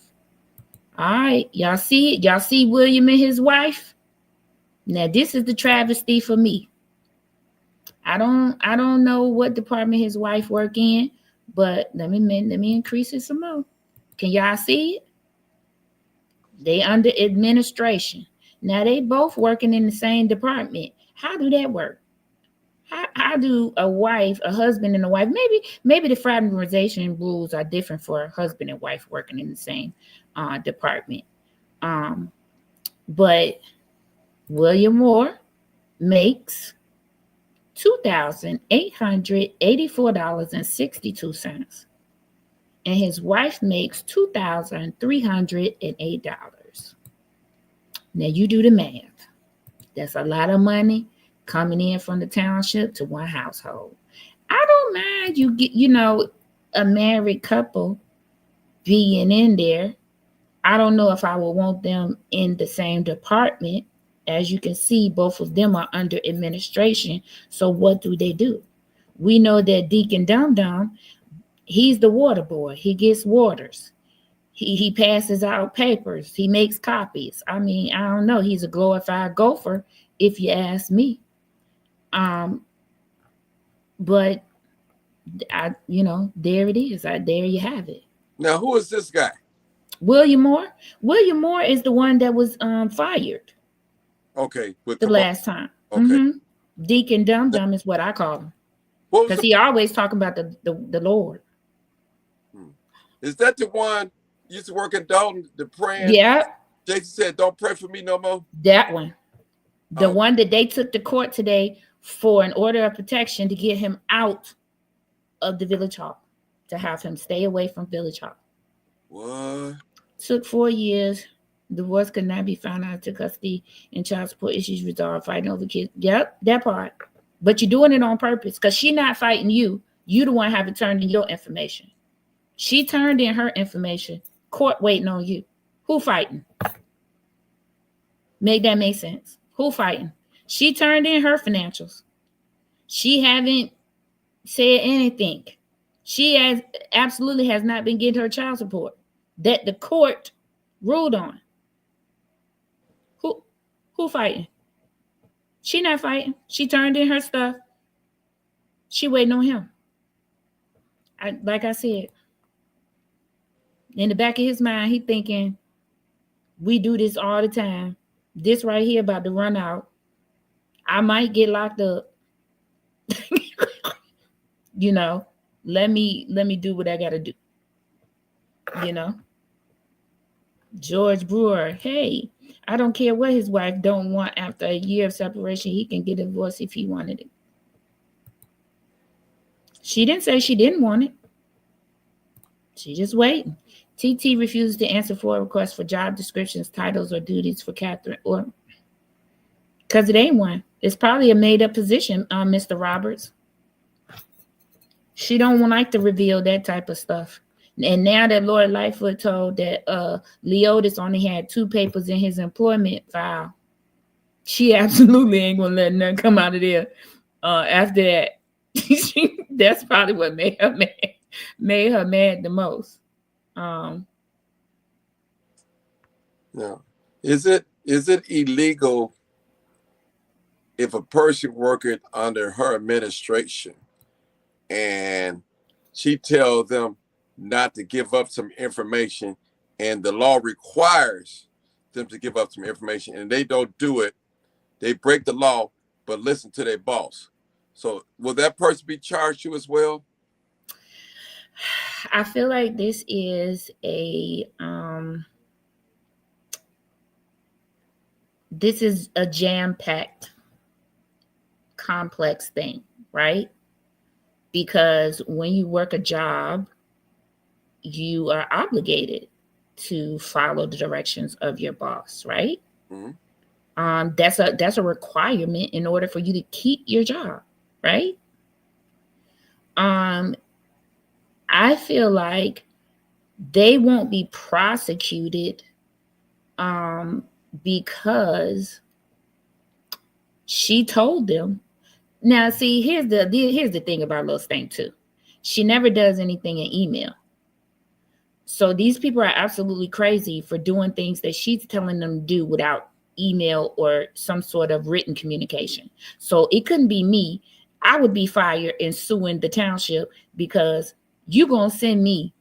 All right. Y'all see it? Y'all see William and his wife? Now this is the travesty for me. I don't know what department his wife work in, but let me increase it some more. Can y'all see it? They under administration. Now they both working in the same department. How do that work? How do a husband and a wife, maybe the fraternization rules are different for a husband and wife working in the same department. But William Moore makes $2,884.62. And his wife makes $2,308. Now you do the math. That's a lot of money coming in from the township to one household. I don't mind you get, a married couple being in there. I don't know if I would want them in the same department. As you can see, both of them are under administration. So what do? We know that Deacon Dum Dum, he's the water boy. He gets waters. He passes out papers. He makes copies. I mean, I don't know. He's a glorified gopher, if you ask me. But there it is. There you have it. Now, who is this guy? William Moore. William Moore is the one that was fired. Okay. The last time. Okay. Mm-hmm. Deacon Dum Dum is what I call him. Because he always talking about the Lord. Is that the one used to work in Dalton, the praying? Yeah. Jason said, "Don't pray for me no more." That one. The one that they took to court today for an order of protection to get him out of the village hall, to have him stay away from village hall. What? Took 4 years. Divorce could not be found out to custody and child support issues resolved, fighting over kids. Yep, that part. But you're doing it on purpose because she's not fighting you. You the one having turned in your information. She turned in her information. Court waiting on you. Who fighting? Make that make sense. Who fighting? She turned in her financials. She haven't said anything. She absolutely has not been getting her child support that the court ruled on. Who fighting? She not fighting. She turned in her stuff. She waiting on him. Like I said, in the back of his mind, he thinking, we do this all the time. This right here about to run out. I might get locked up. Let me do what I gotta do. George Brewer, hey, I don't care what his wife don't want after a year of separation. He can get a divorce if he wanted it. She didn't say she didn't want it. She just waiting. TT refuses to answer FOIA requests for job descriptions, titles, or duties for Catherine, or because it ain't one. It's probably a made-up position, Mr. Roberts. She don't like to reveal that type of stuff. And now that Lord Lightfoot told that Leotis only had 2 papers in his employment file, she absolutely ain't gonna let nothing come out of there. After that, that's probably what made her mad the most. No. Is it illegal if a person working under her administration and she tells them not to give up some information and the law requires them to give up some information and they don't do it, they break the law, but listen to their boss? So will that person be charged too as well? I feel like this is a jam-packed, complex thing, right? Because when you work a job, you are obligated to follow the directions of your boss, right? Mm-hmm. That's a requirement in order for you to keep your job, right? I feel like they won't be prosecuted because she told them. Now, see, here's the thing about Lil Stank too. She never does anything in email. So these people are absolutely crazy for doing things that she's telling them to do without email or some sort of written communication. So it couldn't be me. I would be fired and suing the township because you're going to send me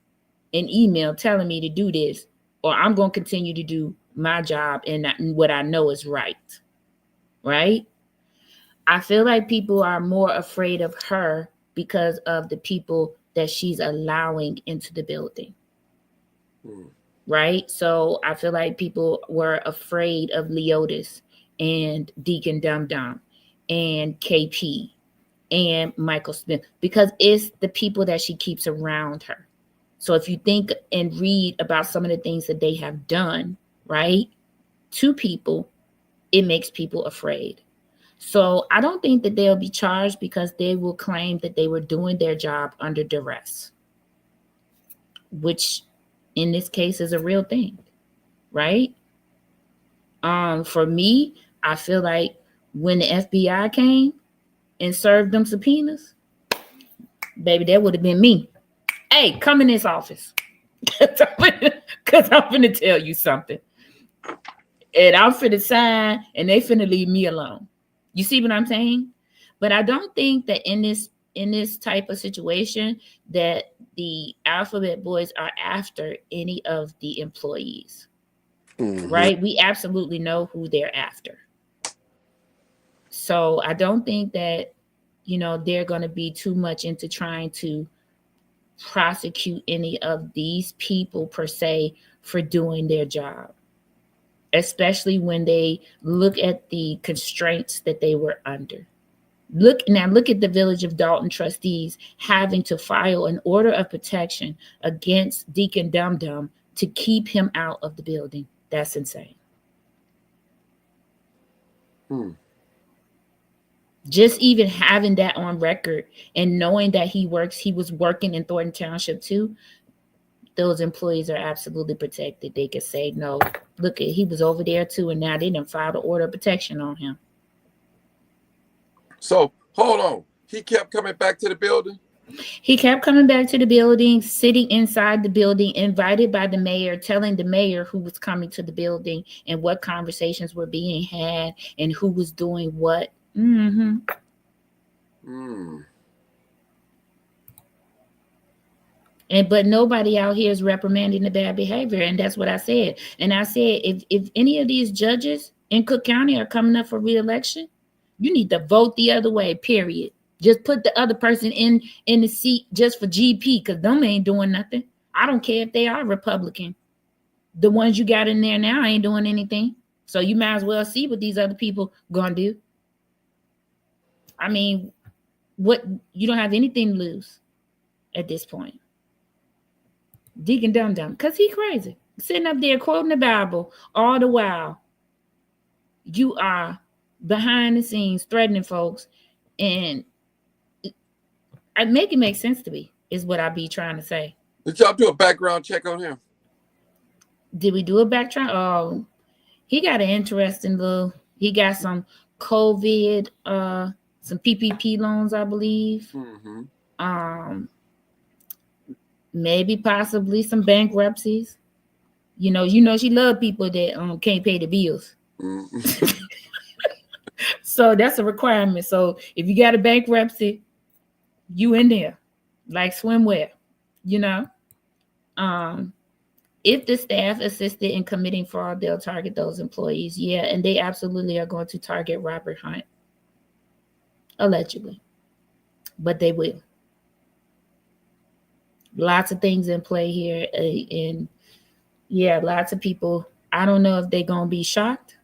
an email telling me to do this, or I'm going to continue to do my job and what I know is right. Right? I feel like people are more afraid of her because of the people that she's allowing into the building. Right? So I feel like people were afraid of Leotis and Deacon Dum Dum and KP and Michael Smith because it's the people that she keeps around her. So if you think and read about some of the things that they have done, right, to people, it makes people afraid. So I don't think that they'll be charged because they will claim that they were doing their job under duress, which in this case is a real thing, right? For me, I feel like when the FBI came and served them subpoenas, baby, that would have been me. Hey, come in this office. Because I'm finna tell you something. And I'm finna sign and they finna leave me alone. You see what I'm saying? But I don't think that in this type of situation that the Alphabet Boys are after any of the employees. Right? We absolutely know who they're after. So I don't think that, they're going to be too much into trying to prosecute any of these people per se for doing their job, especially when they look at the constraints that they were under. Look at the Village of Dalton trustees having to file an order of protection against Deacon Dum Dum to keep him out of the building. That's insane. Just even having that on record and knowing that he was working in Thornton Township too, those employees are absolutely protected. They could say, no, look, he was over there too, and now they didn't file the order of protection on him. So hold on. He kept coming back to the building? He kept coming back to the building, sitting inside the building, invited by the mayor, telling the mayor who was coming to the building and what conversations were being had and who was doing what. But nobody out here is reprimanding the bad behavior, and that's what I said. And I said, if any of these judges in Cook County are coming up for re-election, you need to vote the other way. Period. Just put the other person in the seat just for GP, because them ain't doing nothing. I don't care if they are Republican. The ones you got in there now ain't doing anything. So you might as well see what these other people gonna do. I mean, you don't have anything to lose at this point. Deacon Dum Dum, because he crazy. Sitting up there quoting the Bible all the while. You are behind the scenes threatening folks, and I make it make sense to me, is what I be trying to say. Did y'all do a background check on him? Did we do a background? Oh, he got an interesting he got some COVID, some PPP loans, I believe. Maybe possibly some bankruptcies. You know, she love people that can't pay the bills. So that's a requirement. So if you got a bankruptcy, you in there like swimwear, If the staff assisted in committing fraud, they'll target those employees. Yeah, and they absolutely are going to target Robert Hunt. Allegedly. But they will. Lots of things in play here. And yeah, lots of people. I don't know if they're going to be shocked.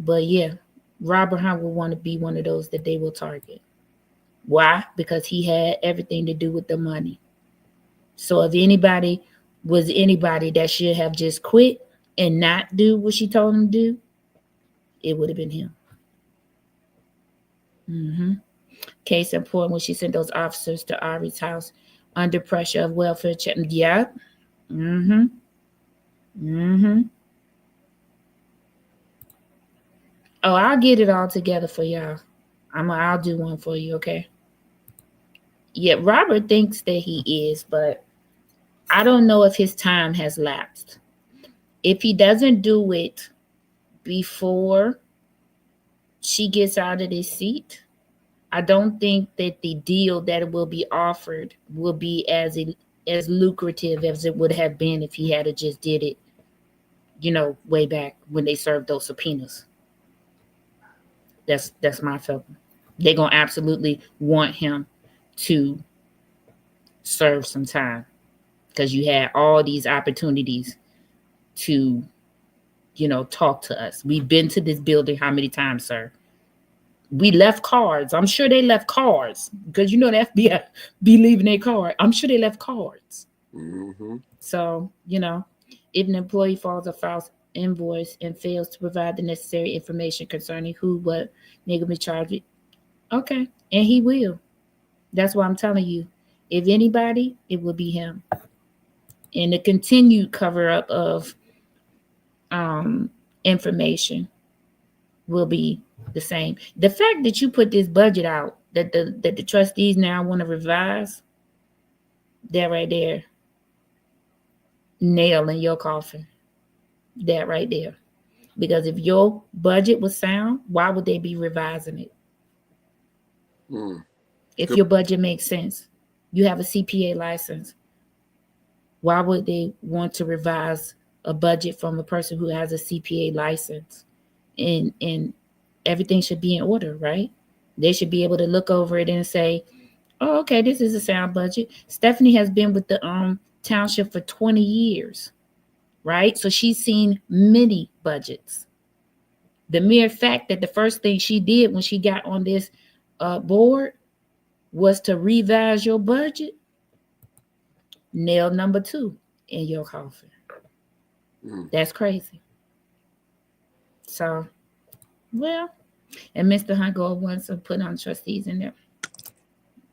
But yeah, Robert Hunt will want to be one of those that they will target. Why? Because he had everything to do with the money. So if anybody was anybody that should have just quit, and not do what she told him to do, it would have been him. Case in point, when she sent those officers to Ari's house under pressure of welfare check. Yep. Oh, I'll get it all together for y'all. I'll do one for you, okay? Yeah, Robert thinks that he is, but I don't know if his time has lapsed. If he doesn't do it before she gets out of this seat, I don't think that the deal that will be offered will be as lucrative as it would have been if he had just did it, way back when they served those subpoenas. That's my feeling. They're gonna absolutely want him to serve some time because you had all these opportunities to, talk to us. We've been to this building how many times, sir? We left cards. I'm sure they left cards because the FBI be leaving their card. I'm sure they left cards. So, if an employee files a false invoice and fails to provide the necessary information concerning who, what, nigga be charged with, okay, and he will. That's why I'm telling you, if anybody, it will be him. And the continued cover up of information will be the same. The fact that you put this budget out that the trustees now want to revise, that right there, nail in your coffin. That right there. Because if your budget was sound, why would they be revising it? If your budget makes sense, you have a CPA license, why would they want to revise a budget from a person who has a CPA license? And everything should be in order, right? They should be able to look over it and say, oh, okay, this is a sound budget. Stephanie has been with the township for 20 years, right? So she's seen many budgets. The mere fact that the first thing she did when she got on this board was to revise your budget, nail number 2 in your coffin. That's crazy. So, well, and Mr. Hungo wants to put on trustees in there.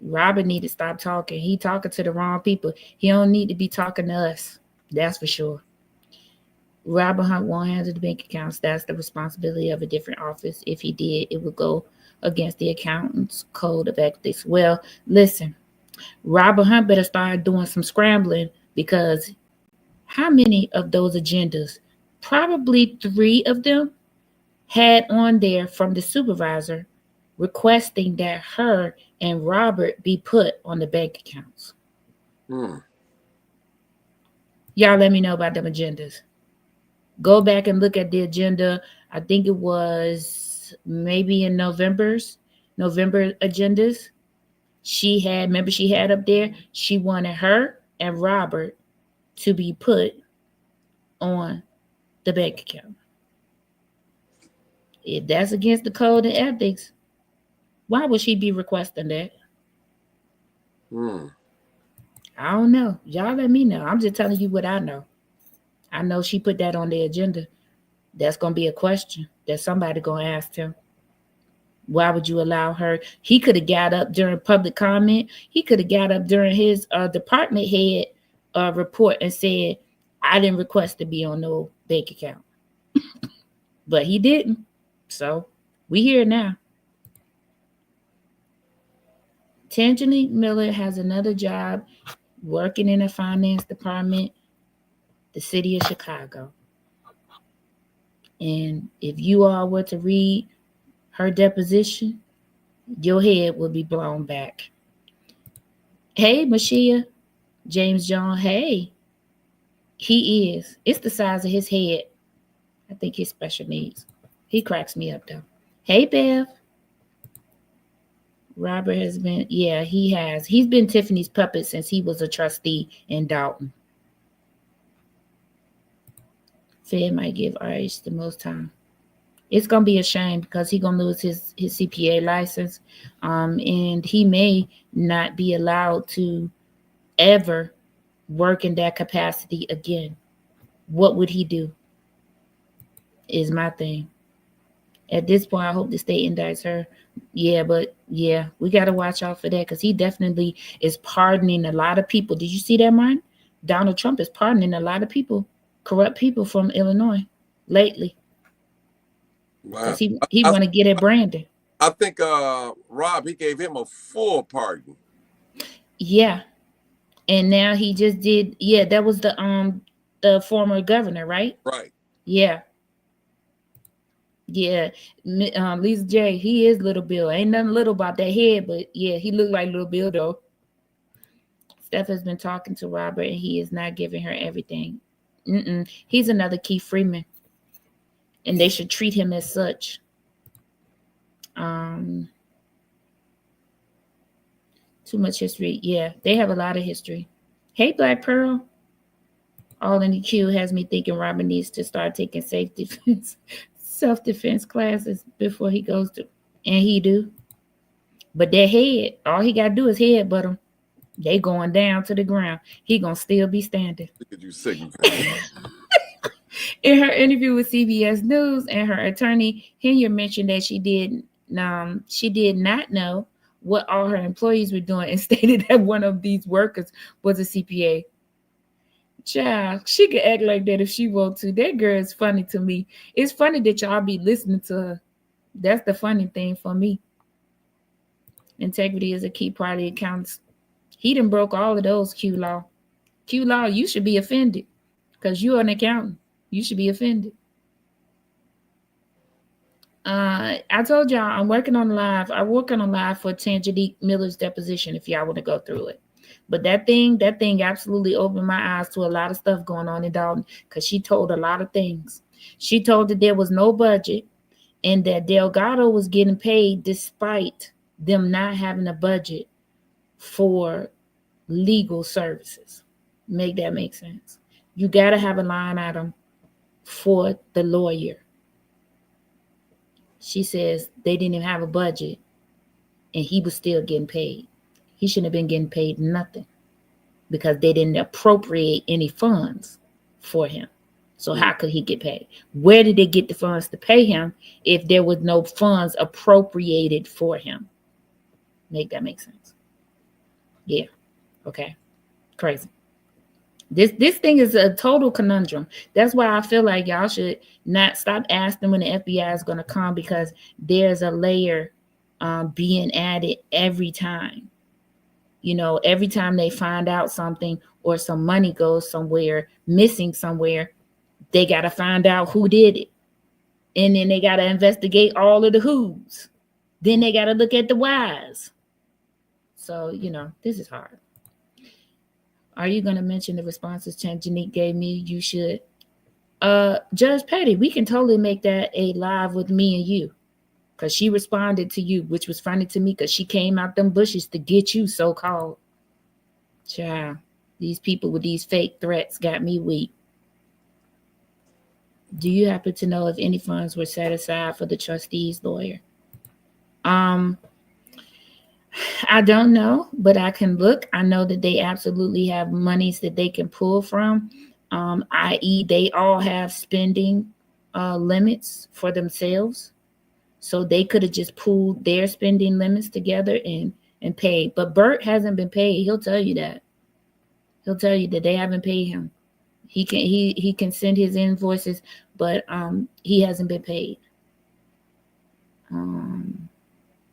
Robert need to stop talking. He talking to the wrong people. He don't need to be talking to us. That's for sure. Robert Hunt won't handle the bank accounts. That's the responsibility of a different office. If he did, it would go against the accountant's code of ethics. Well, listen, Robert Hunt better start doing some scrambling, because how many of those agendas? Probably 3 of them had on there from the supervisor requesting that her and Robert be put on the bank accounts. Y'all let me know about them agendas. Go back and look at the agenda. I think it was maybe in November agendas. She had up there, she wanted her and Robert to be put on the bank account. If that's against the code of ethics, why would she be requesting that? I don't know. Y'all let me know. I'm just telling you what I know. I know she put that on the agenda. That's going to be a question that somebody going to ask him. Why would you allow her? He could have got up during public comment. He could have got up during his department head report and said, I didn't request to be on no bank account. But he didn't. So we here now. Tangeli Miller has another job working in the finance department, the city of Chicago. And if you all were to read her deposition, your head will be blown back. Hey, Mashia, James John, hey. He is. It's the size of his head. I think he's special needs. He cracks me up, though. Hey, Bev. Robert has been, yeah, he has. He's been Tiffany's puppet since he was a trustee in Dalton. Fed might give RH the most time. It's going to be a shame because he's going to lose his CPA license. And he may not be allowed to ever work in that capacity again. What would he do? is my thing. At this point, I hope the state indicts her. Yeah, but yeah, we got to watch out for that because he definitely is pardoning a lot of people. Did you see that, Martin? Donald Trump is pardoning a lot of people, corrupt people from Illinois lately Wow. because he want to get at Brandon. I think Rob, he gave him a full pardon. Yeah, and now he just did. Yeah, that was the former governor, right? Right. Yeah. Yeah, Lisa J, he is Little Bill. Ain't nothing little about that head, but yeah, he looked like Little Bill though. Steph has been talking to Robert, and he is not giving her everything. He's another Keith Freeman, and they should treat him as such. Too much history. Yeah, they have a lot of history. Hey, Black Pearl. All in the queue has me thinking Robert needs to start taking self-defense classes before he goes to, and he do. But that head, all he got to do is headbutt him. They going down to the ground. He gonna still be standing. Look at you signal. In her interview with CBS News, and her attorney Henya mentioned that she did not know what all her employees were doing, and stated that one of these workers was a CPA. Child, she could act like that if she wants to. That girl is funny to me. It's funny that y'all be listening to her. That's the funny thing for me. Integrity is a key part of the accounts. He done broke all of those Q law. Q law, you should be offended because you're an accountant. You should be offended. I told y'all I'm working on live. I'm working on live for Tangelique Miller's deposition if y'all want to go through it. But that thing absolutely opened my eyes to a lot of stuff going on in Dalton because she told a lot of things. She told that there was no budget and that Delgado was getting paid despite them not having a budget for legal services. Make that make sense. You got to have a line item for the lawyer. She says they didn't even have a budget and he was still getting paid. He shouldn't have been getting paid nothing because they didn't appropriate any funds for him. So how could he get paid? Where did they get the funds to pay him if there was no funds appropriated for him? Make that make sense? Yeah. Okay. Crazy. This thing is a total conundrum. That's why I feel like y'all should not stop asking when the FBI is going to come because there's a layer being added every time. You know, every time they find out something or some money goes somewhere, missing somewhere, they got to find out who did it. And then they got to investigate all of the who's. Then they got to look at the whys. So, you know, this is hard. Are you going to mention the responses Janique gave me? You should. Judge Patty, we can totally make that a live with me and you. Because she responded to you, which was funny to me because she came out them bushes to get you, so-called. Child, these people with these fake threats got me weak. Do you happen to know if any funds were set aside for the trustee's lawyer? I don't know, but I can look. I know that they absolutely have monies that they can pull from, i.e. they all have spending limits for themselves. So they could have just pooled their spending limits together and paid. But Bert hasn't been paid. He'll tell you that. He'll tell you that they haven't paid him. He can send his invoices, but he hasn't been paid. And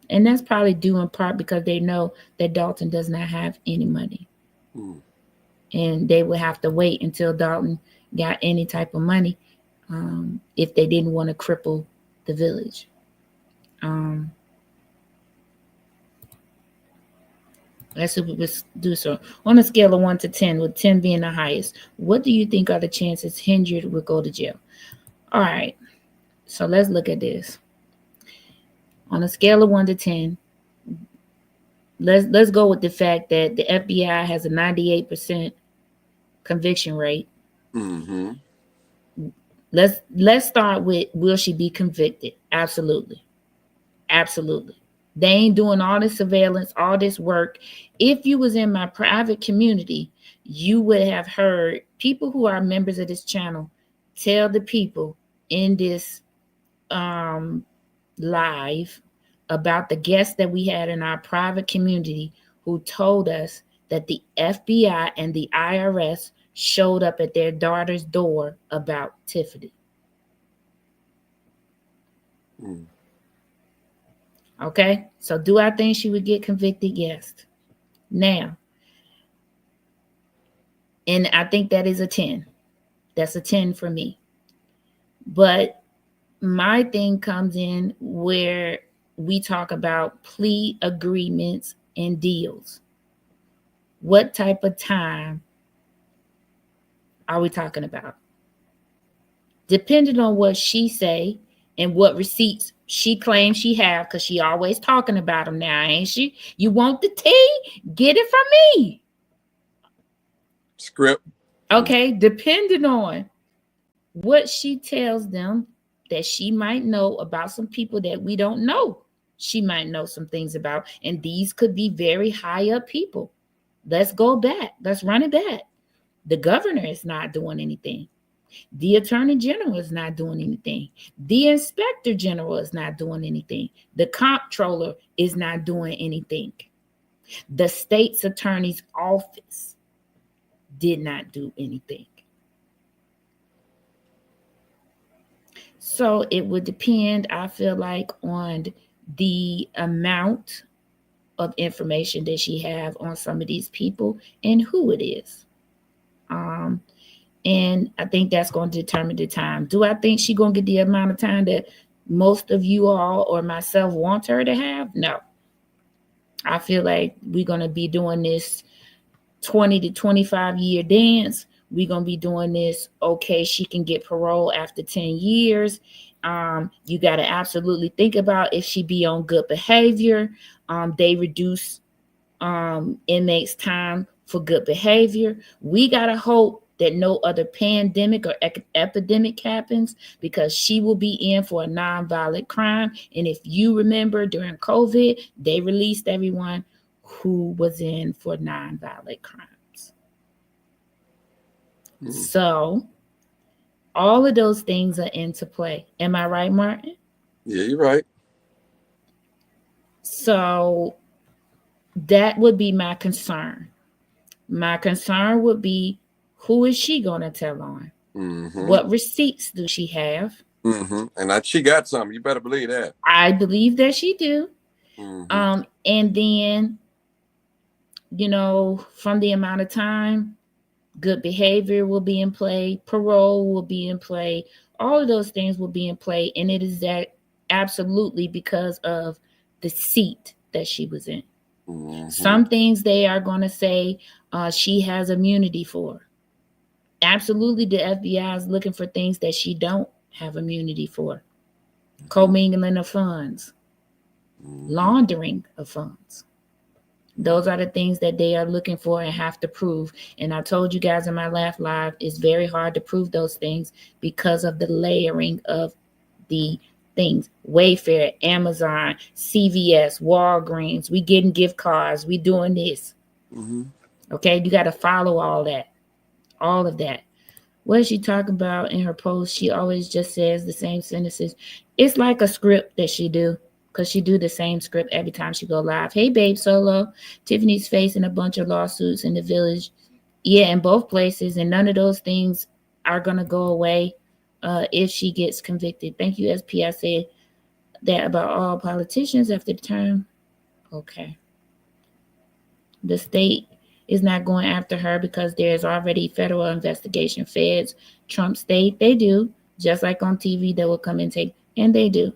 that's probably due in part because they know that Dalton does not have any money. And they would have to wait until Dalton got any type of money if they didn't want to cripple the village. Let's do so. On a scale of 1 to 10, with 10 being the highest, what do you think are the chances Hendred will go to jail? All right. So let's look at this. On a scale of 1 to 10, let's go with the fact that the FBI has a 98% conviction rate. Mm-hmm. Let's start with, will she be convicted? Absolutely. Absolutely. They ain't doing all this surveillance, all this work. If you was in my private community, you would have heard people who are members of this channel tell the people in this live about the guests that we had in our private community who told us that the FBI and the IRS showed up at their daughter's door about Tiffany. Okay, so do I think she would get convicted? Yes. Now, and I think that is a 10. That's a 10 for me. But my thing comes in where we talk about plea agreements and deals. What type of time are we talking about? Depending on what she say and what receipts she claims she have, because she always talking about them now, ain't she? You want the tea? Get it from me. Script. Okay, depending on what she tells them that she might know about some people that we don't know. She might know some things about, and these could be very high up people. Let's go back. Let's run it back. The governor is not doing anything. The attorney general is not doing anything. The inspector general is not doing anything. The comptroller is not doing anything. The state's attorney's office did not do anything. So it would depend, I feel like, on the amount of information that she have on some of these people and who it is. And I think that's going to determine the time. Do I think she's going to get the amount of time that most of you all or myself want her to have? No. I feel like we're going to be doing this 20 to 25 year dance. We're going to be doing this. Okay, she can get parole after 10 years. You got to absolutely think about if she be on good behavior. They reduce inmates' time for good behavior. We got to hope that no other pandemic or epidemic happens, because she will be in for a nonviolent crime. And if you remember, during COVID, they released everyone who was in for nonviolent crimes. So all of those things are into play. Am I right, Martin? Yeah, you're right. So that would be my concern. My concern would be, who is she going to tell on? What receipts do she have? And she got some. You better believe that. I believe that she do. And then, you know, from the amount of time, good behavior will be in play, parole will be in play, all of those things will be in play. And it is that absolutely because of the seat that she was in. Some things they are going to say she has immunity for. Absolutely, the FBI is looking for things that she don't have immunity for. Commingling of funds, laundering of funds. Those are the things that they are looking for and have to prove. And I told you guys in my last live, it's very hard to prove those things because of the layering of the things. Wayfair, Amazon, CVS, Walgreens, we getting gift cards, we doing this. Okay, you got to follow all that. All of that. What she talk about in her post, she always just says the same sentences. It's like a script that she do, because she do the same script every time she go live. Hey, babe, solo. Tiffany's facing a bunch of lawsuits in the village. Yeah, in both places, and none of those things are going to go away if she gets convicted. Thank you, SP. I said that about all politicians after the term. Okay. The state is not going after her because there's already federal investigation. Feds, Trump state, they do. Just like on TV, they will come and take, and they do.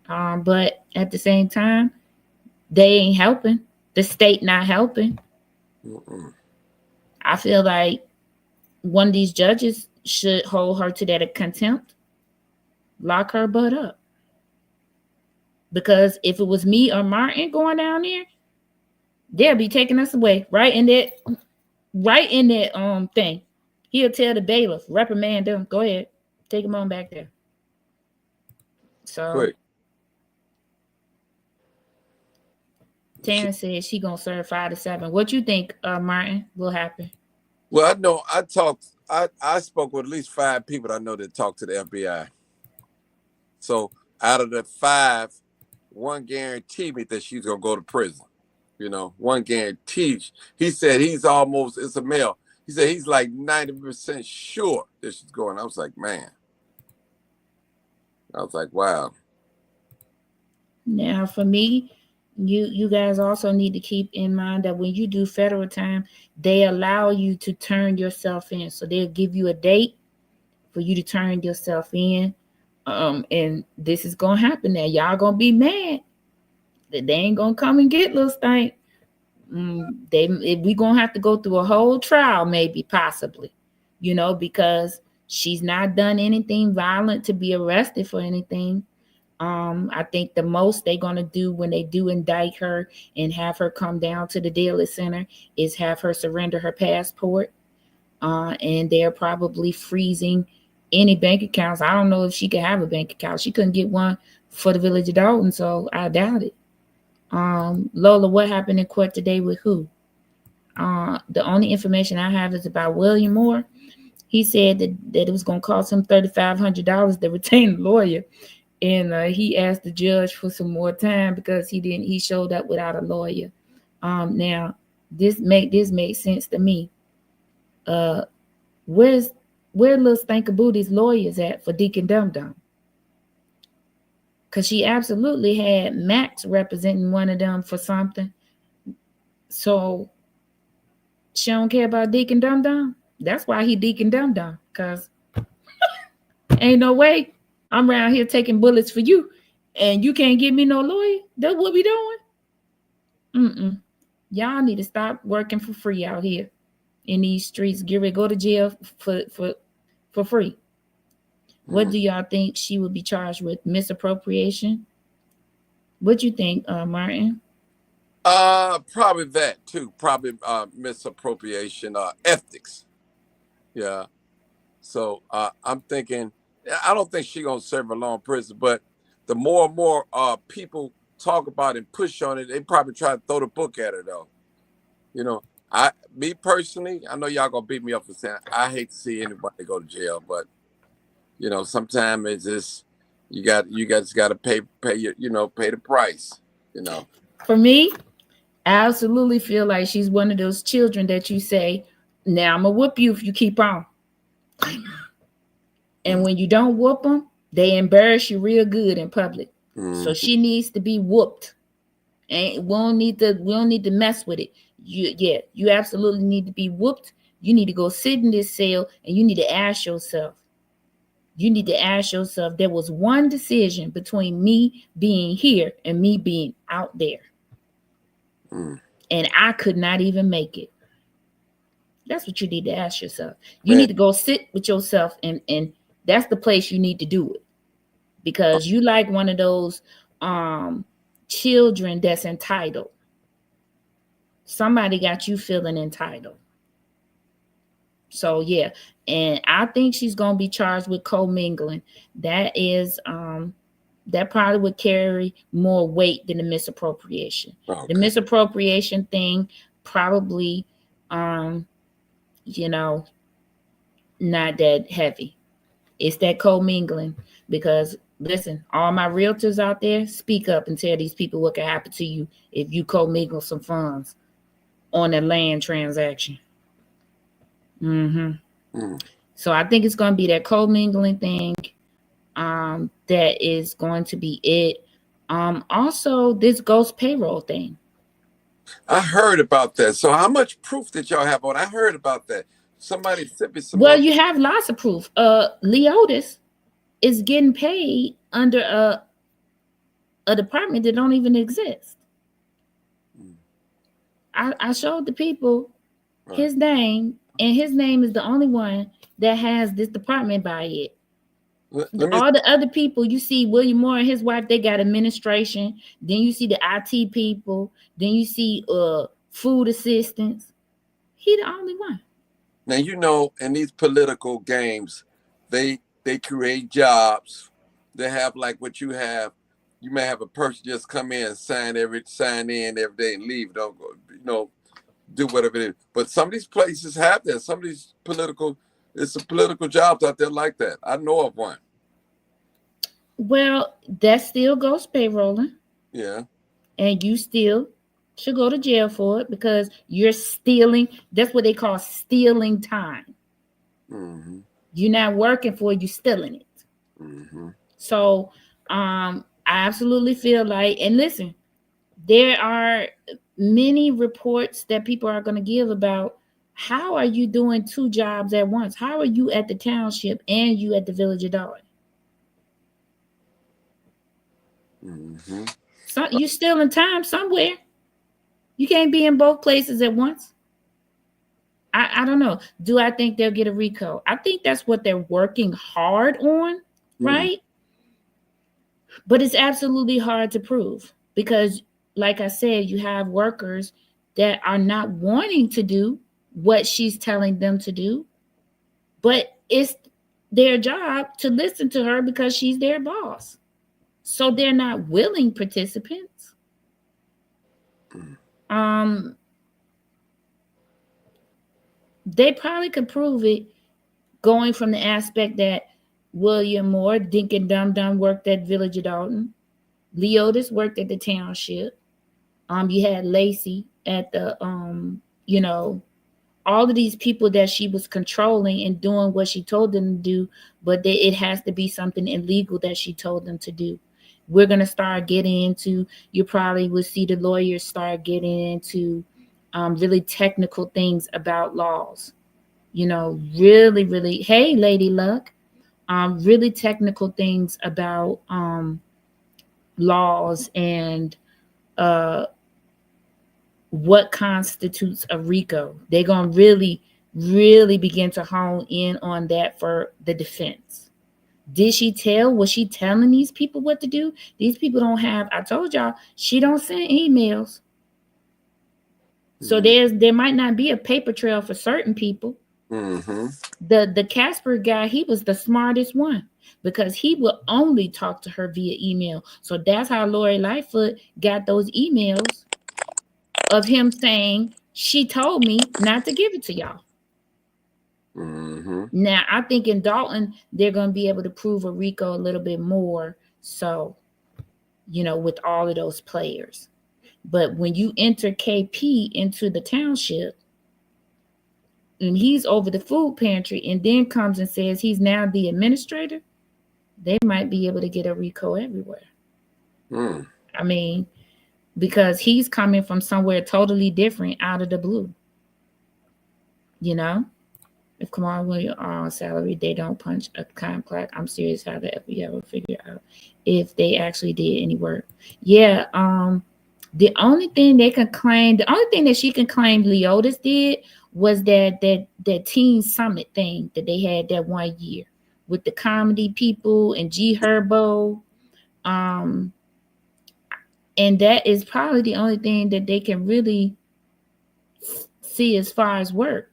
But at the same time, they ain't helping. The state not helping. I feel like one of these judges should hold her to that contempt. Lock her butt up. Because if it was me or Martin going down there, they'll be taking us away right in that thing. He'll tell the bailiff, reprimand them. Go ahead, take him on back there. So Quick. Terrence says she gonna serve 5 to 7. What you think, Martin, will happen? Well, I know I talked I spoke with at least 5 people I know that talk to the FBI. So out of the 5, one guaranteed me that she's gonna go to prison. You know, one guaranteed. He said he's almost, it's a male. He said he's like 90% sure that she's going. I was like, man. I was like, wow. Now, for me, you guys also need to keep in mind that when you do federal time, they allow you to turn yourself in. So they'll give you a date for you to turn yourself in. And this is gonna happen now. Y'all gonna be mad that they ain't gonna come and get little Stank. We gonna have to go through a whole trial, maybe, possibly, because she's not done anything violent to be arrested for anything. I think the most they're gonna do when they do indict her and have her come down to the Daily Center is have her surrender her passport. And they're probably freezing any bank accounts. I don't know if she could have a bank account. She couldn't get one for the village of Dalton, so I doubt it. Lola, what happened in court today with who? The only information I have is about William Moore. He said that it was going to cost him $3,500 to retain a lawyer. And he asked the judge for some more time because he showed up without a lawyer. Now this makes sense to me. Where little Stankabooty's lawyers at for Deacon Dum Dum? Because she absolutely had Max representing one of them for something. So she don't care about Deacon Dum Dum. That's why he Deacon Dum Dum. Because ain't no way I'm around here taking bullets for you and you can't give me no lawyer. That's what we doing. Y'all need to stop working for free out here in these streets. Get ready to go to jail for free. What do y'all think she would be charged with? Misappropriation? What do you think, Martin? Probably that too. Probably misappropriation, ethics. Yeah. So I'm thinking, I don't think she's gonna serve a long prison, but the more and more people talk about and push on it, they probably try to throw the book at her though. Me personally, I know y'all gonna beat me up for saying I hate to see anybody go to jail, but sometimes it's just you guys got to pay the price. For me, I absolutely feel like she's one of those children that you say, now I'm gonna whoop you if you keep on. And when you don't whoop them, they embarrass you real good in public. So she needs to be whooped. And we don't need to mess with it. You absolutely need to be whooped. You need to go sit in this cell and you need to ask yourself. There was one decision between me being here and me being out there. And I could not even make it. That's what you need to ask yourself. You need to go sit with yourself and that's the place you need to do it. Because you like one of those children that's entitled. Somebody got you feeling entitled. So yeah, and I think she's gonna be charged with commingling. That probably would carry more weight than the misappropriation. Okay. The misappropriation thing probably not that heavy. It's that commingling, because listen, all my realtors out there, speak up and tell these people what can happen to you if you commingle some funds on a land transaction. So I think it's going to be that commingling thing. That is going to be it. Also, this ghost payroll thing. I heard about that. So how much proof did y'all have on? I heard about that. Somebody sent me some. Well, you have lots of proof. Leotis is getting paid under a department that don't even exist. I showed the people his name, and his name is the only one that has this department by it. All the other people, you see William Moore and his wife, they got administration. Then you see the IT people. Then you see food assistants. He the only one. Now, in these political games, they create jobs. They have like what you have. You may have a person just come in and sign in every day and leave. Don't go, do whatever it is. But some of these places have that. Some of these political It's some political jobs out there like that. I know of one. Well, that still goes payrolling. Yeah. And you still should go to jail for it because you're stealing. That's what they call stealing time. Mm-hmm. You're not working for it, you're stealing it. Mm-hmm. So I absolutely feel like, and listen, there are many reports that people are going to give about how are you doing two jobs at once? How are you at the township and you at the Village of Darwin? Mm-hmm. So you're stealing time somewhere. You can't be in both places at once. I don't know. Do I think they'll get a RICO? I think that's what they're working hard on, right? But it's absolutely hard to prove because, like I said, you have workers that are not wanting to do what she's telling them to do, but it's their job to listen to her because she's their boss. So they're not willing participants. They probably could prove it going from the aspect that William Moore, Dink and Dum Dum worked at Village of Dalton. Leotis worked at the township. You had Lacey at the all of these people that she was controlling and doing what she told them to do, but it has to be something illegal that she told them to do. We're gonna start getting into, you probably will see the lawyers start getting into really technical things about laws. Really, hey, Lady Luck, really technical things about laws and what constitutes a RICO. They're going to really begin to hone in on that for the defense. Was she telling these people what to do? These people don't have, I told y'all, she don't send emails. So there might not be a paper trail for certain people. Mm-hmm. The Casper guy, he was the smartest one because he would only talk to her via email. So that's how Lori Lightfoot got those emails of him saying, she told me not to give it to y'all. Mm-hmm. Now, I think in Dalton, they're going to be able to prove a RICO a little bit more. So, with all of those players. But when you enter KP into the township, and he's over the food pantry and then comes and says he's now the administrator, they might be able to get a RICO everywhere. I mean, because he's coming from somewhere totally different out of the blue. If Kamala Williams are on salary, they don't punch a contract. I'm serious, how the FBI ever figure out if they actually did any work. Yeah, the only thing that she can claim Leotis did was that teen summit thing that they had that 1 year with the comedy people and G Herbo. And that is probably the only thing that they can really see as far as work.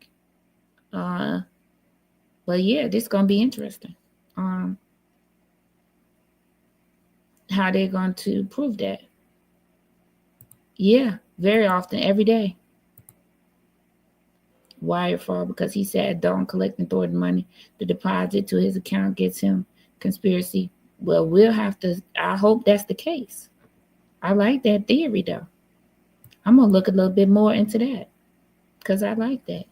But yeah, this is gonna be interesting. How they're going to prove that. Yeah, very often, every day. Wire fraud, because he said Dalton collecting Thornton money. The deposit to his account gets him conspiracy. Well, I hope that's the case. I like that theory though. I'm gonna look a little bit more into that because I like that.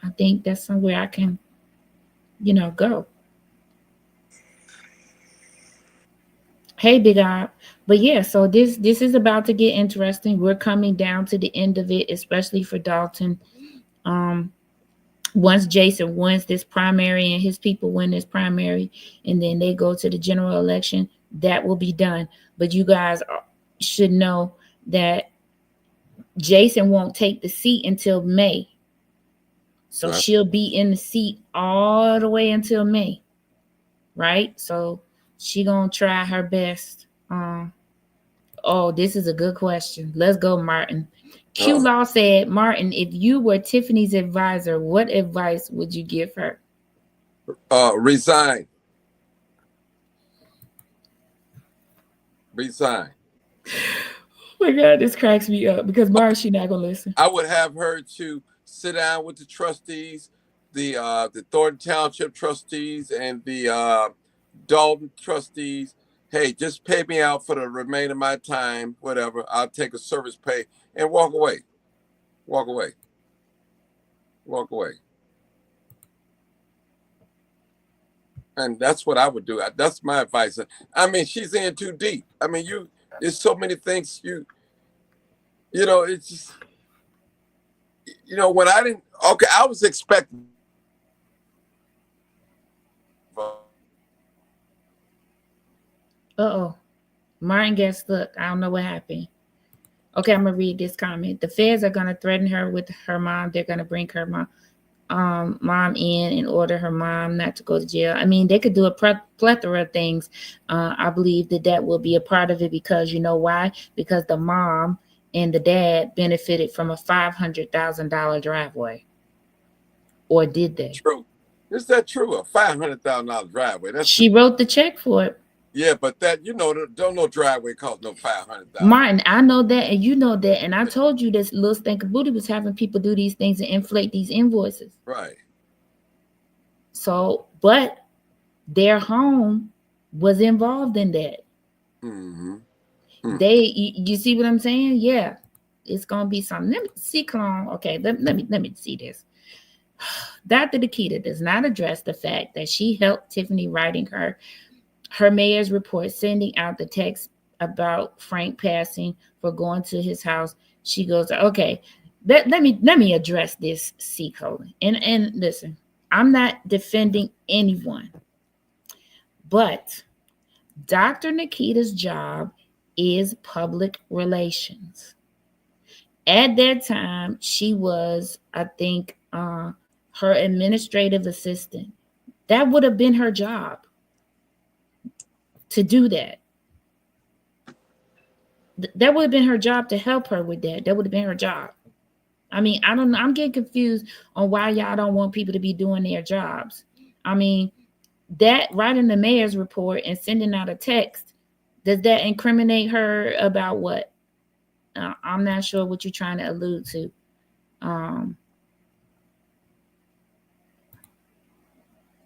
I think that's somewhere I can, go. Hey, Big Eye. But yeah, so this is about to get interesting. We're coming down to the end of it, especially for Dalton. Once Jason wins this primary and his people win this primary, and then they go to the general election, that will be done. But you guys should know that Jason won't take the seat until May. So she'll be in the seat all the way until May, right? So she gonna try her best. Oh, this is a good question. Let's go, Martin. Q Law said, Martin, if you were Tiffany's advisor, what advice would you give her? Resign. Resign. Oh my God, this cracks me up because Martin, she's not gonna listen. I would have her to sit down with the trustees, the Thornton Township trustees and the Dalton trustees, hey, just pay me out for the remainder of my time, whatever. I'll take a service pay and walk away. Walk away. Walk away. And that's what I would do. That's my advice. I mean, she's in too deep. I mean, there's so many things it's just, when I didn't, okay, I was expecting. Uh-oh. Martin gets stuck. I don't know what happened. Okay, I'm gonna read this comment. The feds are gonna threaten her with her mom. They're gonna bring her mom in and order her mom not to go to jail. I mean, they could do a plethora of things. I believe that will be a part of it, because you know why? Because the mom and the dad benefited from a $500,000 driveway. Or did they? True. Is that true? A $500,000 driveway. She wrote the check for it. Yeah, but that, don't no driveway cost no $500,000. Martin, I know that, and you know that, and I told you this little stinker booty was having people do these things and inflate these invoices. Right. So, but their home was involved in that. Mm-hmm. You see what I'm saying? Yeah, it's gonna be something. Let me see, Clone. Okay, let me see this. Dr. Nikita does not address the fact that she helped Tiffany writing her mayor's report, sending out the text about Frank passing for going to his house. She goes, okay, let me address this, C. Colin. And listen, I'm not defending anyone, but Dr. Nikita's job is public relations. At that time, she was, I think, her administrative assistant. That would have been her job to do that. That would have been her job to help her with that. That would have been her job. I mean, I don't know. I'm getting confused on why y'all don't want people to be doing their jobs. I mean, that writing the mayor's report and sending out a text, does that incriminate her about what? I'm not sure what you're trying to allude to.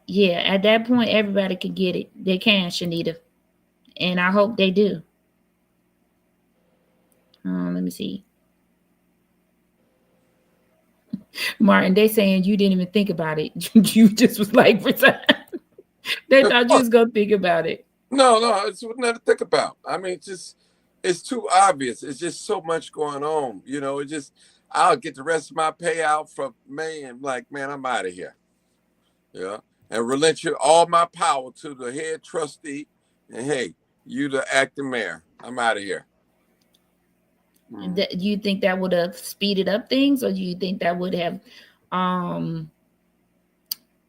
Yeah, at that point, everybody can get it. They can, Shanita. And I hope they do. Let me see. Martin, they saying you didn't even think about it. You just was like, resign. They thought you was going to think about it. No, it's nothing to think about. I mean, it's too obvious. It's just so much going on. I'll get the rest of my payout from May and man, I'm out of here. Yeah. And relinquish all my power to the head trustee. And hey, you the acting mayor. I'm out of here. Do you think that would have speeded up things, or do you think that would have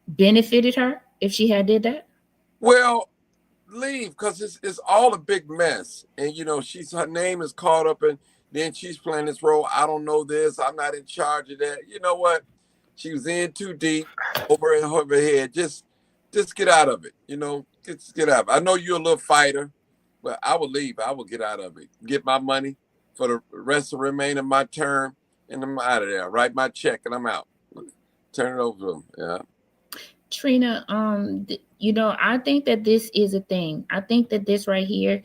benefited her if she had did that? Well, leave, because it's all a big mess. And her name is caught up in, then she's playing this role. I don't know this. I'm not in charge of that. You know what? She was in too deep over her head. Just get out of it. Just get out of it. I know you're a little fighter, but I will leave. I will get out of it. Get my money for the rest of the remainder of my term, and I'm out of there. Write my check, and I'm out. Turn it over to them. Yeah. Trina, I think that this is a thing. I think that this right here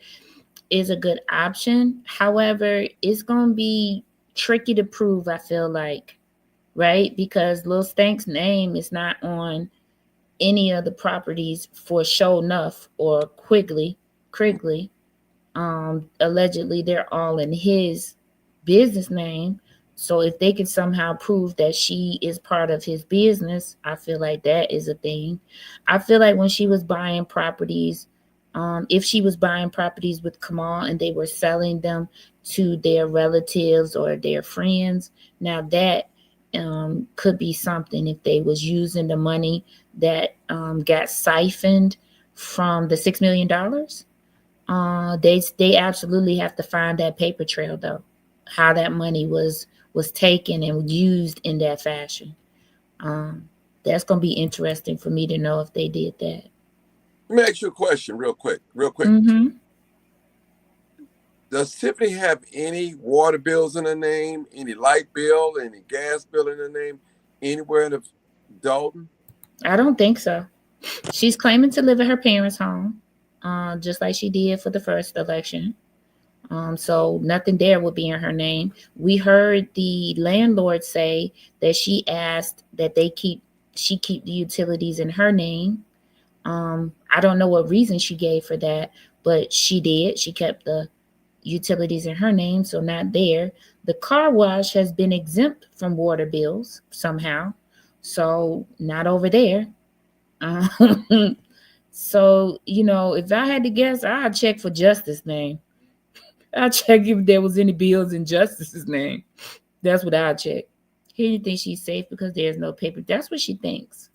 is a good option. However, it's going to be tricky to prove, I feel like, right? Because Lil Stank's name is not on any of the properties for Show Enough or Quigley. Allegedly, they're all in his business name. So if they can somehow prove that she is part of his business, I feel like that is a thing. I feel like when she was buying properties, if she was buying properties with Kamal and they were selling them to their relatives or their friends, now that could be something. If they was using the money that got siphoned from the $6 million, they absolutely have to find that paper trail, though, how that money was taken and used in that fashion. That's going to be interesting for me to know if they did that. Let me ask you a question real quick. Mm-hmm. Does Tiffany have any water bills in her name, any light bill, any gas bill in her name, anywhere Dalton? I don't think so. She's claiming to live at her parents' home, just like she did for the first election. So nothing there would be in her name. We heard the landlord say that she asked that she keep the utilities in her name. I don't know what reason she gave for that, but she did. She kept the utilities in her name, so not there. The car wash has been exempt from water bills somehow, so not over there. So, if I had to guess, I'd check for Justice name. I'd check if there was any bills in Justice's name. That's what I'd check. Here you think she's safe because there's no paper. That's what she thinks.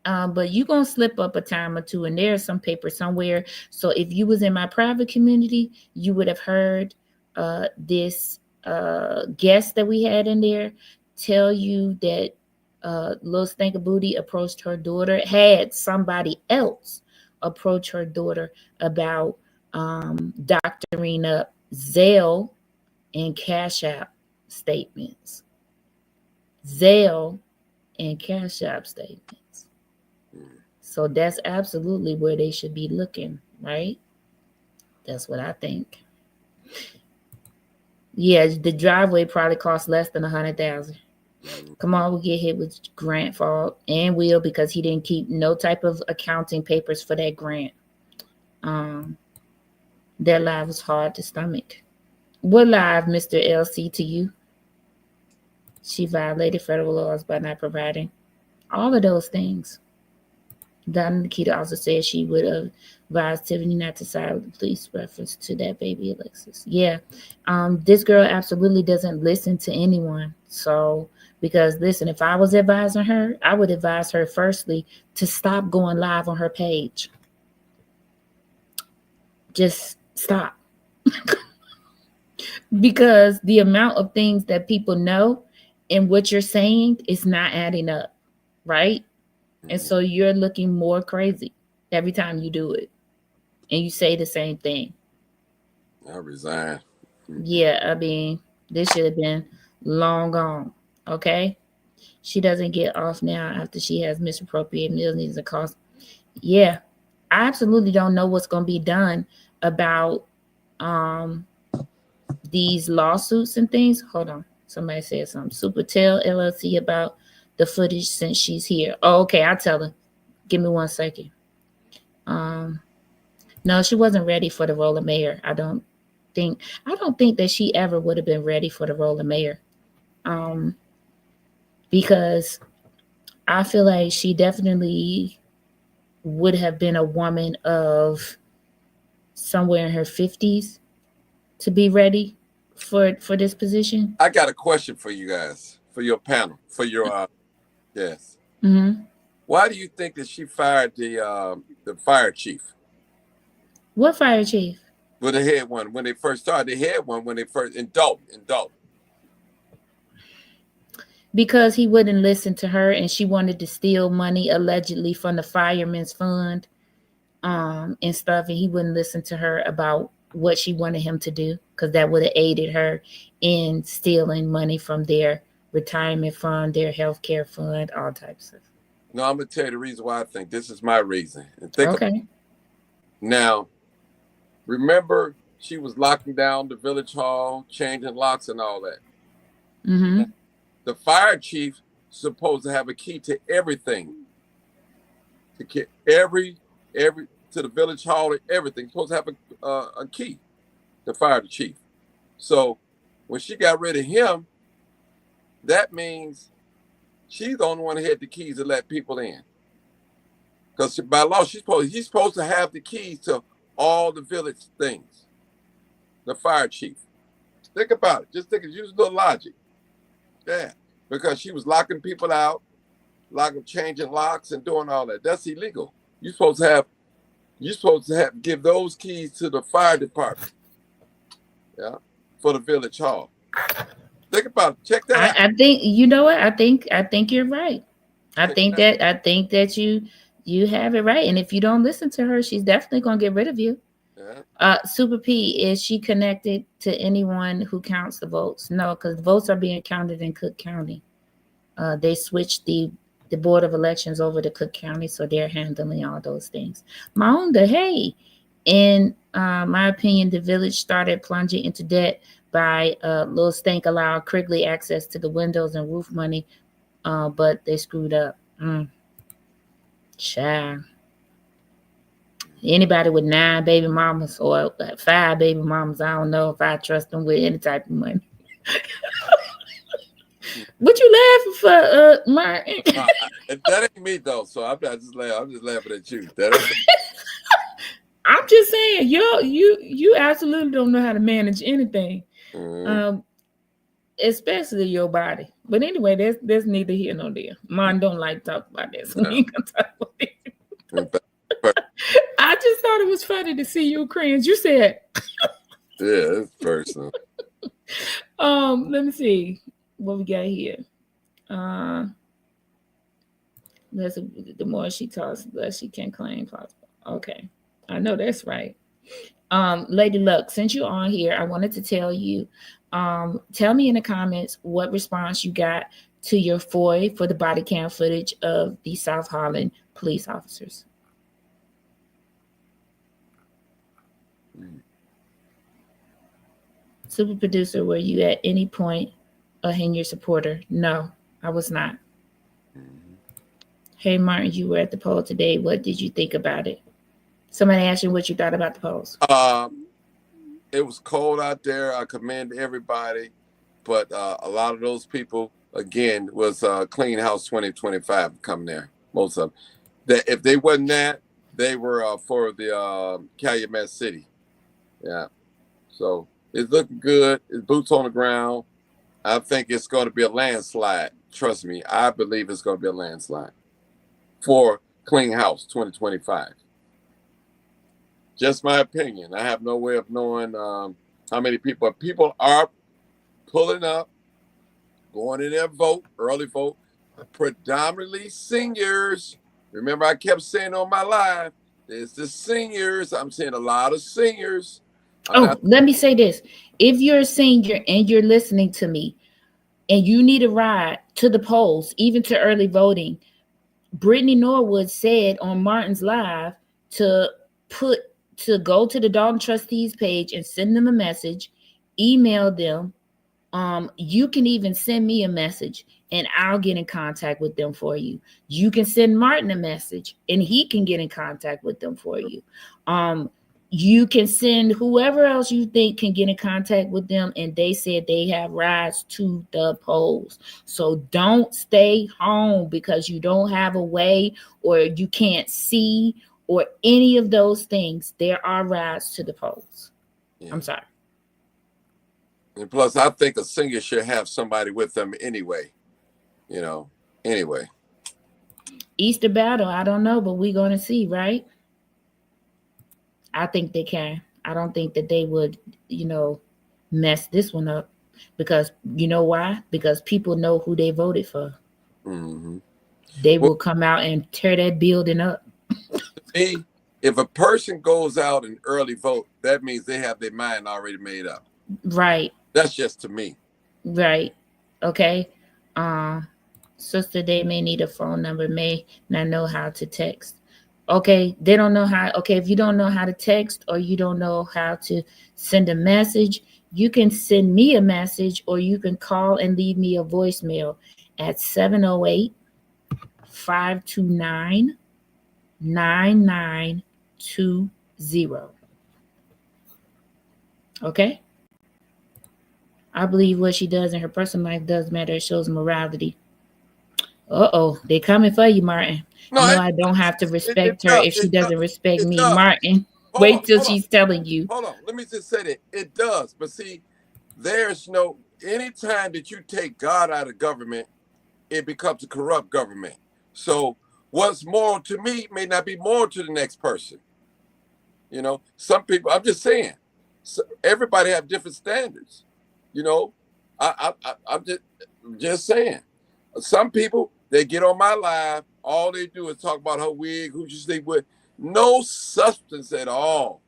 But you gonna slip up a time or two, and there's some paper somewhere. So if you was in my private community, you would have heard this guest that we had in there tell you that Lil Stinker Booty approached her daughter, had somebody else approach her daughter about doctoring up Zelle and Cash App statements. Zelle and Cash App statements. So that's absolutely where they should be looking, right? That's what I think. Yeah, the driveway probably cost less than $100,000. Come on, we'll get hit with grant fault and will because he didn't keep no type of accounting papers for that grant. Their life was hard to stomach. What live, Mr. LC, to you? She violated federal laws by not providing all of those things. Donna Nikita also said she would advise Tiffany not to side with the police reference to that baby Alexis. Yeah. This girl absolutely doesn't listen to anyone. So, because listen, if I was advising her, I would advise her firstly to stop going live on her page. Just stop. Because the amount of things that people know and what you're saying is not adding up, right? And so you're looking more crazy every time you do it. And you say the same thing. I resign. Yeah, I mean, this should have been long gone. Okay? She doesn't get off now after she has misappropriated millions of costs. Yeah. I absolutely don't know what's going to be done about these lawsuits and things. Hold on. Somebody said something. Super tell LLC about the footage since she's here. Oh, okay. I'll tell her. Give me 1 second. No, she wasn't ready for the role of mayor. I don't think that she ever would have been ready for the role of mayor. Because I feel like she definitely would have been a woman of somewhere in her 50s to be ready for this position. I got a question for you guys, for your panel, for your yes. Mm-hmm. Why do you think that she fired the fire chief? What fire chief? Well, they had one when they first started. They had one when they first in Dalton. Because he wouldn't listen to her, and she wanted to steal money allegedly from the fireman's fund, and stuff, and he wouldn't listen to her about what she wanted him to do, because that would have aided her in stealing money from their retirement fund, their healthcare fund, all types of. No, I'm gonna tell you the reason why I think this is my reason. And think okay. Now, remember she was locking down the village hall, changing locks and all that. Mm-hmm. The fire chief supposed to have a key to everything. To get every to the village hall, everything supposed to have a key. The fire chief. So when she got rid of him, that means she's the only one who had the keys to let people in. Because by law, he's supposed to have the keys to all the village things. The fire chief. Think about it. Just use a little logic. Yeah. Because she was locking people out, changing locks and doing all that. That's illegal. You're supposed to have give those keys to the fire department. Yeah. For the village hall. Think about it. Check that out. I think you know what? I think you're right. I think that you have it right. And if you don't listen to her, she's definitely gonna get rid of you. Yeah. Super P, is she connected to anyone who counts the votes? No, because the votes are being counted in Cook County. They switched the the Board of Elections over to Cook County, so they're handling all those things. Maunda, hey, in my opinion, the village started plunging into debt by Lil Stank allowed Crigley access to the windows and roof money, but they screwed up. Child. Anybody with 9 baby mamas or 5 baby mamas, I don't know if I trust them with any type of money. What you laughing for, Martin? That ain't me though, so I'm not just laughing. I'm just laughing at you. That ain't I'm just saying, you absolutely don't know how to manage anything, especially your body. But anyway, there's neither here nor there. Mine don't like to talk about this. We ain't gonna talk about it. I just thought it was funny to see you cringe. You said, yeah, it's personal. Let me see what we got here. The more she talks, the less she can claim possible. Okay, I know that's right. Lady Luck, since you're on here, I wanted to tell you, tell me in the comments what response you got to your FOI for the body cam footage of the South Holland police officers. Super producer, were you at any point a Henyard supporter? No, I was not. Hey, Martin, you were at the poll today. What did you think about it? Somebody asked you what you thought about the polls. It was cold out there. I commend everybody, but a lot of those people, again, was Clean House 2025 coming there. Most of them. That if they wasn't that, they were for the Calumet City. Yeah. So it's looking good. It's boots on the ground. I think it's going to be a landslide. Trust me, I believe it's going to be a landslide for Clean House 2025. Just my opinion. I have no way of knowing how many people. People are pulling up, going in there, early vote, predominantly seniors. Remember, I kept saying on my live, there's the seniors. I'm seeing a lot of seniors. Let me say this. If you're a senior and you're listening to me and you need a ride to the polls, even to early voting, Brittany Norwood said on Martin's live to go to the Dalton Trustees page and send them a message, email them. You can even send me a message and I'll get in contact with them for you. You can send Martin a message and he can get in contact with them for you. You can send whoever else you think can get in contact with them, and they said they have rides to the polls. So don't stay home because you don't have a way or you can't see or any of those things. There are rides to the polls. Yeah. I'm sorry. And plus, I think a senior should have somebody with them anyway. Anyway. Easter battle, I don't know, but we're going to see, right? I think they can. I don't think that they would, mess this one up because you know why? Because people know who they voted for. Mm-hmm. They will come out and tear that building up. See, if a person goes out and early vote, that means they have their mind already made up. Right. That's just to me. Right. Okay. Sister, they may need a phone number, may not know how to text. Okay, they don't know how. Okay, if you don't know how to text or you don't know how to send a message, you can send me a message or you can call and leave me a voicemail at 708-529-9920. Okay? I believe what she does in her personal life does matter. It shows morality. They coming for you, Martin. No, I don't have to respect her if she doesn't respect me. Martin, wait till she's telling you. Hold on. Let me just say that it does. But see, anytime that you take God out of government, it becomes a corrupt government. So what's moral to me may not be moral to the next person. Some people, I'm just saying, everybody have different standards. I'm just saying. Some people, they get on my live, all they do is talk about her wig, who she sleep with. No substance at all.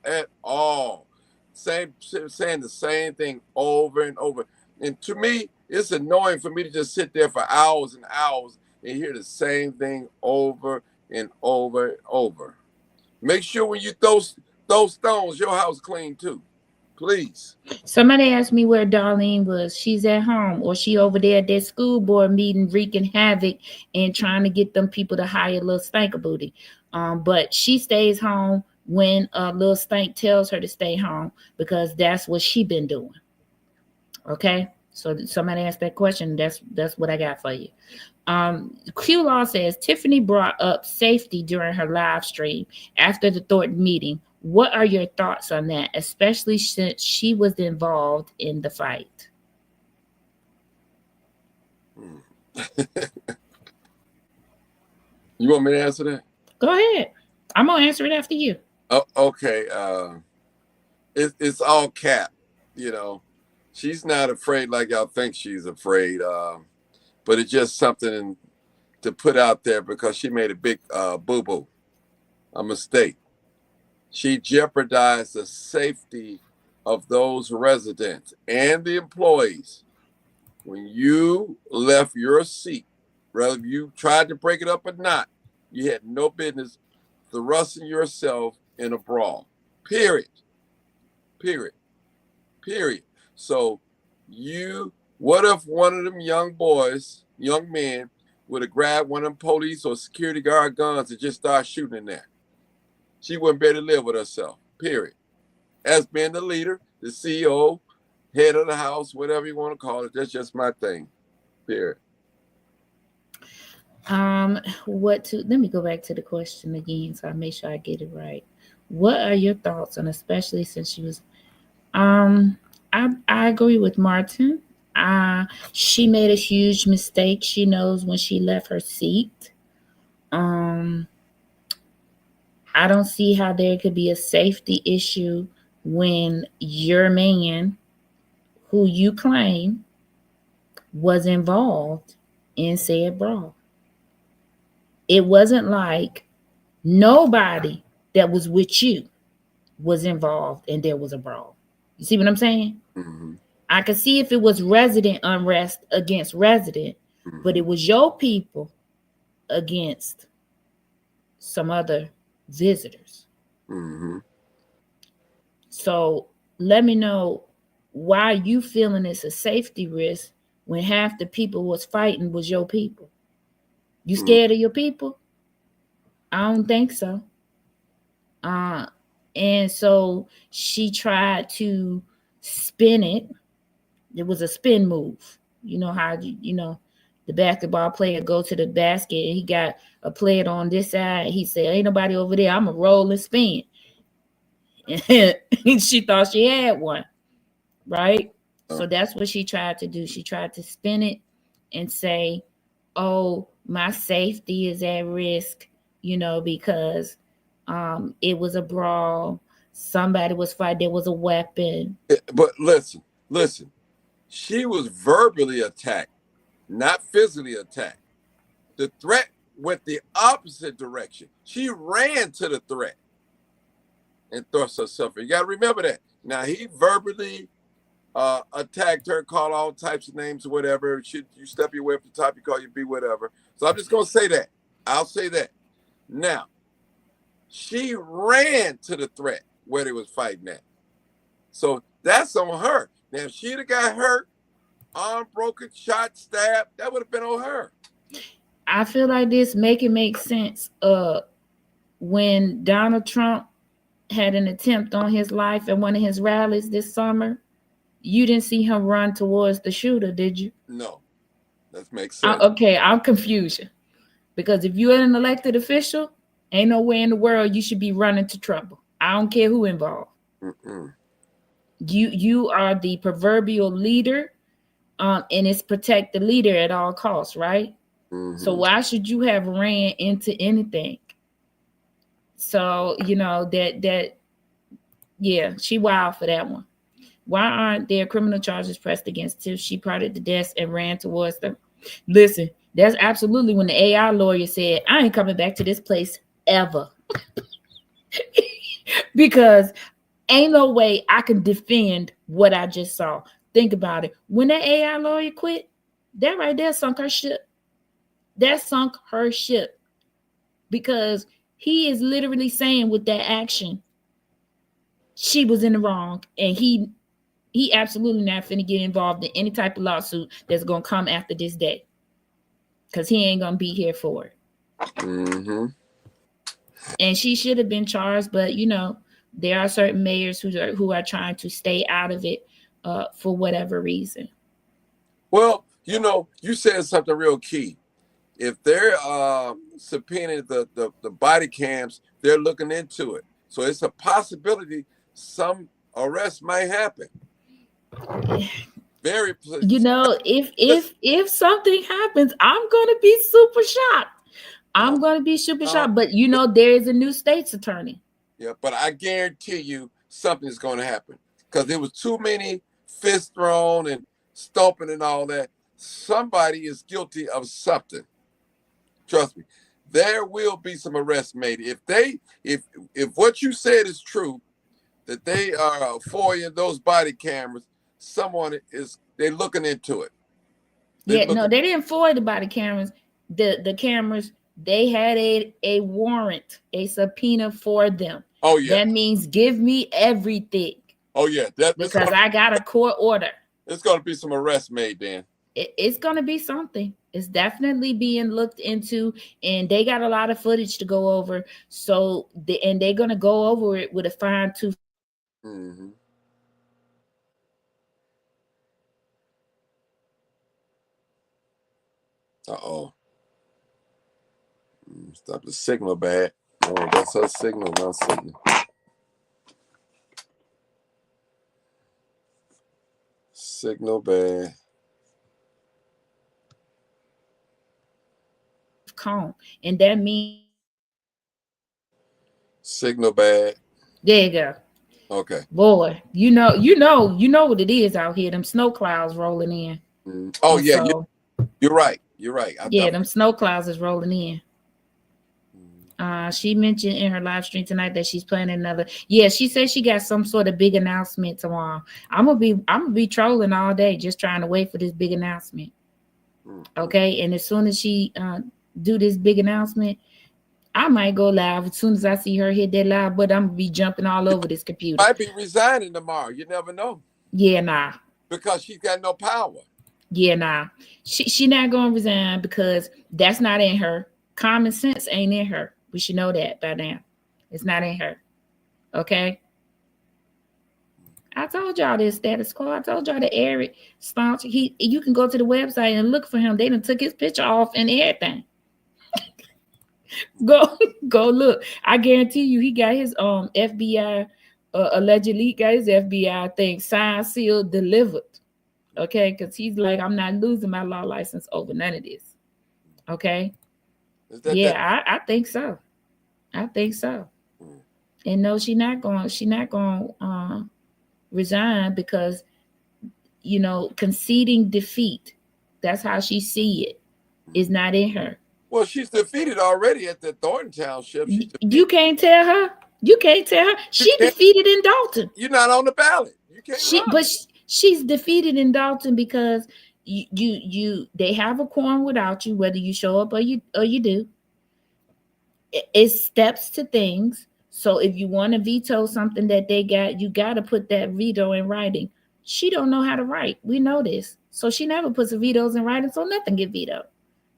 At all. Saying the same thing over and over. And to me, it's annoying for me to just sit there for hours and hours and hear the same thing over and over and over. Make sure when you throw stones, your house clean too. Please. Somebody asked me where Darlene was. She's at home, or she over there at that school board meeting wreaking havoc and trying to get them people to hire little stanker booty. But she stays home when little stank tells her to stay home because that's what she been doing. Okay, so somebody asked that question. That's what I got for you. Q Law says Tiffany brought up safety during her live stream after the Thornton meeting. What are your thoughts on that, especially since she was involved in the fight? You want me to answer that? Go ahead. I'm gonna answer it after you. Oh, okay. It's all cap. You know, she's not afraid like y'all think she's afraid. But it's just something to put out there because she made a big boo-boo, a mistake. She jeopardized the safety of those residents and the employees. When you left your seat, whether you tried to break it up or not, you had no business thrusting yourself in a brawl. Period. Period. Period. So what if one of them young men, would have grabbed one of them police or security guard guns and just start shooting in there? She wouldn't be able to live with herself, period. As being the leader, the CEO, head of the house, whatever you want to call it, that's just my thing, period. Let me go back to the question again so I make sure I get it right. What are your thoughts on, especially since she was, I agree with Martin. She made a huge mistake. She knows when she left her seat. I don't see how there could be a safety issue when your man, who you claim was involved in said brawl. It wasn't like nobody that was with you was involved and there was a brawl. You see what I'm saying? Mm-hmm. I could see if it was resident unrest against resident, but it was your people against some other visitors. Mm-hmm. So let me know why you feeling it's a safety risk when half the people was fighting was your people. You scared of your people? I don't think so. And so she tried to spin it. It was a spin move. You know how the basketball player go to the basket and he got a player on this side. He said, "Ain't nobody over there. I'm a roll and spin." And she thought she had one, right? So that's what she tried to do. She tried to spin it and say, "Oh, my safety is at risk," because it was a brawl. Somebody was fighting. There was a weapon. But listen. She was verbally attacked, not physically attacked. The threat went the opposite direction. She ran to the threat and thrust herself in. You got to remember that. Now, he verbally attacked her, called all types of names or whatever. Should you step your way up the top, you call you B, whatever. So I'm just going to say that. I'll say that. Now, she ran to the threat where they was fighting at. So that's on her. Now, if she'd have got hurt, arm broken, shot, stabbed, that would have been on her. I feel like this make sense. When Donald Trump had an attempt on his life at one of his rallies this summer, you didn't see him run towards the shooter, did you? No, that makes sense. Okay, I'm confused. Because if you're an elected official, ain't no way in the world you should be running to trouble. I don't care who involved. Mm-mm. You are the proverbial leader, and it's protect the leader at all costs, right? Mm-hmm. So why should you have ran into anything? So she wild for that one. Why aren't there criminal charges pressed against Tiff? She parted the desk and ran towards them. Listen, that's absolutely when the AI lawyer said, "I ain't coming back to this place ever." Because ain't no way I can defend what I just saw. Think about it. When that AI lawyer quit, that right there sunk her ship. That sunk her ship, because he is literally saying with that action, she was in the wrong, and he absolutely not finna get involved in any type of lawsuit that's gonna come after this day, because he ain't gonna be here for it. Mm-hmm. And she should have been charged, but there are certain mayors who are trying to stay out of it for whatever reason. Well, you said something real key. If they're subpoenaing the body cams, they're looking into it. So it's a possibility some arrest might happen. Very. If something happens, I'm gonna be super shocked. I'm gonna be super shocked. But there is a new state's attorney. Yeah, but I guarantee you something's going to happen, because there was too many fists thrown and stomping and all that. Somebody is guilty of something. Trust me, there will be some arrests made. If what you said is true, that they are foiling those body cameras, they're looking into it. They didn't foil the body cameras. The cameras, they had a warrant, a subpoena for them. Oh yeah. That means give me everything. Oh yeah. Because I got a court order. There's going to be some arrests made, Dan. It's going to be something. It's definitely being looked into, and they got a lot of footage to go over. So they're going to go over it with a fine tooth. Mm-hmm. Uh-oh. Stop the signal bad. Oh, that's her signal, not signal. Signal bad. Cone, and that means signal bad. There you go. Okay. Boy, you know what it is out here. Them snow clouds rolling in. Mm. Oh yeah, so, you're right. Them snow clouds is rolling in. She mentioned in her live stream tonight that she's planning another. Yeah, she said she got some sort of big announcement tomorrow. I'm gonna be trolling all day, just trying to wait for this big announcement. Okay, and as soon as she do this big announcement, I might go live. As soon as I see her hit that live button, I'm gonna be jumping all over this computer. Might be resigning tomorrow. You never know. Yeah, nah. Because she's got no power. Yeah, nah. She not gonna resign, because that's not in her. Common sense ain't in her. We should know that by now. It's not in her. Okay. I told y'all this status quo. I told y'all that Eric Staunch, you can go to the website and look for him. They done took his picture off and everything. Go look. I guarantee you he got his FBI allegedly got his FBI thing signed, sealed, delivered. Okay, because he's like, I'm not losing my law license over none of this. Okay. I think so. I think so. And no, she's not going resign, because conceding defeat, that's how she see it, is not in her. Well, she's defeated already at the Thornton Township. You can't tell her. She defeated in Dalton. You're not on the ballot. You can't. She's defeated in Dalton because they have a quorum without you, whether you show up or you do. It's steps to things. So if you want to veto something that they got, you got to put that veto in writing. She don't know how to write. We know this. So she never puts the vetoes in writing, so nothing get vetoed,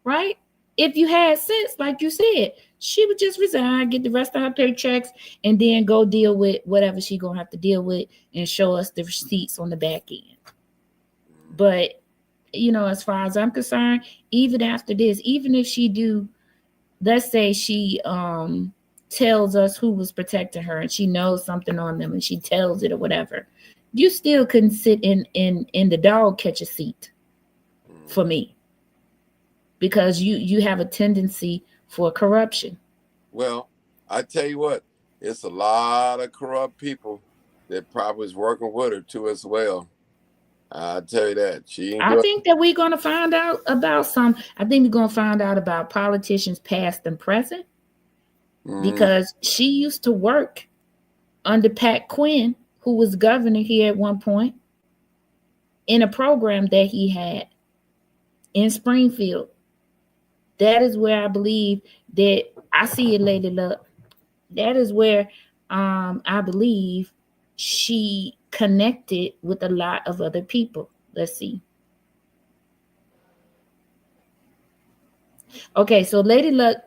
right? If you had sense, like you said, she would just resign, get the rest of her paychecks, and then go deal with whatever she gonna have to deal with and show us the receipts on the back end. But, as far as I'm concerned, even after this, even if she do, let's say she tells us who was protecting her and she knows something on them and she tells it or whatever, you still couldn't sit in the dog catcher seat for me, because you have a tendency for corruption. Well, I tell you what, it's a lot of corrupt people that probably is working with her too as well. I tell you that. I think that we're going to find out about I think we're going to find out about politicians past and present, because she used to work under Pat Quinn, who was governor here at one point, in a program that he had in Springfield. that is where I believe that I see it, Lady Luck. That is where I believe she connected with a lot of other people. Let's see. Okay, so Lady Luck,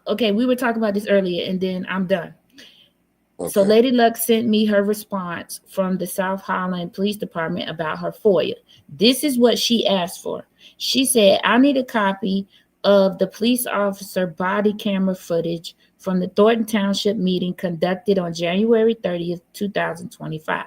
okay, we were talking about this earlier and then I'm done. So Okay. Lady Luck sent me her response from the South Holland Police Department about her FOIA. This is what she asked for. She said, I need a copy of the police officer body camera footage from the Thornton Township meeting conducted on January 30th, 2025.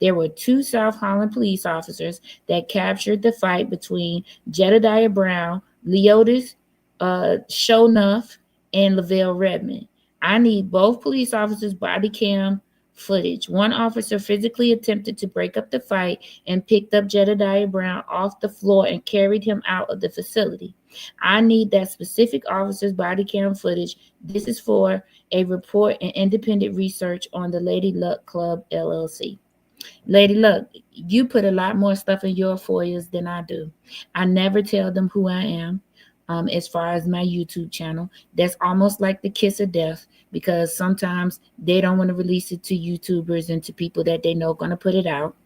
There were 2 South Holland police officers that captured the fight between Jedediah Brown, Leotis Shownuff, and Lavelle Redmond. I need both police officers' body cam footage. One officer physically attempted to break up the fight and picked up Jedediah Brown off the floor and carried him out of the facility. I need that specific officer's body cam footage. This is for a report and independent research on the Lady Luck Club, LLC. Lady Luck, you put a lot more stuff in your FOIAs than I do. I never tell them who I am. As far as my YouTube channel, that's almost like the kiss of death, because sometimes they don't want to release it to YouTubers and to people that they know going to put it out.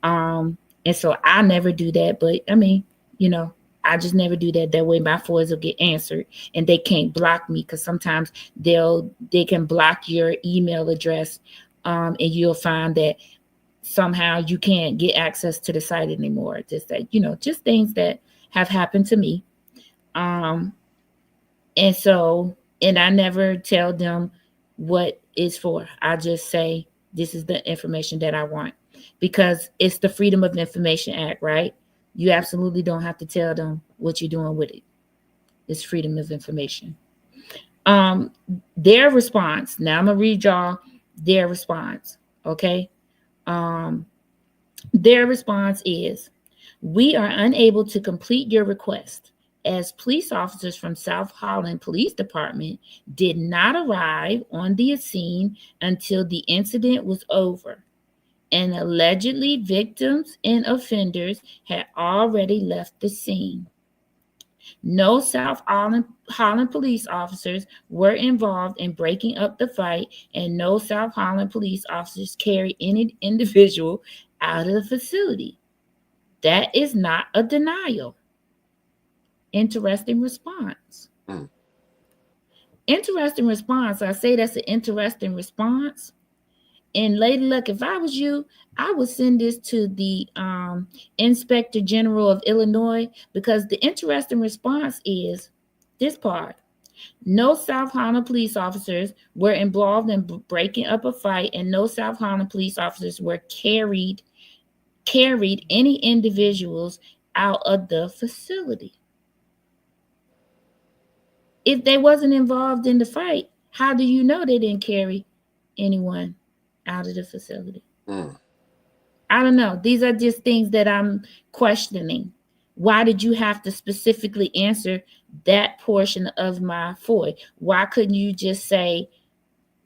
And so I never do that. But I mean, I just never do that. That way my FOIAs will get answered and they can't block me, because sometimes they can block your email address, and you'll find that somehow you can't get access to the site anymore. Just that, just things that have happened to me. And I never tell them what it's for. I just say, this is the information that I want, because it's the Freedom of Information Act, right? You absolutely don't have to tell them what you're doing with it. It's freedom of information. Their response, now I'm going to read y'all their response, okay? Their response is, we are unable to complete your request, as police officers from South Holland Police Department did not arrive on the scene until the incident was over, and allegedly victims and offenders had already left the scene. No South Holland police officers were involved in breaking up the fight, and no South Holland police officers carried any individual out of the facility. That is not a denial. Interesting response. Interesting response. I say that's an interesting response. And Lady Luck, if I was you, I would send this to the Inspector General of Illinois, because the interesting response is this part. No South Holland police officers were involved in breaking up a fight, and no South Holland police officers were carried any individuals out of the facility. If they wasn't involved in the fight, how do you know they didn't carry anyone out of the facility? I don't know. These are just things that I'm questioning. Why did you have to specifically answer that portion of my FOIA? Why couldn't you just say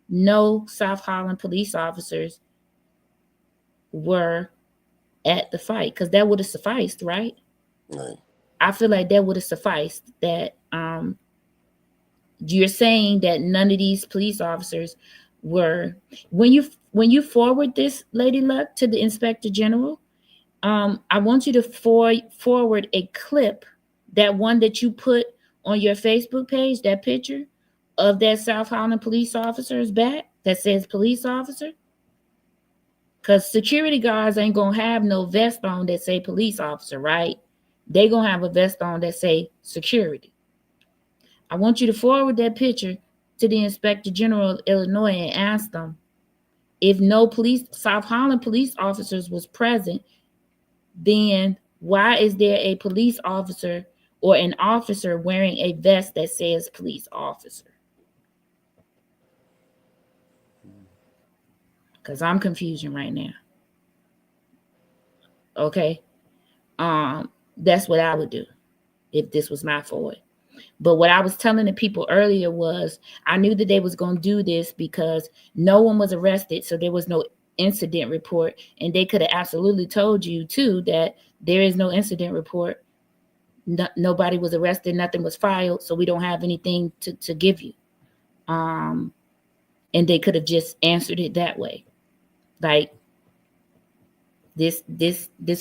no South Holland police officers were at the fight? Because that would have sufficed, right? Right. I feel like that would have sufficed. That you're saying that none of these police officers were. When you forward this, Lady Luck, to the Inspector General, I want you to forward a clip, that one that you put on your Facebook page, that picture of that South Holland police officer's back that says police officer. Because security guards ain't going to have no vest on that say police officer, right? They going to have a vest on that say security. I want you to forward that picture to the Inspector General of Illinois and ask them, if no South Holland police officers was present, then why is there a police officer or an officer wearing a vest that says police officer? Because I'm confusing right now. Okay. That's what I would do if this was my FOIA. But what I was telling the people earlier was, I knew that they was going to do this because no one was arrested, so there was no incident report, and they could have absolutely told you too that there is no incident report nobody was arrested, nothing was filed, so we don't have anything to give you. And they could have just answered it that way. Like this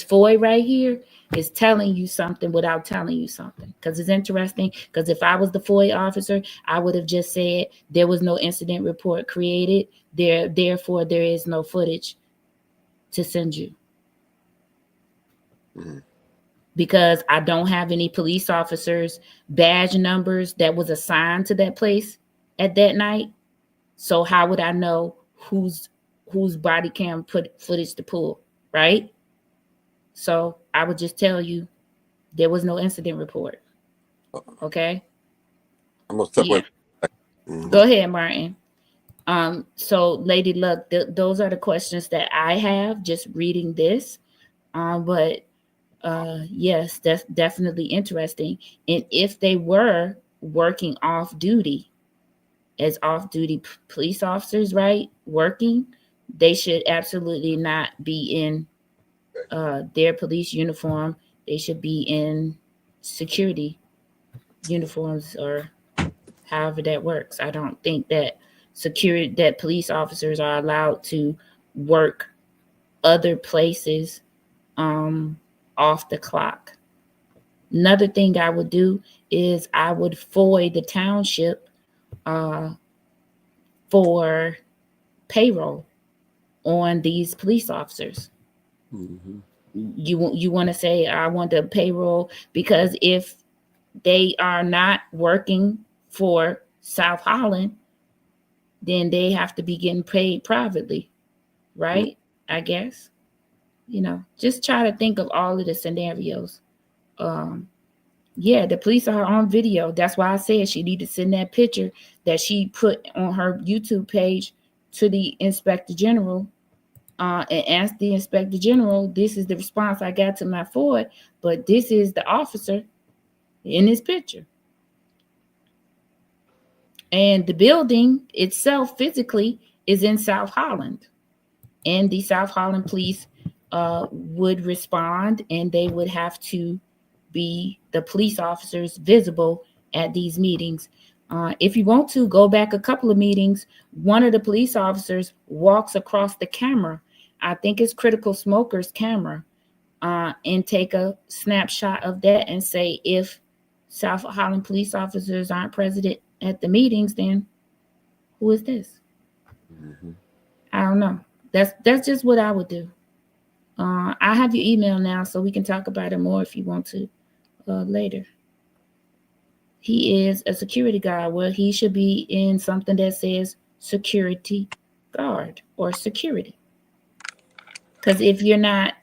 FOI right here is telling you something without telling you something. Because it's interesting, because if I was the FOI officer, I would have just said there was no incident report created, therefore there is no footage to send you. Because I don't have any police officers badge numbers that was assigned to that place at that night. So how would I know whose body cam footage to pull, right? So I would just tell you there was no incident report. Okay. I'm gonna step away. Go ahead, Martin. So Lady Luck, those are the questions that I have just reading this. But yes, that's definitely interesting. And if they were working off duty as off-duty police officers, right, working, they should absolutely not be in their police uniform. They should be in security uniforms, or however that works. I don't think that police officers are allowed to work other places off the clock. Another thing I would do is I would FOI the township for payroll on these police officers. You want to say I want the payroll, because if they are not working for South Holland, then they have to be getting paid privately, right? I guess, just try to think of all of the scenarios. Yeah, the police are on video. That's why I said she needed to send that picture that she put on her YouTube page to the Inspector General and ask the Inspector General, this is the response I got to my FOI, but this is the officer in this picture. And the building itself physically is in South Holland. And the South Holland police would respond, and they would have to be the police officers visible at these meetings. If you want to go back a couple of meetings, one of the police officers walks across the camera, I think it's Critical Smoker's camera, and take a snapshot of that and say, if South Holland police officers aren't present at the meetings, then who is this? I don't know. That's just what I would do. I have your email now, so we can talk about it more if you want to later. He is a security guard. Well, he should be in something that says security guard or security. Because if you're not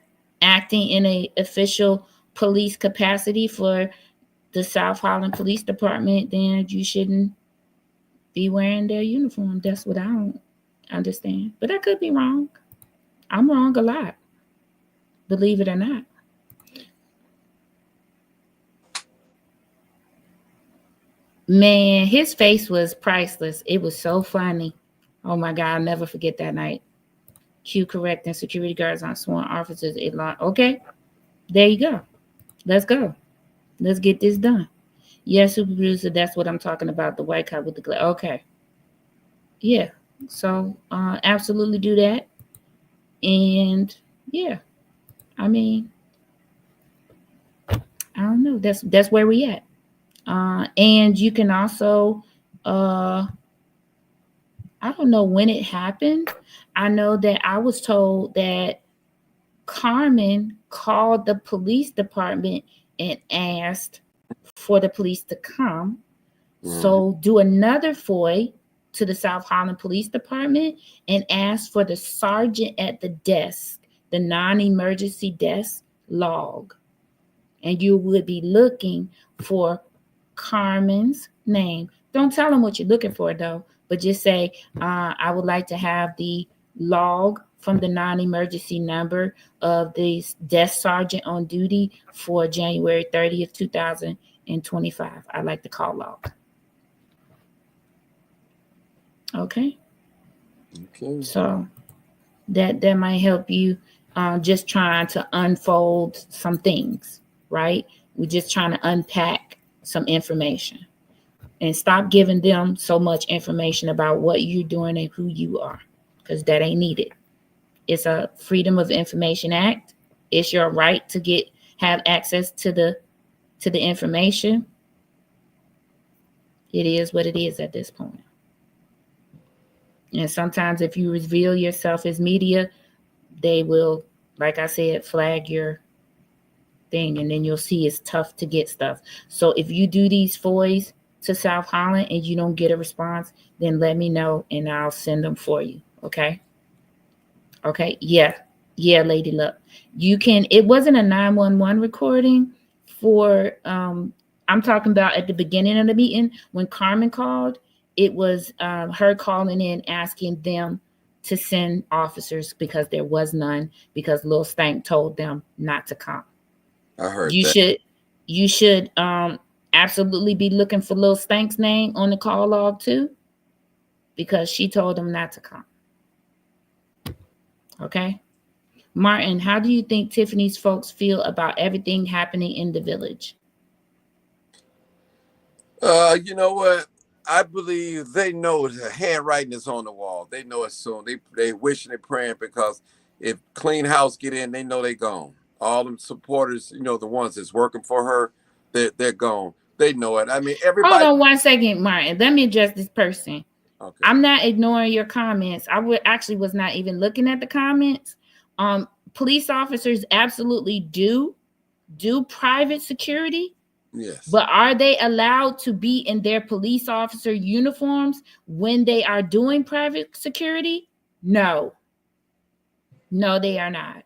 acting in an official police capacity for the South Holland Police Department, then you shouldn't be wearing their uniform. That's what I don't understand. But I could be wrong. I'm wrong a lot, believe it or not. Man, his face was priceless. It was so funny. Oh my God, I'll never forget that night. Q correcting security guards on sworn officers. Okay, there you go. Let's go. Let's get this done. Yes, super producer, that's what I'm talking about. The white cop with the glare. Okay. Yeah. So absolutely do that. And yeah, I mean, I don't know. That's where we at. And you can also I don't know when it happened. I know that I was told that Carmen called the police department and asked for the police to come. So do another FOI to the South Holland Police Department and ask for the sergeant at the desk, the non-emergency desk log. And you would be looking for Carmen's name. Don't tell them what you're looking for, though, but just say, I would like to have the log from the non-emergency number of the desk sergeant on duty for January 30th, 2025. I'd like the call log. Okay. So that might help you just trying to unfold some things, right? We're just trying to unpack some information and stop giving them so much information about what you're doing and who you are, because that ain't needed. It's a Freedom of Information Act. It's your right to have access to the information. It is what it is at this point. And sometimes if you reveal yourself as media, they will, like I said, flag your thing, and then you'll see it's tough to get stuff. So if you do these FOIs to South Holland and you don't get a response, then let me know and I'll send them for you. Okay? Okay? Yeah, Lady Luck. You can, it wasn't a 911 recording for, I'm talking about at the beginning of the meeting when Carmen called. It was her calling in asking them to send officers because there was none, because Lil Stank told them not to come. I heard you that. You should absolutely be looking for Lil Stank's name on the call log too, because she told them not to come. Okay? Martin, how do you think Tiffany's folks feel about everything happening in the village? You know what? I believe they know the handwriting is on the wall. They know it soon. They wishing and praying, because if Clean House get in, they know they gone. All them supporters, you know, the ones that's working for her, they're gone. They know it. I mean, everybody. Hold on 1 second, Martin. Let me address this person. Okay. I'm not ignoring your comments. I was not even looking at the comments. Police officers absolutely do private security. Yes. But are they allowed to be in their police officer uniforms when they are doing private security? No. No, they are not.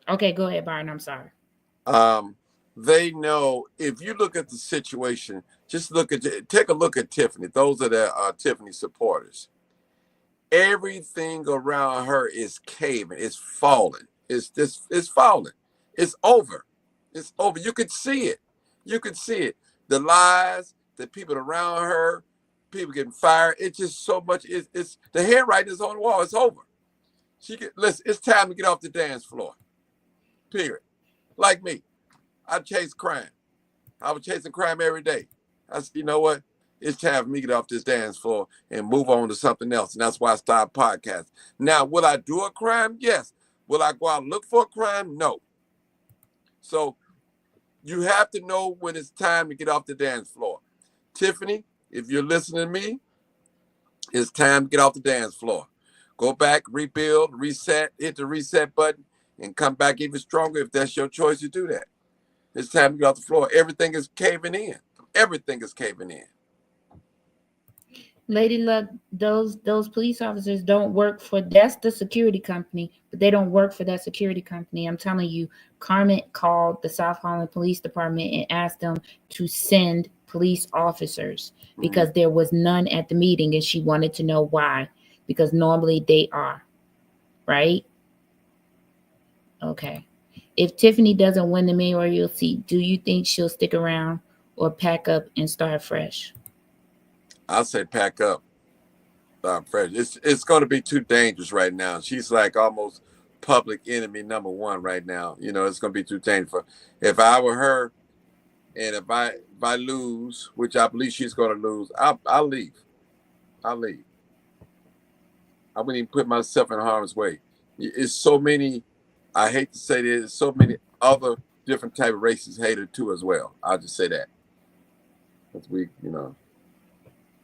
Okay, go ahead, Byron. I'm sorry. They know, if you look at the situation, take a look at Tiffany. Those are the Tiffany supporters. Everything around her is caving. It's falling. It's falling. It's over. It's over. You could see it. You could see it. The lies, the people around her, people getting fired. It's just so much. It's the handwriting is on the wall. It's over. Listen, it's time to get off the dance floor. Period. Like me, I chase crime. I was chasing crime every day. I said, you know what? It's time for me to get off this dance floor and move on to something else. And that's why I started podcasting. Now, will I do a crime? Yes. Will I go out and look for a crime? No. So you have to know when it's time to get off the dance floor. Tiffany, if you're listening to me, it's time to get off the dance floor. Go back, rebuild, reset, hit the reset button, and come back even stronger if that's your choice to do that. It's time to get off the floor. Everything is caving in. Everything is caving in. Lady Luck, those police officers don't work for, that's the security company, but they don't work for that security company. I'm telling you, Carmen called the South Holland Police Department and asked them to send police officers because there was none at the meeting, and she wanted to know why, because normally they are, right? Okay. If Tiffany doesn't win the mayoral seat, do you think she'll stick around or pack up and start fresh? I'll say pack up. Fresh. It's going to be too dangerous right now. She's like almost public enemy number one right now. You know, it's going to be too dangerous. If I were her, and if I lose, which I believe she's going to lose, I'll leave. I'll leave. I wouldn't even put myself in harm's way. It's so many. I hate to say there's so many other different type of racist haters too as well. I'll just say that. Because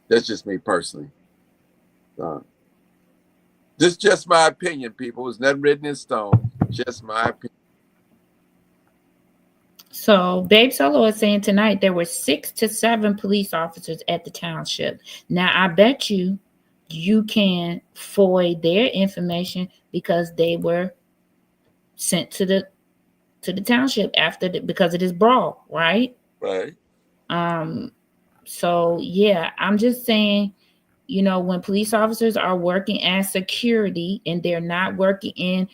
that's just me personally. Just my opinion, people. It's nothing written in stone. Just my opinion. So Babe Solo is saying tonight there were 6 to 7 police officers at the township. Now I bet you can FOI their information because they were sent to the township because of this brawl, right? Right. So yeah, I'm just saying, you know, when police officers are working as security and they're not working in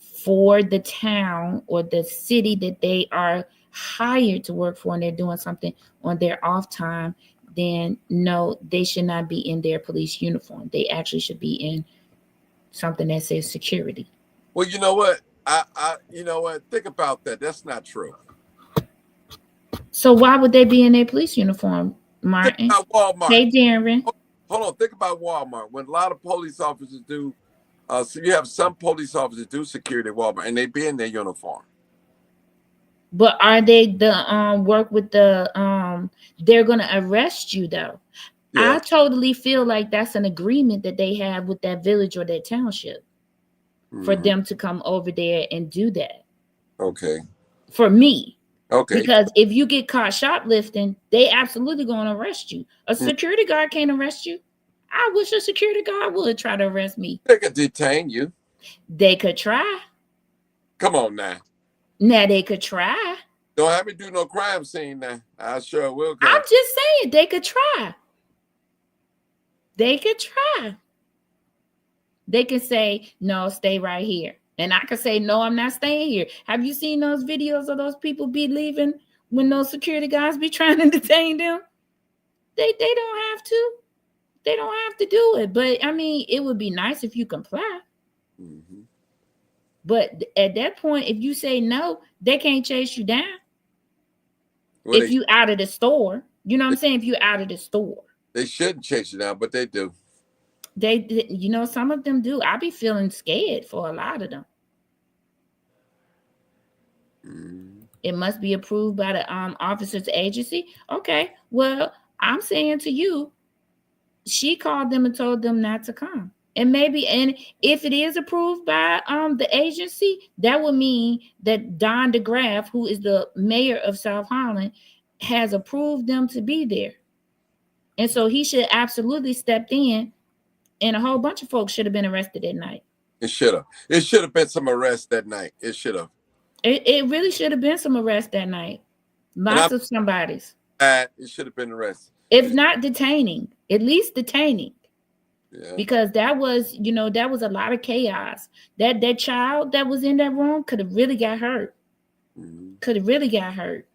for the town or the city that they are hired to work for, and they're doing something on their off time, then no, they should not be in their police uniform. They actually should be in something that says security. Well, you know what? I you know what? Think about that. That's not true. So why would they be in their police uniform, Martin? Think about Walmart. Hey, Darren. Hold on. Think about Walmart. When a lot of police officers do, so you have some police officers do security at Walmart, and they be in their uniform. But are they the work with the they're gonna arrest you though? Yeah. I totally feel like that's an agreement that they have with that village or that township for them to come over there and do that. Okay. For me. Okay. Because if you get caught shoplifting, they absolutely gonna arrest you. A security guard can't arrest you. I wish a security guard would try to arrest me. They could detain you. They could try. Come on now. Now they could try. Don't have me do no crime scene now. I sure will. I'm just saying they could try. They could try. They could say, no, stay right here. And I could say, no, I'm not staying here. Have you seen those videos of those people be leaving when those security guys be trying to detain them? They don't have to. They don't have to do it. But I mean, it would be nice if you comply. Mm-hmm. But at that point, if you say no, they can't chase you down. Well, if you out of the store, you know what I'm saying? If you out of the store. They shouldn't chase you down, but they do. They, you know, some of them do. I be feeling scared for a lot of them. It must be approved by the officer's agency. Okay, well, I'm saying to you, she called them and told them not to come. And maybe, and if it is approved by the agency, that would mean that Don DeGraff, who is the mayor of South Holland, has approved them to be there. And so he should absolutely stepped in, and a whole bunch of folks should have been arrested that night. It should have. It should have been some arrests that night. It should have. It really should have been some arrests that night. Lots of somebody's. It should have been arrested. If not detaining, at least detaining. Yeah. Because that was, you know, that was a lot of chaos. That child that was in that room could have really got hurt. Could have really got hurt.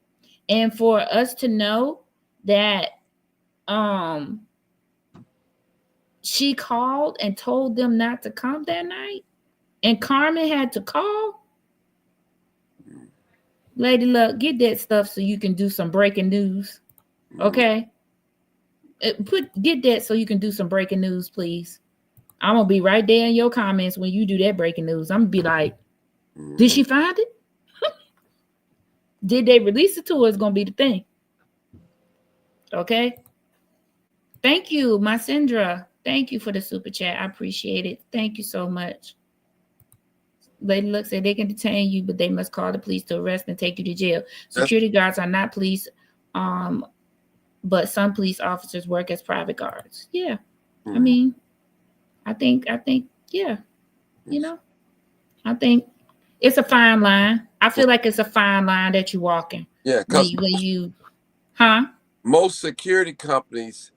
And for us to know that she called and told them not to come that night, and Carmen had to call. Lady Luck, get that stuff so you can do some breaking news. Okay? Get that so you can do some breaking news, please. I'm gonna be right there in your comments when you do that breaking news. I'm gonna be like, did she find it? Did they release it to her? It's gonna be the thing. Okay. Thank you, Masindra. Thank you for the super chat. I appreciate it. Thank you so much. Lady Luck said they can detain you, but they must call the police to arrest and take you to jail. Security guards are not police, but some police officers work as private guards. Yeah. I mean, I think, yeah. You know, I think it's a fine line. I feel like it's a fine line that you're walking. Yeah, because most security companies,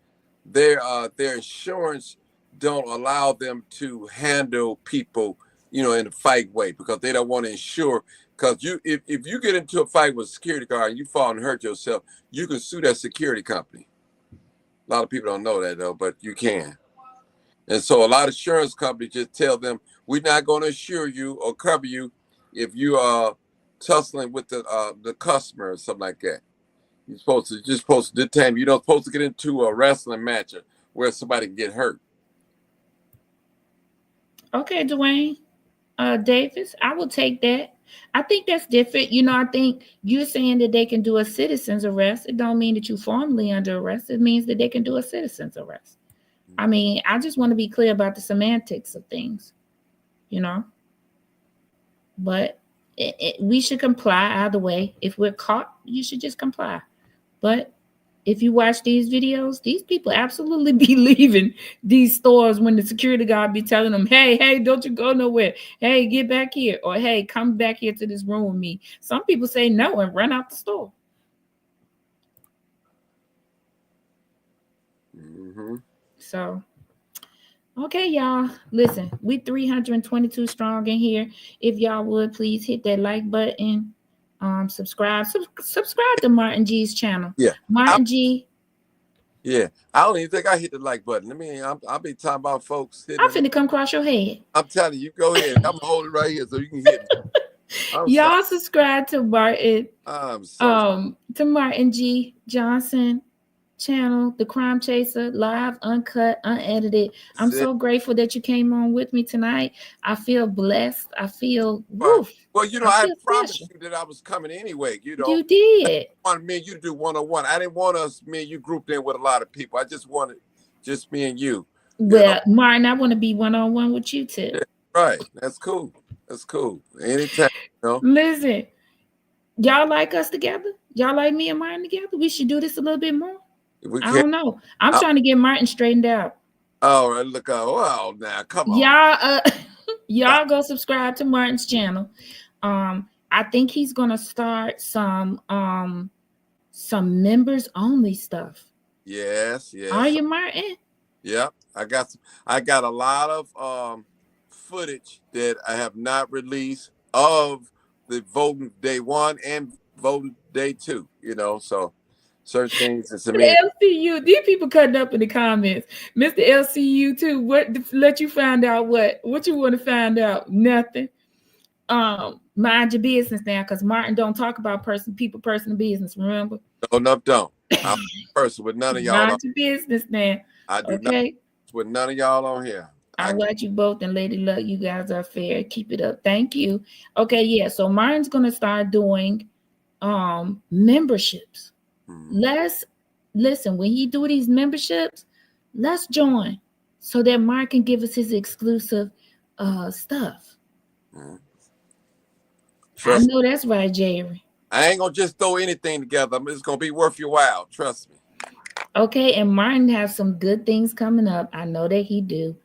their insurance don't allow them to handle people, you know, in a fight way, because they don't want to insure. Because if you get into a fight with a security guard and you fall and hurt yourself, you can sue that security company. A lot of people don't know that though, but you can. And so a lot of insurance companies just tell them, we're not going to insure you or cover you if you are tussling with the customer or something like that. You're supposed to detain. You're not supposed to get into a wrestling match where somebody can get hurt. Okay, Dwayne Davis, I will take that. I think that's different. You know, I think you're saying that they can do a citizen's arrest. It don't mean that you're formally under arrest. It means that they can do a citizen's arrest. I mean, I just want to be clear about the semantics of things, you know. But we should comply either way. If we're caught, you should just comply. But if you watch these videos, these people absolutely be leaving these stores when the security guard be telling them, hey, don't you go nowhere. Hey, get back here. Or, hey, come back here to this room with me. Some people say no and run out the store. So, okay, y'all. Listen, we 322 strong in here. If y'all would, please hit that like button. Subscribe to Martin G's channel. Yeah, Martin G. Yeah, I don't even think I hit the like button. I mean, I'll be talking about folks. I'm finna come across your head. I'm telling you, go ahead. I'm gonna hold it right here so you can hit me. I'm sorry. Y'all subscribe to Martin. I'm so To Martin G. Johnson channel, The Crime Chaser, live, uncut, unedited. I'm sorry. so grateful that you came on with me tonight. I feel blessed. I feel Well, woof. you know, I I feel promised special. you that I was coming anyway. You know, You did. I wanted me and you to do 101. I didn't want us, me and you, grouped in with a lot of people. I just wanted just me and you. You know, Well, Martin, I want to be one-on-one with you too. yeah, right? That's cool. That's cool. Anytime. You know, Listen, y'all like us together? Y'all like me and Martin together? We should do this a little bit more. we I can't. don't know. I'm trying to get Martin straightened out. Oh, look! Oh, now come on. Y'all, y'all go subscribe to Martin's channel. I think he's gonna start some members only stuff. Yes. Are you, Martin? Yep. I got a lot of footage that I have not released of the voting day 1 and voting day 2. You know, so certain things. It's The me. LCU. These people cutting up in the comments. Mr. LCU too. What let you find out what? What you want to find out? Nothing. Mind your business now, because Martin don't talk about personal business. Remember? No, don't. I'm a person with none of y'all. Mind your business now. I do Okay. not with none of y'all on here. I watch you both, and Lady Luck, you guys are fair. Keep it up. Thank you. Okay, yeah. So Martin's gonna start doing memberships. Let's listen, when he do these memberships, let's join so that Mark can give us his exclusive stuff. I know that's right, Jerry. I ain't gonna just throw anything together. It's gonna be worth your while. Trust me. Okay, and Martin has some good things coming up. I know that he do.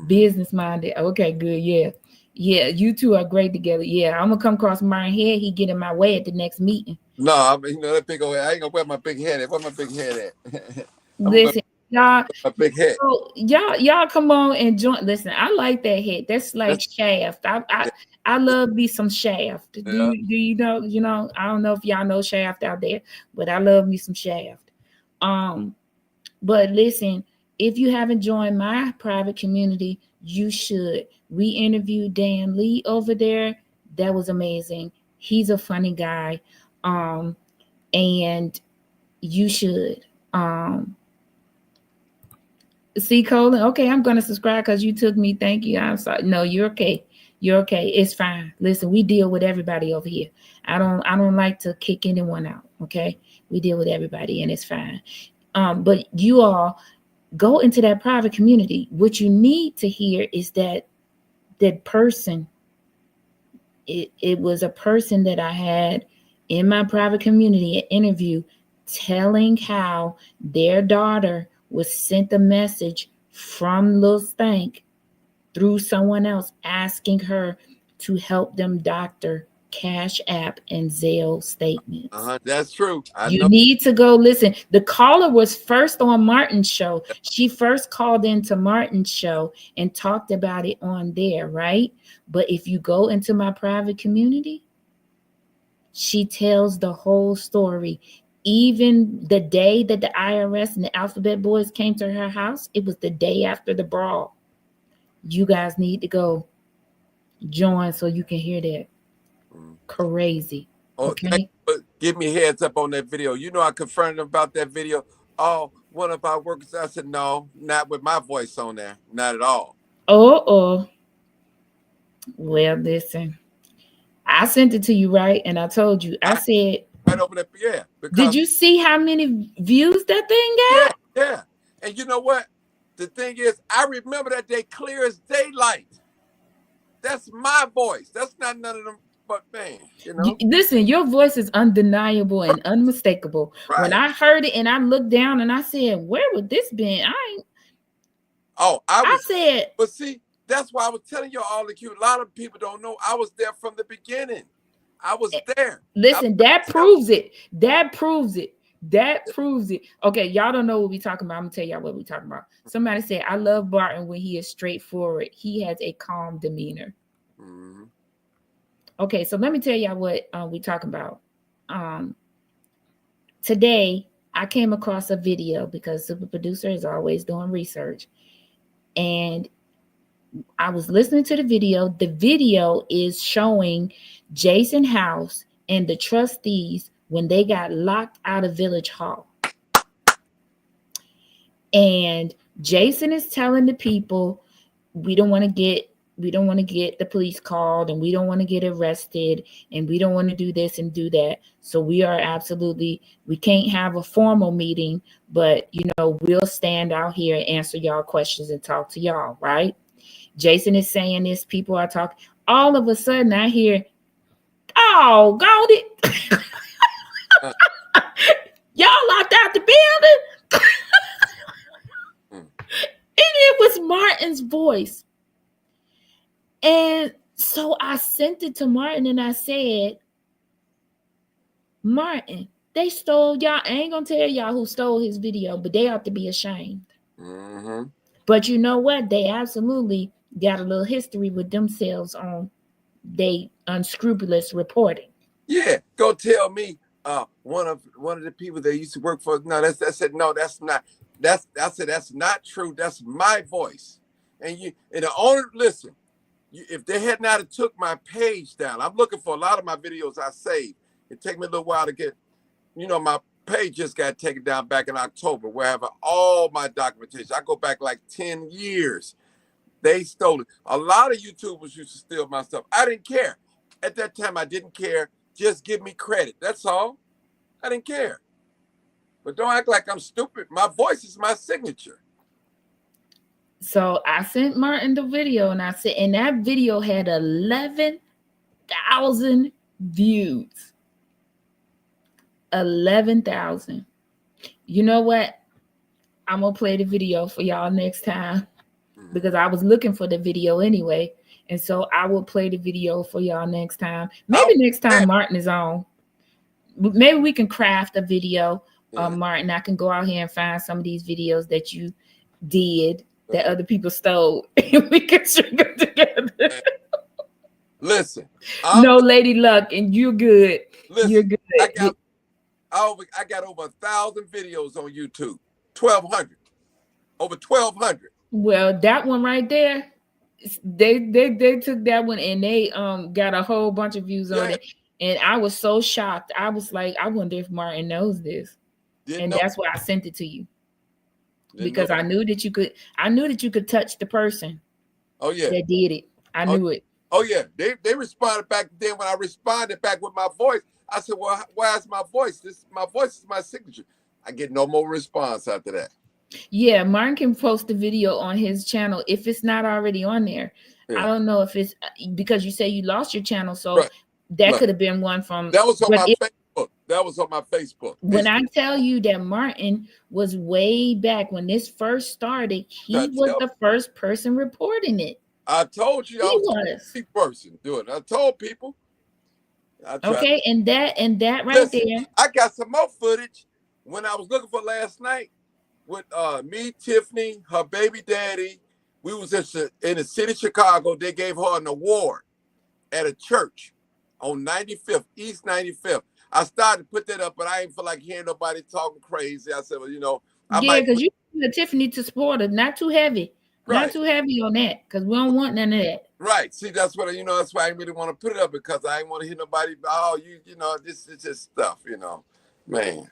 Business minded. Okay, good. Yeah. Yeah, you two are great together. Yeah, I'm gonna come across Martin here. He get in my way at the next meeting. No, I mean, you know that big old head. I ain't gonna wear my big head at. Where my big head at? Listen, y'all. My big head. So y'all come on and join. Listen, I like that head. That's like Shaft. I love me some Shaft. Yeah. Do you know? You know, I don't know if y'all know Shaft out there, but I love me some Shaft. But listen, if you haven't joined my private community, you should. We interviewed Dan Lee over there. That was amazing. He's a funny guy. And you should. See, Colin. Okay, I'm gonna subscribe because you took me. Thank you. I'm sorry. No, you're okay. You're okay. It's fine. Listen, we deal with everybody over here. I don't like to kick anyone out. Okay, we deal with everybody, and it's fine. But you all go into that private community. What you need to hear is that person. It was a person that I had in my private community, an interview, telling how their daughter was sent a message from Lil Stank through someone else asking her to help them doctor Cash App and Zelle statements. That's true. You need to go listen. The caller was first on Martin's show. She first called into Martin's show and talked about it on there, right? But if you go into my private community, she tells the whole story. Even the day that the IRS and the Alphabet Boys came to her house, it was the day after the brawl. You guys need to go join so you can hear that. Crazy. Okay. Give me heads up on that video. You know, I confronted him about that video. Oh, one of our workers. I said, no, not with my voice on there. Not at all. Well, listen. I sent it to you, right? And I told you. I said right over there. Yeah. Did you see how many views that thing got? Yeah. And you know what? The thing is, I remember that day clear as daylight. That's my voice. That's not none of them. But man, you know. Listen, your voice is undeniable and unmistakable. Right. When I heard it and I looked down and I said, "Where would this be?" I said, but see, that's why I was telling you all the cute. A lot of people don't know I was there from the beginning. I was there. Listen, that proves it. That proves it. That proves it. Okay, y'all don't know what we're talking about. I'm gonna tell y'all what we're talking about. Somebody said, "I love Barton when he is straightforward. He has a calm demeanor." Mm-hmm. Okay, so let me tell y'all what we're talking about. Today, I came across a video because Super Producer is always doing research. And I was listening to the video. The video is showing Jason House and the trustees when they got locked out of Village Hall. And Jason is telling the people, we don't want to get the police called, and we don't want to get arrested, and we don't want to do this and do that. So we can't have a formal meeting, but we'll stand out here and answer y'all questions and talk to y'all, right? Jason is saying this, people are talking. All of a sudden I hear, oh, got it. Y'all locked out the building. And it was Martin's voice. And so I sent it to Martin and I said, Martin, they stole y'all. I ain't gonna tell y'all who stole his video, but they ought to be ashamed. Mm-hmm. But you know what? They absolutely got a little history with themselves on they unscrupulous reporting. Yeah, go tell me. One of the people that used to work for. No, I said no. That's not. I said that's not true. That's my voice. And the owner, listen. If they had not took my page down, I'm looking for a lot of my videos I saved. It take me a little while to get. My page just got taken down back in October, where I have all my documentation. I go back like 10 years. They stole it. A lot of YouTubers used to steal my stuff. I didn't care. At that time, I didn't care. Just give me credit. That's all. I didn't care. But don't act like I'm stupid. My voice is my signature. So I sent Martin the video, and I said, and that video had 11,000 views. 11,000. You know what? I'm going to play the video for y'all next time, because I was looking for the video anyway. And so I will play the video for y'all next time. Maybe next time Martin is on. Maybe we can craft a video, Martin. I can go out here and find some of these videos that you did that other people stole, and we can string them together. Listen. No Lady Luck, and you're good. Listen, you're good. I got over 1,000 videos on YouTube. 1,200. Over 1,200. Well, that one right there, they took that one and they got a whole bunch of views on it. And I was so shocked. I was like, I wonder if Martin knows this. That's why I sent it to you. Because I knew that you could touch the person. Oh yeah. That did it. I knew it. Oh yeah. They responded back then. When I responded back with my voice, I said, well, why is my voice? My voice is my signature. I get no more response after that. Yeah, Martin can post the video on his channel if it's not already on there. Yeah. I don't know if it's because you say you lost your channel, so that could have been one from. That was on my Facebook. That was on my Facebook. When I tell you that Martin was way back when this first started, he was the first person reporting it. I told you, I was the person doing it. I told people. Okay, and that right there. I got some more footage when I was looking for last night with me, Tiffany, her baby daddy. We was in the city of Chicago. They gave her an award at a church on 95th, East 95th. I started to put that up, but I didn't feel like hearing nobody talking crazy. I said, well, because you need Tiffany to support her, not too heavy. Not too heavy on that, because we don't want none of that. Right. See, that's what that's why I really want to put it up, because I ain't want to hear nobody. Oh, this is just stuff, man.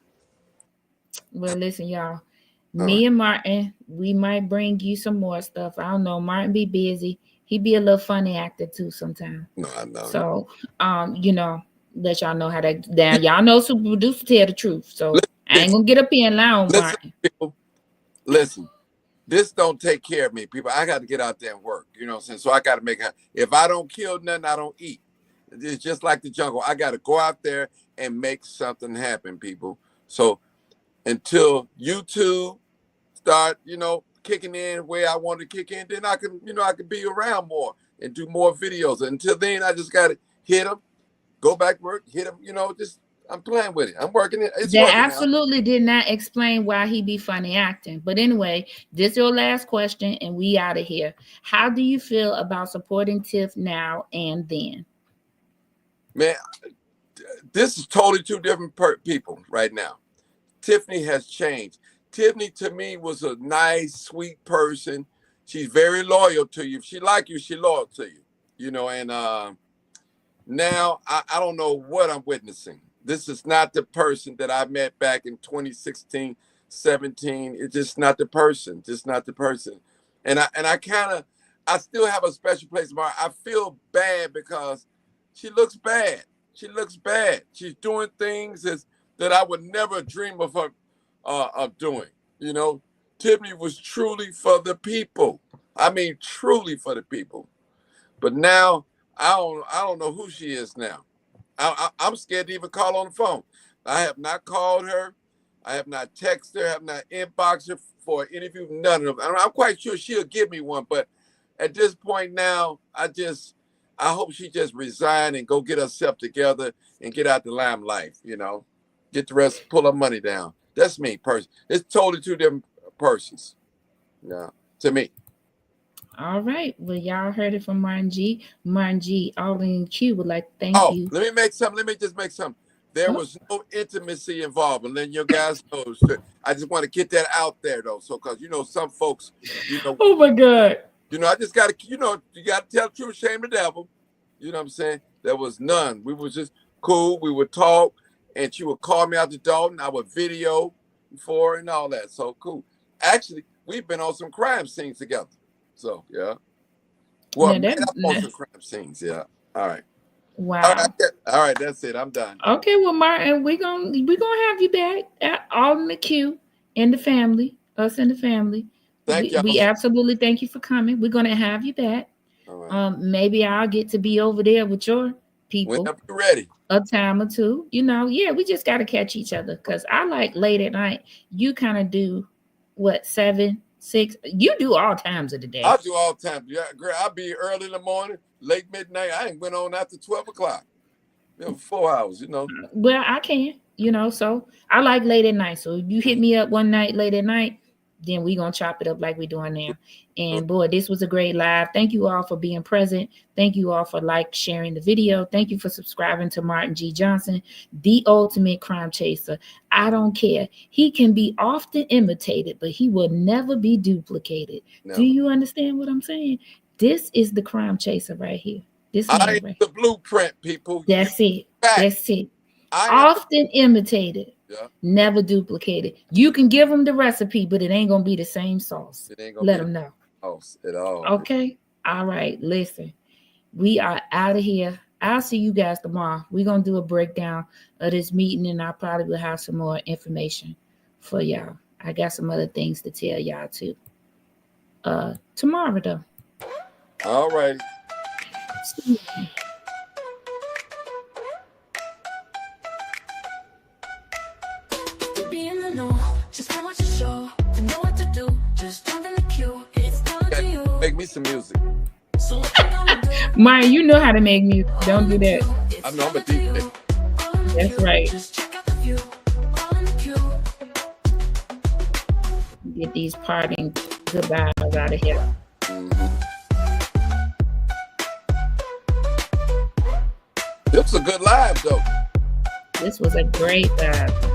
Well, listen, y'all. Me and Martin, we might bring you some more stuff. I don't know. Martin be busy. He be a little funny actor too sometimes. No, I know. So, let y'all know how that down. Y'all know super producer tell the truth. So I ain't gonna get up here and lie on Martin. People, listen. This don't take care of me, people. I got to get out there and work. You know what I'm saying? So I got to make it. If I don't kill nothing, I don't eat. It's just like the jungle. I got to go out there and make something happen, people. So until YouTube start, kicking in where I want to kick in, then I can, I can be around more and do more videos. Until then, I just got to hit them, go back to work, hit them, just. I'm playing with it. I'm working it. That absolutely did not explain why he be funny acting. But anyway, this is your last question, and we out of here. How do you feel about supporting Tiff now and then? Man, this is totally two different people right now. Tiffany has changed. Tiffany, to me, was a nice, sweet person. She's very loyal to you. If she like you, she's loyal to you. And Now I don't know what I'm witnessing. This is not the person that I met back in 2016, 17. It's just not the person. Just not the person. And I still have a special place in my heart. I feel bad because she looks bad. She looks bad. She's doing things that I would never dream of her of doing. You know, Tiffany was truly for the people. I mean, truly for the people. But now I don't know who she is now. I'm scared to even call on the phone. I have not called her. I have not texted her. I have not inboxed her for an interview. None of them. I'm quite sure she'll give me one. But at this point now, I hope she just resign and go get herself together and get out the limelight. You know, get the rest, pull her money down. That's me, person. It's totally two different persons. Yeah, to me. All right. Well, y'all heard it from Martin G. Martin G. All in Q would like to thank you. Let me just make something. There was no intimacy involved, and then your guys know. I just want to get that out there, though. So, because some folks, Oh my God. I just got to, you got to tell the truth, shame the devil. You know what I'm saying? There was none. We was just cool. We would talk, and she would call me out to Dalton. I would video for her and all that. So cool. Actually, we've been on some crime scenes together. So yeah. Well, on some crime scenes. Yeah. All right. Wow. All right. That's it. I'm done. Okay. Well, Martin, we're gonna have you back. All in the queue and the family, us and the family. Thank you. We absolutely thank you for coming. We're gonna have you back. All right. Maybe I'll get to be over there with your people. Whenever you're ready. A time or two. Yeah, we just gotta catch each other because I like late at night. You kind of do what, 7, 6? You do all times of the day. I do all times. Yeah, girl, I'll be early in the morning, late midnight. I ain't went on after 12 o'clock. 4 hours, Well, I can, so I like late at night. So if you hit me up one night late at night, then we gonna chop it up like we doing now. And boy, this was a great live. Thank you all for being present. Thank you all for sharing the video. Thank you for subscribing to Martin G. Johnson, the ultimate crime chaser. I don't care. He can be often imitated, but he will never be duplicated. No. Do you understand what I'm saying? This is the crime chaser right here. This is the blueprint, people. That's it. That's it. Often imitated. Yeah. Never duplicated. You can give them the recipe, but it ain't gonna be the same sauce. It ain't gonna let them know. Sauce at all. Okay. All right. Listen, we are out of here. I'll see you guys tomorrow. We're gonna do a breakdown of this meeting, and I probably will have some more information for y'all. I got some other things to tell y'all too. Tomorrow though. All right. Just know what to show and know what to do. Just jump in the queue. It's down to you. Make me some music. So what you gonna do? Maya, you know how to make music. Don't do that. I know I'm a DJ. That's right. Just check out the view. All in the queue. Get these parting goodbyes out of here. This was a good live, though. This was a great live.